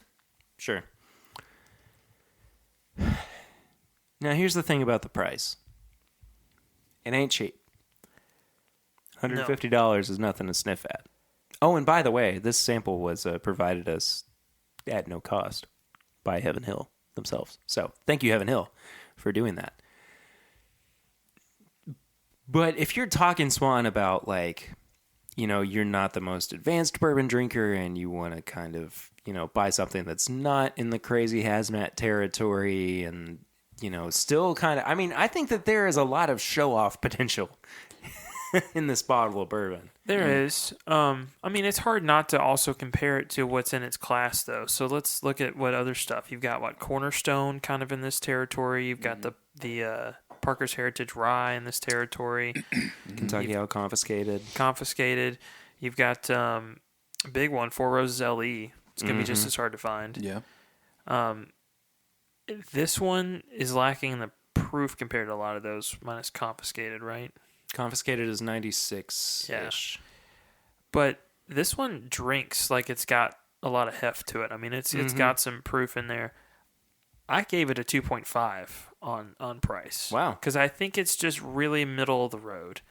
[SPEAKER 1] Now here's the thing about the price. It ain't cheap. $150 is nothing to sniff at. Oh, and by the way, this sample was provided us at no cost by Heaven Hill themselves. So thank you, Heaven Hill, for doing that. But if you're talking, Swan, about like, you know, you're not the most advanced bourbon drinker and you want to kind of, you know, buy something that's not in the crazy hazmat territory and, you know, still kind of, I mean, I think that there is a lot of show-off potential in this bottle of bourbon.
[SPEAKER 2] There is. I mean, it's hard not to also compare it to what's in its class, though. So let's look at what other stuff. You've got, Cornerstone kind of in this territory. You've got the Parker's Heritage Rye in this territory.
[SPEAKER 1] Kentucky Out Confiscated.
[SPEAKER 2] You've got a big one, Four Roses LE. It's going to be just as hard to find.
[SPEAKER 3] Yeah.
[SPEAKER 2] This one is lacking in the proof compared to a lot of those, minus Confiscated, right?
[SPEAKER 1] Confiscated is 96-ish.
[SPEAKER 2] But this one drinks like it's got a lot of heft to it. I mean, it's got some proof in there. I gave it a 2.5 on price.
[SPEAKER 1] Wow.
[SPEAKER 2] Because I think it's just really middle of the road.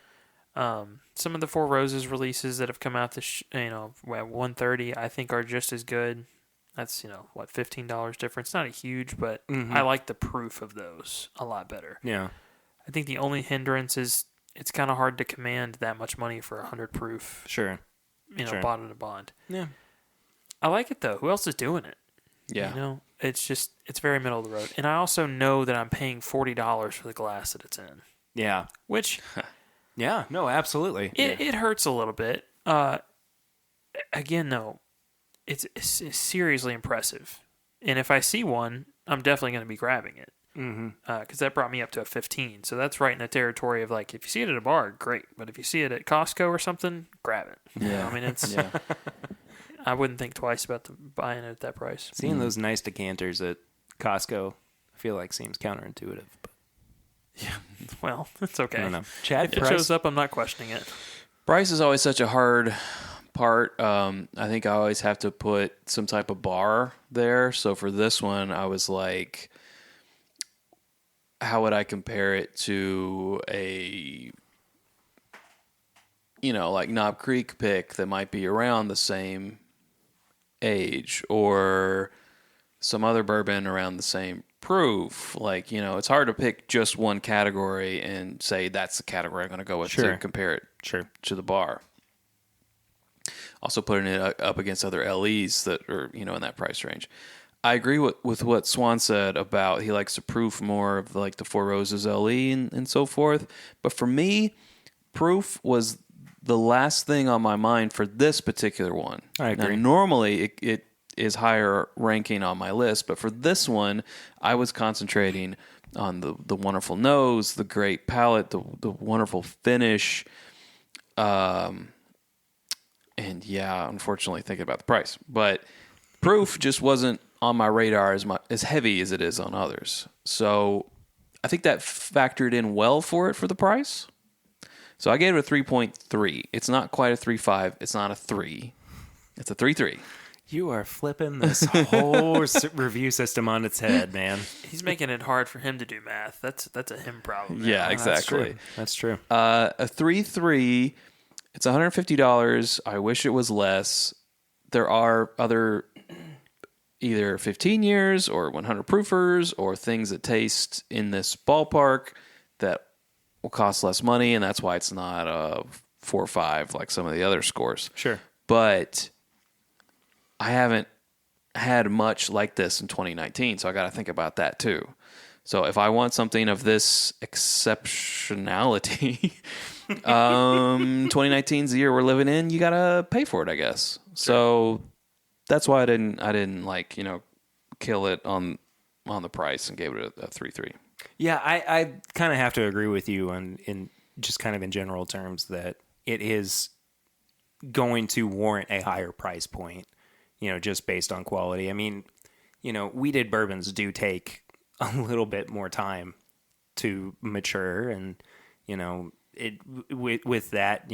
[SPEAKER 2] Some of the Four Roses releases that have come out this, at 130, I think are just as good. That's, $15 difference. Not a huge, but I like the proof of those a lot better.
[SPEAKER 1] Yeah.
[SPEAKER 2] I think the only hindrance is it's kind of hard to command that much money for 100 proof,
[SPEAKER 1] Sure. Sure.
[SPEAKER 2] bottle to bond.
[SPEAKER 1] Yeah.
[SPEAKER 2] I like it, though. Who else is doing it?
[SPEAKER 3] Yeah.
[SPEAKER 2] It's very middle of the road. And I also know that I'm paying $40 for the glass that it's in,
[SPEAKER 1] Yeah.
[SPEAKER 2] which
[SPEAKER 1] Yeah. No, absolutely.
[SPEAKER 2] it hurts a little bit. Again, though, it's seriously impressive. And if I see one, I'm definitely going to be grabbing it. Because that brought me up to a 15. So that's right in the territory of, like, if you see it at a bar, great. But if you see it at Costco or something, grab it.
[SPEAKER 3] Yeah.
[SPEAKER 2] I mean, it's...
[SPEAKER 3] Yeah.
[SPEAKER 2] I wouldn't think twice about buying it at that price.
[SPEAKER 1] Seeing those nice decanters at Costco, I feel like seems counterintuitive. But
[SPEAKER 2] Well, it's okay.
[SPEAKER 1] I don't know. Chad,
[SPEAKER 2] If it
[SPEAKER 1] price?
[SPEAKER 2] shows up, I'm not questioning it.
[SPEAKER 3] Price is always such a hard part. I think I always have to put some type of bar there. So for this one, I was like, how would I compare it to a, like Knob Creek pick that might be around the same age, or some other bourbon around the same proof? Like, it's hard to pick just one category and say that's the category I'm going to go with
[SPEAKER 1] Sure.
[SPEAKER 3] to compare it
[SPEAKER 1] Sure.
[SPEAKER 3] to the bar. Also putting it up against other LEs that are, in that price range. I agree with what Swan said about he likes the proof more of like the Four Roses LE and so forth. But for me, proof was the last thing on my mind for this particular one.
[SPEAKER 1] I agree.
[SPEAKER 3] Now, normally it is higher ranking on my list, but for this one, I was concentrating on the wonderful nose, the great palate, the wonderful finish, and yeah, unfortunately thinking about the price. But proof just wasn't on my radar as heavy as it is on others. So I think that factored in well for the price. So I gave it a 3.3. It's not quite a 3.5. It's not a 3. It's a 3.3.
[SPEAKER 1] You are flipping this whole review system on its head, man.
[SPEAKER 2] He's making it hard for him to do math. That's a him problem.
[SPEAKER 3] Yeah, exactly.
[SPEAKER 1] That's true.
[SPEAKER 3] A 3.3. It's $150. I wish it was less. There are other either 15 years or 100 proofers or things that taste in this ballpark that will cost less money, and that's why it's not a 4 or 5 like some of the other scores.
[SPEAKER 1] Sure.
[SPEAKER 3] But I haven't had much like this in 2019, so I got to think about that too. So if I want something of this exceptionality, 2019's the year we're living in, you got to pay for it, I guess. So that's why I didn't like, kill it on the price and gave it a 3.3.
[SPEAKER 1] Yeah, I kind of have to agree with you in just kind of in general terms that it is going to warrant a higher price point, just based on quality. I mean, wheated bourbons do take a little bit more time to mature, and with that,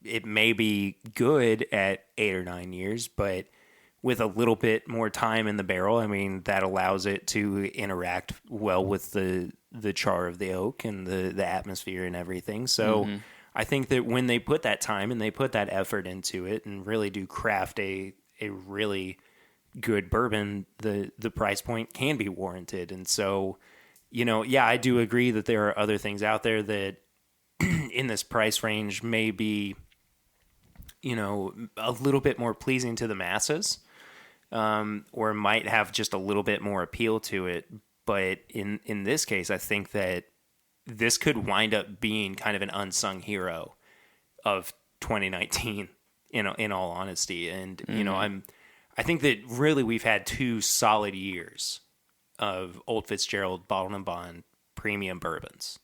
[SPEAKER 1] it may be good at 8 or 9 years, but with a little bit more time in the barrel, I mean, that allows it to interact well with the char of the oak and the atmosphere and everything. So I think that when they put that time and they put that effort into it and really do craft a really good bourbon, the price point can be warranted. And so, yeah, I do agree that there are other things out there that in this price range may be, a little bit more pleasing to the masses, or might have just a little bit more appeal to it. But in this case, I think that this could wind up being kind of an unsung hero of 2019, in all honesty. And, I think that really we've had 2 solid years of Old Fitzgerald Bottled and Bond premium bourbons.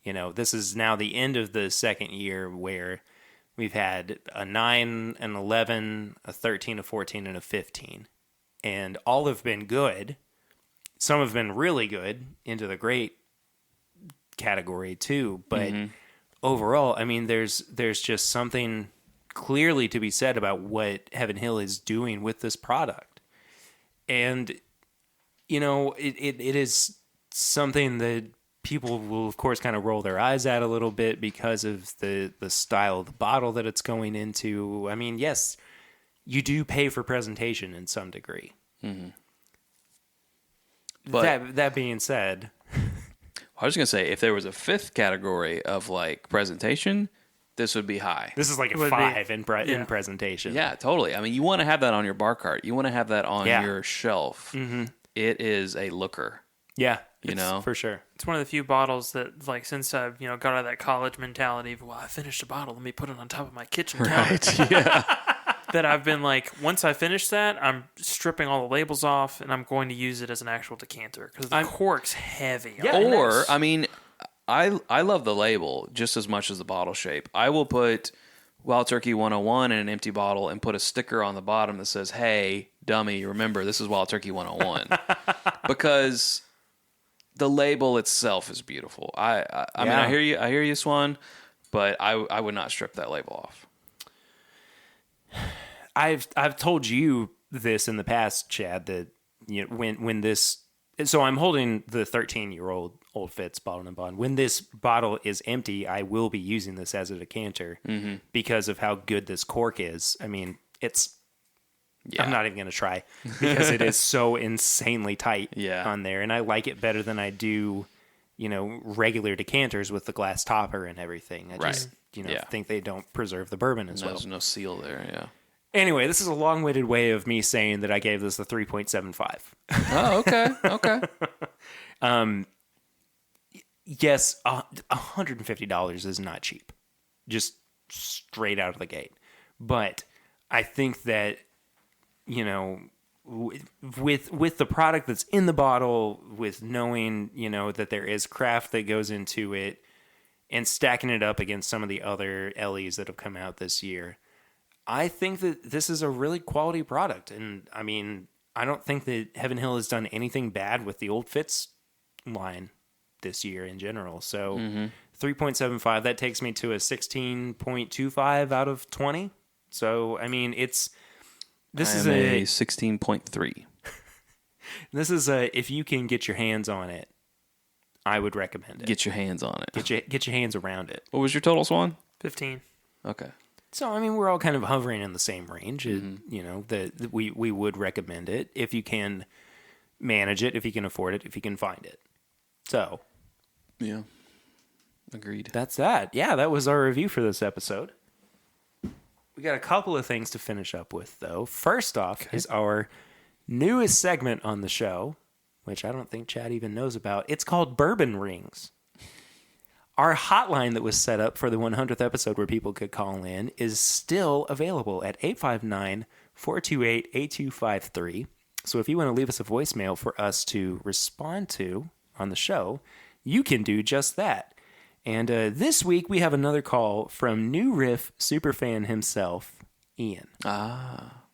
[SPEAKER 1] This is now the end of the second year where we've had a 9, an 11, a 13, a 14, and a 15. And all have been good. Some have been really good, into the great category too. But overall, I mean, there's just something clearly to be said about what Heaven Hill is doing with this product. And, it is something that people will, of course, kind of roll their eyes at a little bit because of the style of the bottle that it's going into. I mean, yes, you do pay for presentation in some degree. But that being said,
[SPEAKER 3] I was going to say, if there was a 5th category of like presentation, this would be high.
[SPEAKER 1] this is like a
[SPEAKER 2] Would be.
[SPEAKER 1] 5 in presentation.
[SPEAKER 3] Yeah, totally. I mean, you want to have that on your bar cart. You want to have that on
[SPEAKER 1] Yeah.
[SPEAKER 3] your shelf. It is a looker.
[SPEAKER 1] Yeah,
[SPEAKER 3] know?
[SPEAKER 1] for sure.
[SPEAKER 2] It's one of the few bottles that, like, since I've got out of that college mentality of, well, I finished a bottle, let me put it on top of my kitchen counter.
[SPEAKER 3] Yeah.
[SPEAKER 2] That I've been like, once I finish that, I'm stripping all the labels off and I'm going to use it as an actual decanter because the cork's heavy.
[SPEAKER 1] Yeah.
[SPEAKER 3] Or, I mean, I love the label just as much as the bottle shape. I will put Wild Turkey 101 in an empty bottle and put a sticker on the bottom that says, "Hey, dummy, remember this is Wild Turkey 101." Because the label itself is beautiful. I mean, I hear you, Swan, but I would not strip that label off.
[SPEAKER 1] I've told you this in the past, Chad, that when this, so I'm holding the 13-year-old Old Fitz Bottled and Bond. When this bottle is empty, I will be using this as a decanter because of how good this cork is. I mean, I'm not even going to try because it is so insanely tight on there, and I like it better than I do, regular decanters with the glass topper and everything. I just, think they don't preserve the bourbon as well.
[SPEAKER 3] There's no seal there, yeah.
[SPEAKER 1] Anyway, this is a long-winded way of me saying that I gave this a 3.75.
[SPEAKER 3] Oh, okay.
[SPEAKER 1] Yes, $150 is not cheap, just straight out of the gate. But I think that, with the product that's in the bottle, with knowing, that there is craft that goes into it, and stacking it up against some of the other LEs that have come out this year, I think that this is a really quality product. And I mean, I don't think that Heaven Hill has done anything bad with the Old Fitz line this year in general. So 3.75, that takes me to a 16.25 out of 20. So, I mean, this is
[SPEAKER 3] a 16.3.
[SPEAKER 1] This is if you can get your hands on it, I would recommend it.
[SPEAKER 3] Get your hands on it.
[SPEAKER 1] Get your hands around it.
[SPEAKER 3] What was your total, Swan?
[SPEAKER 2] 15.
[SPEAKER 3] Okay.
[SPEAKER 1] So, I mean, we're all kind of hovering in the same range. That we would recommend it if you can manage it, if you can afford it, if you can find it. So,
[SPEAKER 3] yeah, agreed.
[SPEAKER 1] That's that. Yeah, that was our review for this episode. We got a couple of things to finish up with, though. First off is our newest segment on the show, which I don't think Chad even knows about. It's called Bourbon Rings. Our hotline that was set up for the 100th episode where people could call in is still available at 859-428-8253. So if you want to leave us a voicemail for us to respond to on the show, you can do just that. And this week we have another call from New Riff superfan himself, Ian.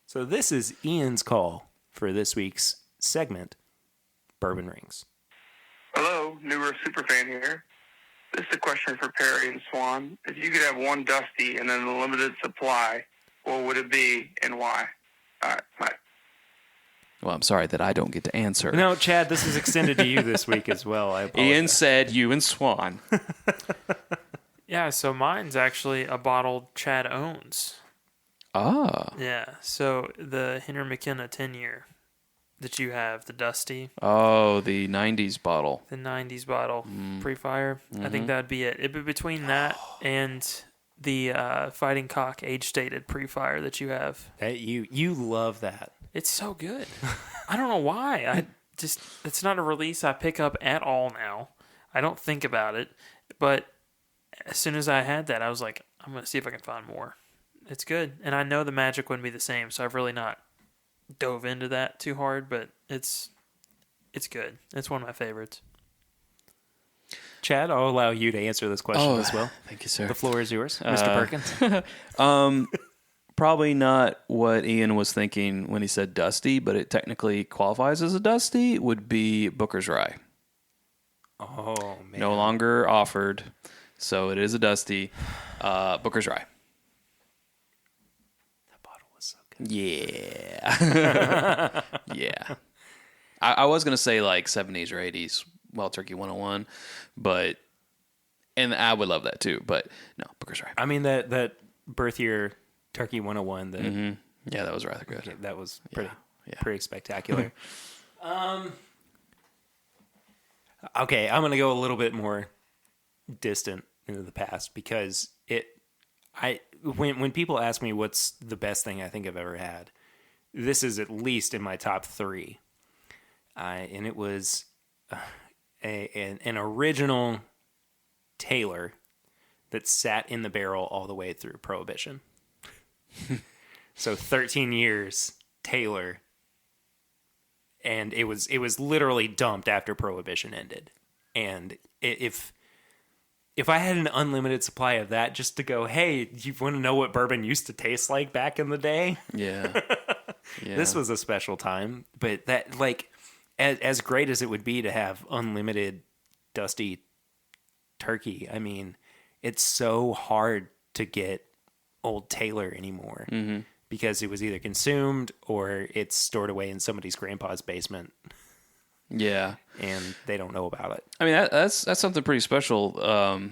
[SPEAKER 1] So this is Ian's call for this week's segment, Bourbon Rings.
[SPEAKER 4] Hello, New Riff superfan here. This is a question for Perry and Swan. If you could have one Dusty and then a limited supply, what would it be and why? All right, bye.
[SPEAKER 3] Well, I'm sorry that I don't get to answer.
[SPEAKER 1] No, Chad, this is extended to you this week as well. I apologize.
[SPEAKER 3] Ian said you and Swan.
[SPEAKER 2] Yeah, so mine's actually a bottle Chad owns.
[SPEAKER 3] Ah.
[SPEAKER 2] Yeah, so the Henry McKenna 10-year that you have, the Dusty,
[SPEAKER 3] Oh, the 90s bottle.
[SPEAKER 2] the 90s bottle, pre-fire. I think that'd be it. It'd be between that and the Fighting Cock age-stated pre-fire that you have.
[SPEAKER 1] That you love that.
[SPEAKER 2] It's so good. I don't know why. It's not a release I pick up at all now. I don't think about it. But as soon as I had that, I was like, I'm going to see if I can find more. It's good. And I know the magic wouldn't be the same, so I've really not dove into that too hard, but it's good. It's one of my favorites.
[SPEAKER 1] Chad, I'll allow you to answer this question as well.
[SPEAKER 3] Thank you, sir.
[SPEAKER 1] The floor is yours, Mr. Perkins.
[SPEAKER 3] Probably not what Ian was thinking when he said Dusty, but it technically qualifies as a Dusty, would be Booker's Rye.
[SPEAKER 1] Oh, man.
[SPEAKER 3] No longer offered, so it is a Dusty. Booker's Rye.
[SPEAKER 1] That bottle was so good.
[SPEAKER 3] Yeah. Yeah. I was going to say like 70s or 80s Wild Turkey 101, and I would love that too, but no, Booker's Rye.
[SPEAKER 1] I mean, that birth year Turkey 101,
[SPEAKER 3] Yeah, that was rather good.
[SPEAKER 1] that was pretty
[SPEAKER 3] Yeah.
[SPEAKER 1] pretty spectacular. Okay, I'm going to go a little bit more distant into the past because when people ask me what's the best thing I think I've ever had, this is at least in my top 3. And it was an original Taylor that sat in the barrel all the way through Prohibition. So 13 years Taylor, and it was literally dumped after Prohibition ended. And if I had an unlimited supply of that, just to go, hey, you want to know what bourbon used to taste like back in the day?
[SPEAKER 3] Yeah.
[SPEAKER 1] This was a special time. But that, like, as great as it would be to have unlimited Dusty Turkey, I mean, it's so hard to get Old Taylor anymore because it was either consumed or it's stored away in somebody's grandpa's basement
[SPEAKER 3] Yeah.
[SPEAKER 1] and they don't know about it.
[SPEAKER 3] I mean, that's something pretty special.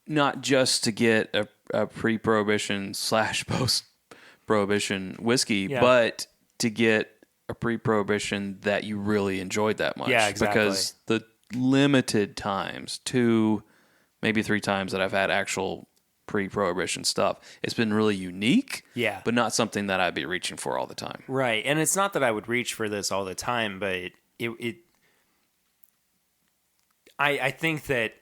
[SPEAKER 3] Not just to get a pre-prohibition / post-prohibition whiskey,
[SPEAKER 1] Yeah.
[SPEAKER 3] but to get a pre-prohibition that you really enjoyed that much.
[SPEAKER 1] Yeah, exactly.
[SPEAKER 3] Because the limited times, 2, maybe 3 times that I've had actual pre-prohibition stuff, it's been really unique.
[SPEAKER 1] Yeah.
[SPEAKER 3] But not something that I'd be reaching for all the time.
[SPEAKER 1] Right. And it's not that I would reach for this all the time, but I think that,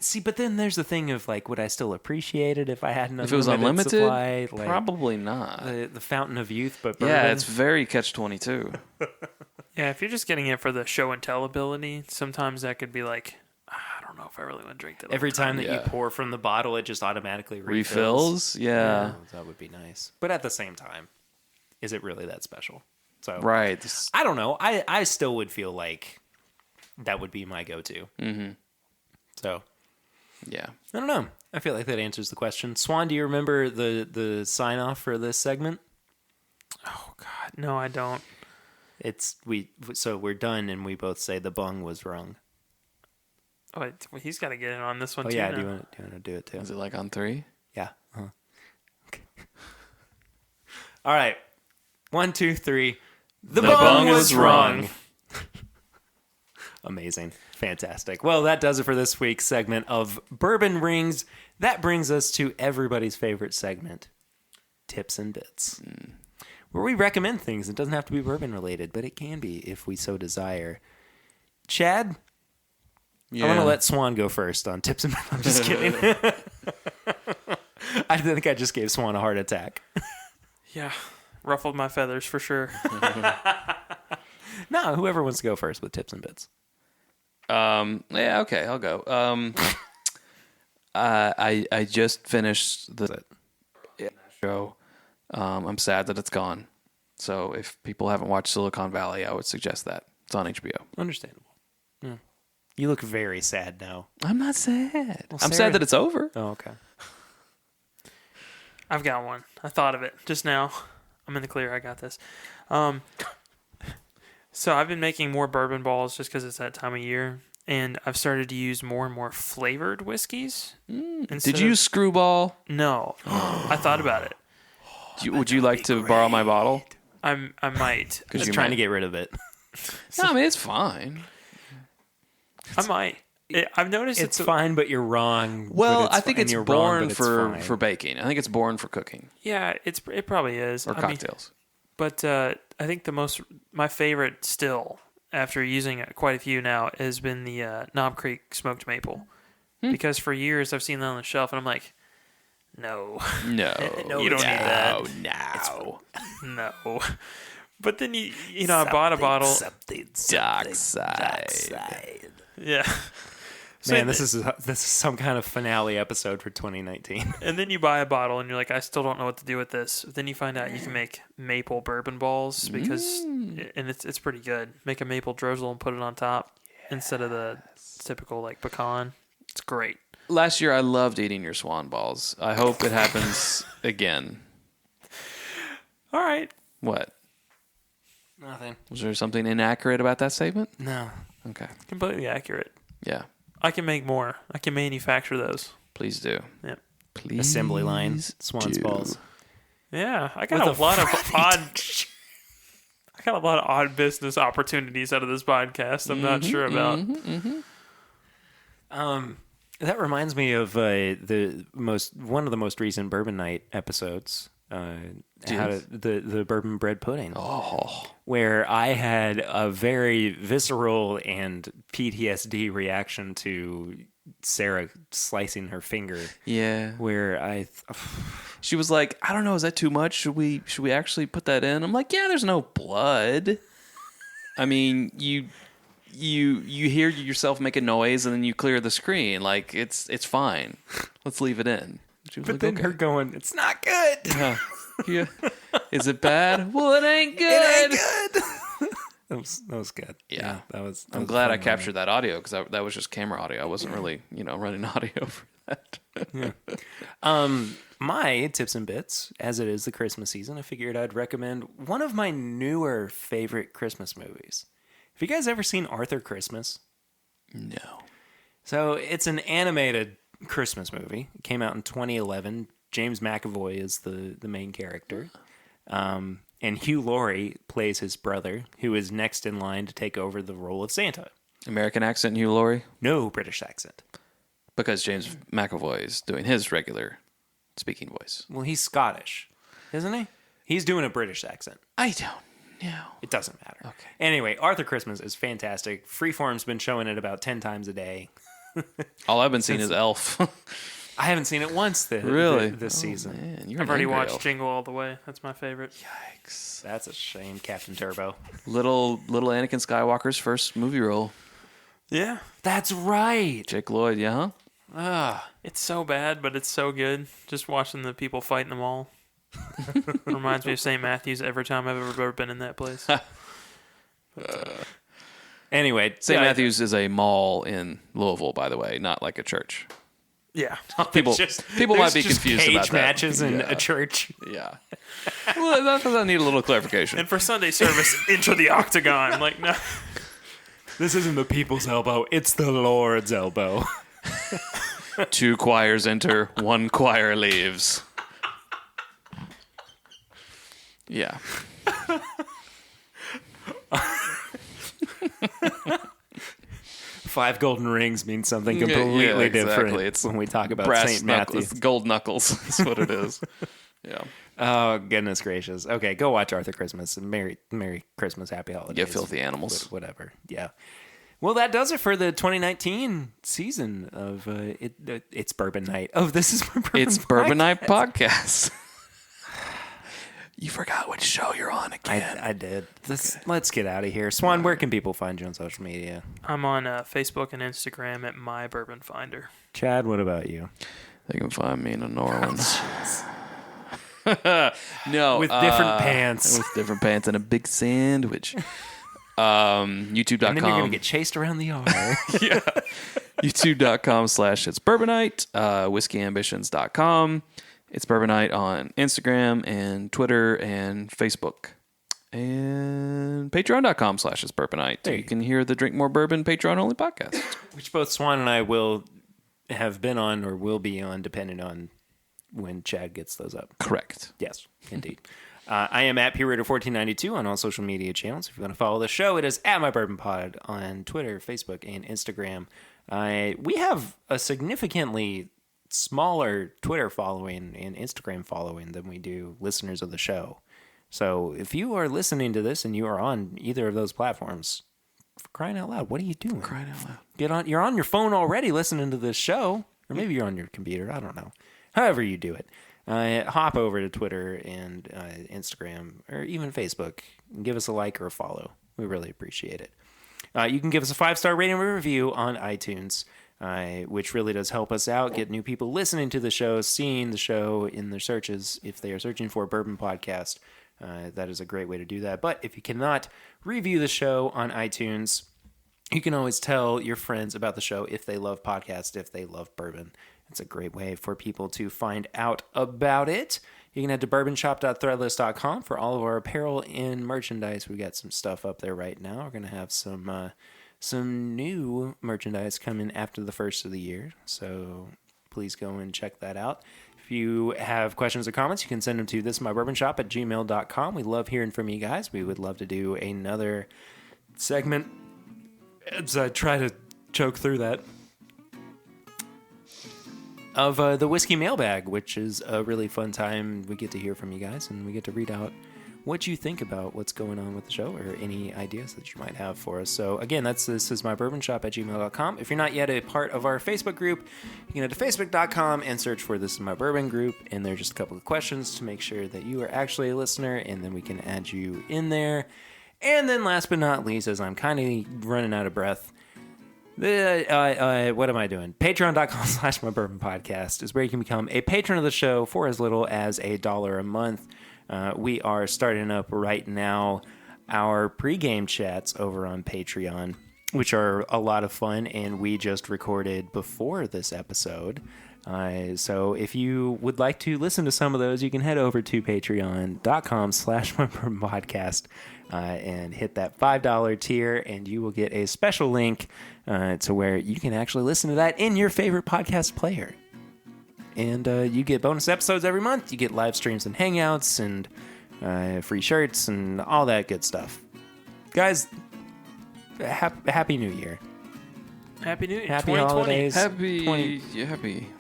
[SPEAKER 1] see, but then there's the thing of, like, would I still appreciate it if I had an
[SPEAKER 3] If it was unlimited,
[SPEAKER 1] supply? Like,
[SPEAKER 3] probably not.
[SPEAKER 1] the fountain of youth, but bourbon.
[SPEAKER 3] Yeah, it's very catch-22.
[SPEAKER 2] Yeah, if you're just getting it for the show and tell ability, sometimes that could be like, I don't know if I really want to drink that.
[SPEAKER 1] Every time that you
[SPEAKER 3] Yeah.
[SPEAKER 1] pour from the bottle, it just automatically
[SPEAKER 3] Refills? Yeah.
[SPEAKER 1] that would be nice. But at the same time, is it really that special? So
[SPEAKER 3] Right. This-
[SPEAKER 1] I don't know. I still would feel like that would be my go-to. Mm-hmm. So
[SPEAKER 3] Yeah.
[SPEAKER 1] I don't know. I feel like that answers the question. Swan, do you remember the sign off for this segment?
[SPEAKER 2] Oh God, no, I don't.
[SPEAKER 1] So we're done, and we both say the bung was wrong.
[SPEAKER 2] Oh, well, he's got to get in on this one
[SPEAKER 1] Oh
[SPEAKER 2] too.
[SPEAKER 1] yeah,
[SPEAKER 2] now.
[SPEAKER 1] do you want to do it too?
[SPEAKER 3] Is it like on 3?
[SPEAKER 1] Yeah. Uh-huh. Okay. All right. 1, 2, 3. The bung was wrong. Amazing. Fantastic. Well, that does it for this week's segment of Bourbon Rings. That brings us to everybody's favorite segment, Tips and Bits, where we recommend things. It doesn't have to be bourbon related, but it can be if we so desire. Chad,
[SPEAKER 3] Yeah.
[SPEAKER 1] I want to let Swan go first on Tips and Bits. I'm just kidding. I think I just gave Swan a heart attack.
[SPEAKER 2] Yeah, ruffled my feathers for sure.
[SPEAKER 1] No, whoever wants to go first with Tips and Bits.
[SPEAKER 3] Yeah, okay, I'll go. I just finished the show. I'm sad that it's gone. So if people haven't watched Silicon Valley, I would suggest that. It's on HBO.
[SPEAKER 1] Understandable. Yeah. You look very sad now.
[SPEAKER 3] I'm not sad.
[SPEAKER 1] Well,
[SPEAKER 3] I'm
[SPEAKER 1] Sarah-
[SPEAKER 3] sad that it's over.
[SPEAKER 1] Oh, okay.
[SPEAKER 2] I've got one. I thought of it just now. I'm in the clear. I got this. So I've been making more bourbon balls just because it's that time of year, and I've started to use more and more flavored whiskeys.
[SPEAKER 3] Did you use Screwball?
[SPEAKER 2] No, I thought about it.
[SPEAKER 3] Would you like to borrow my bottle?
[SPEAKER 2] I might.
[SPEAKER 1] Just trying to get rid of it.
[SPEAKER 3] No, I mean, it's fine.
[SPEAKER 2] I might. I've noticed
[SPEAKER 1] It's fine, but you're wrong.
[SPEAKER 3] Well,
[SPEAKER 1] but
[SPEAKER 3] I think
[SPEAKER 1] and
[SPEAKER 3] it's
[SPEAKER 1] you're wrong,
[SPEAKER 3] born
[SPEAKER 1] but it's
[SPEAKER 3] for
[SPEAKER 1] fine.
[SPEAKER 3] baking. I think it's born for cooking
[SPEAKER 2] Yeah, it probably is.
[SPEAKER 3] or
[SPEAKER 2] I mean,
[SPEAKER 3] cocktails.
[SPEAKER 2] but I think my favorite still, after using quite a few now, has been the Knob Creek smoked maple. Because for years I've seen that on the shelf, and I'm like, no,
[SPEAKER 3] No,
[SPEAKER 2] you don't need that.
[SPEAKER 3] No,
[SPEAKER 2] No. But then I bought a bottle.
[SPEAKER 3] Dark side.
[SPEAKER 2] Yeah.
[SPEAKER 1] Man, this is some kind of finale episode for 2019.
[SPEAKER 2] And then you buy a bottle and you're like, I still don't know what to do with this. Then you find out you can make maple bourbon balls and it's pretty good. Make a maple drizzle and put it on top instead of the typical like pecan. It's great.
[SPEAKER 3] Last year, I loved eating your swan balls. I hope it happens again.
[SPEAKER 2] All right.
[SPEAKER 3] What?
[SPEAKER 1] Nothing.
[SPEAKER 3] Was there something inaccurate about that statement?
[SPEAKER 1] No.
[SPEAKER 3] Okay.
[SPEAKER 2] Completely accurate.
[SPEAKER 3] Yeah.
[SPEAKER 2] I can make more. I can manufacture those.
[SPEAKER 3] Please do.
[SPEAKER 2] Yep.
[SPEAKER 3] Please.
[SPEAKER 1] Assembly line. Swan's
[SPEAKER 3] do.
[SPEAKER 1] balls.
[SPEAKER 2] Yeah, I got
[SPEAKER 1] With
[SPEAKER 2] a lot of odd. I got a lot of odd business opportunities out of this podcast. I'm not sure about.
[SPEAKER 1] That reminds me of one of the most recent Bourbon Night episodes. The bourbon bread pudding. Where I had a very visceral and PTSD reaction to Sarah slicing her finger.
[SPEAKER 3] Yeah.
[SPEAKER 1] Where
[SPEAKER 3] She was like, I don't know, is that too much? Should we actually put that in? I'm like, yeah, there's no blood. I mean, you hear yourself make a noise and then you clear the screen. Like it's fine. Let's leave it in. She was
[SPEAKER 1] but
[SPEAKER 3] like,
[SPEAKER 1] then
[SPEAKER 3] okay.
[SPEAKER 1] her going, it's not good.
[SPEAKER 3] Yeah. Is it bad? Well, it ain't good.
[SPEAKER 1] That was good.
[SPEAKER 3] Yeah.
[SPEAKER 1] that was.
[SPEAKER 3] I'm glad I captured that audio because that was just camera audio. I wasn't really, running audio for that.
[SPEAKER 1] My tips and bits, as it is the Christmas season, I figured I'd recommend one of my newer favorite Christmas movies. Have you guys ever seen Arthur Christmas?
[SPEAKER 3] No.
[SPEAKER 1] So it's an animated Christmas movie. It came out in 2011. James McAvoy is the main character. And Hugh Laurie plays his brother, who is next in line to take over the role of Santa.
[SPEAKER 3] American accent, Hugh Laurie?
[SPEAKER 1] No British accent.
[SPEAKER 3] Because James McAvoy is doing his regular speaking voice.
[SPEAKER 1] Well, he's Scottish, isn't he? He's doing a British accent.
[SPEAKER 3] I don't know.
[SPEAKER 1] It doesn't matter.
[SPEAKER 3] Okay.
[SPEAKER 1] Anyway, Arthur Christmas is fantastic. Freeform's been showing it about 10 times a day.
[SPEAKER 3] All I've been seeing is Elf.
[SPEAKER 1] I haven't seen it once
[SPEAKER 3] Really?
[SPEAKER 1] this season.
[SPEAKER 3] Man, you're
[SPEAKER 2] I've
[SPEAKER 3] an
[SPEAKER 2] already
[SPEAKER 3] angry
[SPEAKER 2] watched
[SPEAKER 3] elf.
[SPEAKER 2] Jingle All the Way. That's my favorite.
[SPEAKER 3] Yikes.
[SPEAKER 1] That's a shame, Captain Turbo.
[SPEAKER 3] Little Anakin Skywalker's first movie role.
[SPEAKER 2] Yeah.
[SPEAKER 1] That's right.
[SPEAKER 3] Jake Lloyd, yeah, huh?
[SPEAKER 2] It's so bad, but it's so good. Just watching the people fighting them all. Reminds me of St. Matthew's every time I've ever been in that place.
[SPEAKER 1] Anyway,
[SPEAKER 3] St. Matthew's is a mall in Louisville, by the way, not like a church.
[SPEAKER 2] Yeah.
[SPEAKER 3] People might be
[SPEAKER 1] just
[SPEAKER 3] confused
[SPEAKER 1] cage
[SPEAKER 3] about that.
[SPEAKER 1] matches in
[SPEAKER 3] Yeah.
[SPEAKER 1] a church.
[SPEAKER 3] Yeah. Well, that need a little clarification.
[SPEAKER 2] And for Sunday service, into the octagon. Like, no.
[SPEAKER 1] This isn't the people's elbow; it's the Lord's elbow.
[SPEAKER 3] 2 choirs enter, 1 choir leaves. Yeah.
[SPEAKER 1] 5 golden rings means something
[SPEAKER 3] Yeah,
[SPEAKER 1] completely
[SPEAKER 3] exactly.
[SPEAKER 1] different
[SPEAKER 3] It's
[SPEAKER 1] when we talk about
[SPEAKER 3] Brass
[SPEAKER 1] St.
[SPEAKER 3] knuckles,
[SPEAKER 1] Matthew.
[SPEAKER 3] gold knuckles. That's what it is. Yeah.
[SPEAKER 1] Oh, goodness gracious. Okay, go watch Arthur Christmas. And Merry Christmas, Happy Holidays.
[SPEAKER 3] You filthy animals.
[SPEAKER 1] Whatever. Yeah. Well, that does it for the 2019 season of It's Bourbon Night. Oh, this is Bourbon
[SPEAKER 3] It's Bourbon Night Podcast. You forgot which show you're on again.
[SPEAKER 1] I did. Let's get out of here. Swan, where can people find you on social media?
[SPEAKER 2] I'm on Facebook and Instagram at My Bourbon Finder.
[SPEAKER 1] Chad, what about you?
[SPEAKER 3] They can find me in New Orleans. No,
[SPEAKER 1] With different pants.
[SPEAKER 3] With different pants and a big sandwich.
[SPEAKER 1] And then you're going to
[SPEAKER 3] YouTube.com.
[SPEAKER 1] get chased around the yard.
[SPEAKER 3] YouTube.com/It's Bourbon Night. WhiskeyAmbitions.com. It's Bourbon Night on Instagram and Twitter and Facebook. And Patreon.com/It's Bourbon Night.
[SPEAKER 1] There
[SPEAKER 3] You
[SPEAKER 1] you
[SPEAKER 3] can hear the Drink More Bourbon Patreon only podcast.
[SPEAKER 1] Which both Swan and I will have been on or will be on, depending on when Chad gets those up.
[SPEAKER 3] Correct.
[SPEAKER 1] Yes, indeed. I am at PReader1492 on all social media channels. If you want to follow the show, it is at My Bourbon Pod on Twitter, Facebook, and Instagram. We have a significantly smaller Twitter following and Instagram following than we do listeners of the show. So if you are listening to this and you are on either of those platforms, for crying out loud, what are you doing?
[SPEAKER 3] Crying out loud.
[SPEAKER 1] Get on. You're on your phone already listening to this show, or maybe you're on your computer. I don't know. However you do it, hop over to Twitter and Instagram or even Facebook and give us a like or a follow. We really appreciate it. You can give us a 5-star rating and review on iTunes, which really does help us out, get new people listening to the show, seeing the show in their searches if they are searching for a bourbon podcast. That is a great way to do that. But if you cannot review the show on iTunes, you can always tell your friends about the show if they love podcasts, if they love bourbon. It's a great way for people to find out about it. You can head to bourbonshop.threadless.com for all of our apparel and merchandise. We got some stuff up there right now. We're going to have some new merchandise coming after the first of the year. So please go and check that out. If you have questions or comments, you can send them to thisismybourbonshop@gmail.com. We love hearing from you guys. We would love to do another segment as I try to choke through that of the whiskey mailbag, which is a really fun time. We get to hear from you guys and we get to read out what you think about what's going on with the show or any ideas that you might have for us. So again, this is mybourbonshop@gmail.com. If you're not yet a part of our Facebook group, you can head to facebook.com and search for This Is My Bourbon group. And there's just a couple of questions to make sure that you are actually a listener, and then we can add you in there. And then last but not least, as I'm kind of running out of breath, what am I doing? Patreon.com/mybourbonpodcast is where you can become a patron of the show for as little as $1 a month. We are starting up right now our pregame chats over on Patreon, which are a lot of fun, and we just recorded before this episode. So if you would like to listen to some of those, you can head over to patreon.com/mybourbonpodcast and hit that $5 tier, and you will get a special link to where you can actually listen to that in your favorite podcast player. And you get bonus episodes every month. You get live streams and hangouts and free shirts and all that good stuff. Guys, happy New Year.
[SPEAKER 2] Happy New Year.
[SPEAKER 1] Happy
[SPEAKER 2] 2020.
[SPEAKER 1] holidays.
[SPEAKER 3] Happy.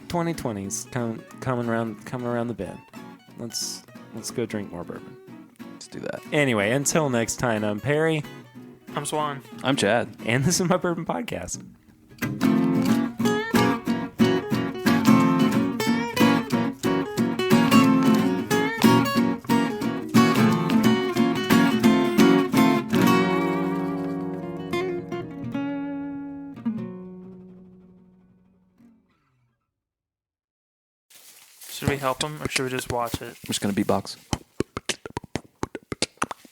[SPEAKER 1] 2020's coming around the bend. Let's go drink more bourbon.
[SPEAKER 3] Let's do that.
[SPEAKER 1] Anyway, until next time, I'm Perry,
[SPEAKER 2] I'm Swan.
[SPEAKER 3] I'm Chad.
[SPEAKER 1] and this is My Bourbon Podcast.
[SPEAKER 2] Should we help him or should we just watch it?
[SPEAKER 3] I'm just going to beatbox.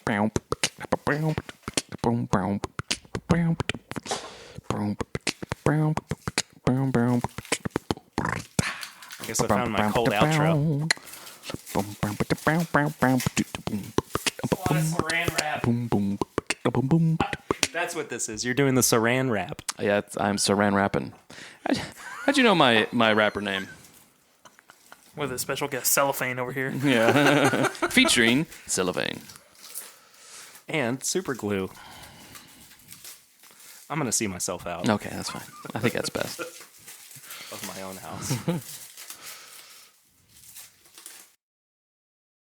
[SPEAKER 1] I guess I found my cold outro. That's what this is. You're doing the Saran wrap.
[SPEAKER 3] Yeah, I'm Saran rapping. How'd you know my rapper name?
[SPEAKER 2] With a special guest, Cellophane, over here.
[SPEAKER 3] Yeah. Featuring Cellophane.
[SPEAKER 1] And super glue. I'm gonna see myself out
[SPEAKER 3] Okay, that's fine. I think that's best.
[SPEAKER 1] of my own house.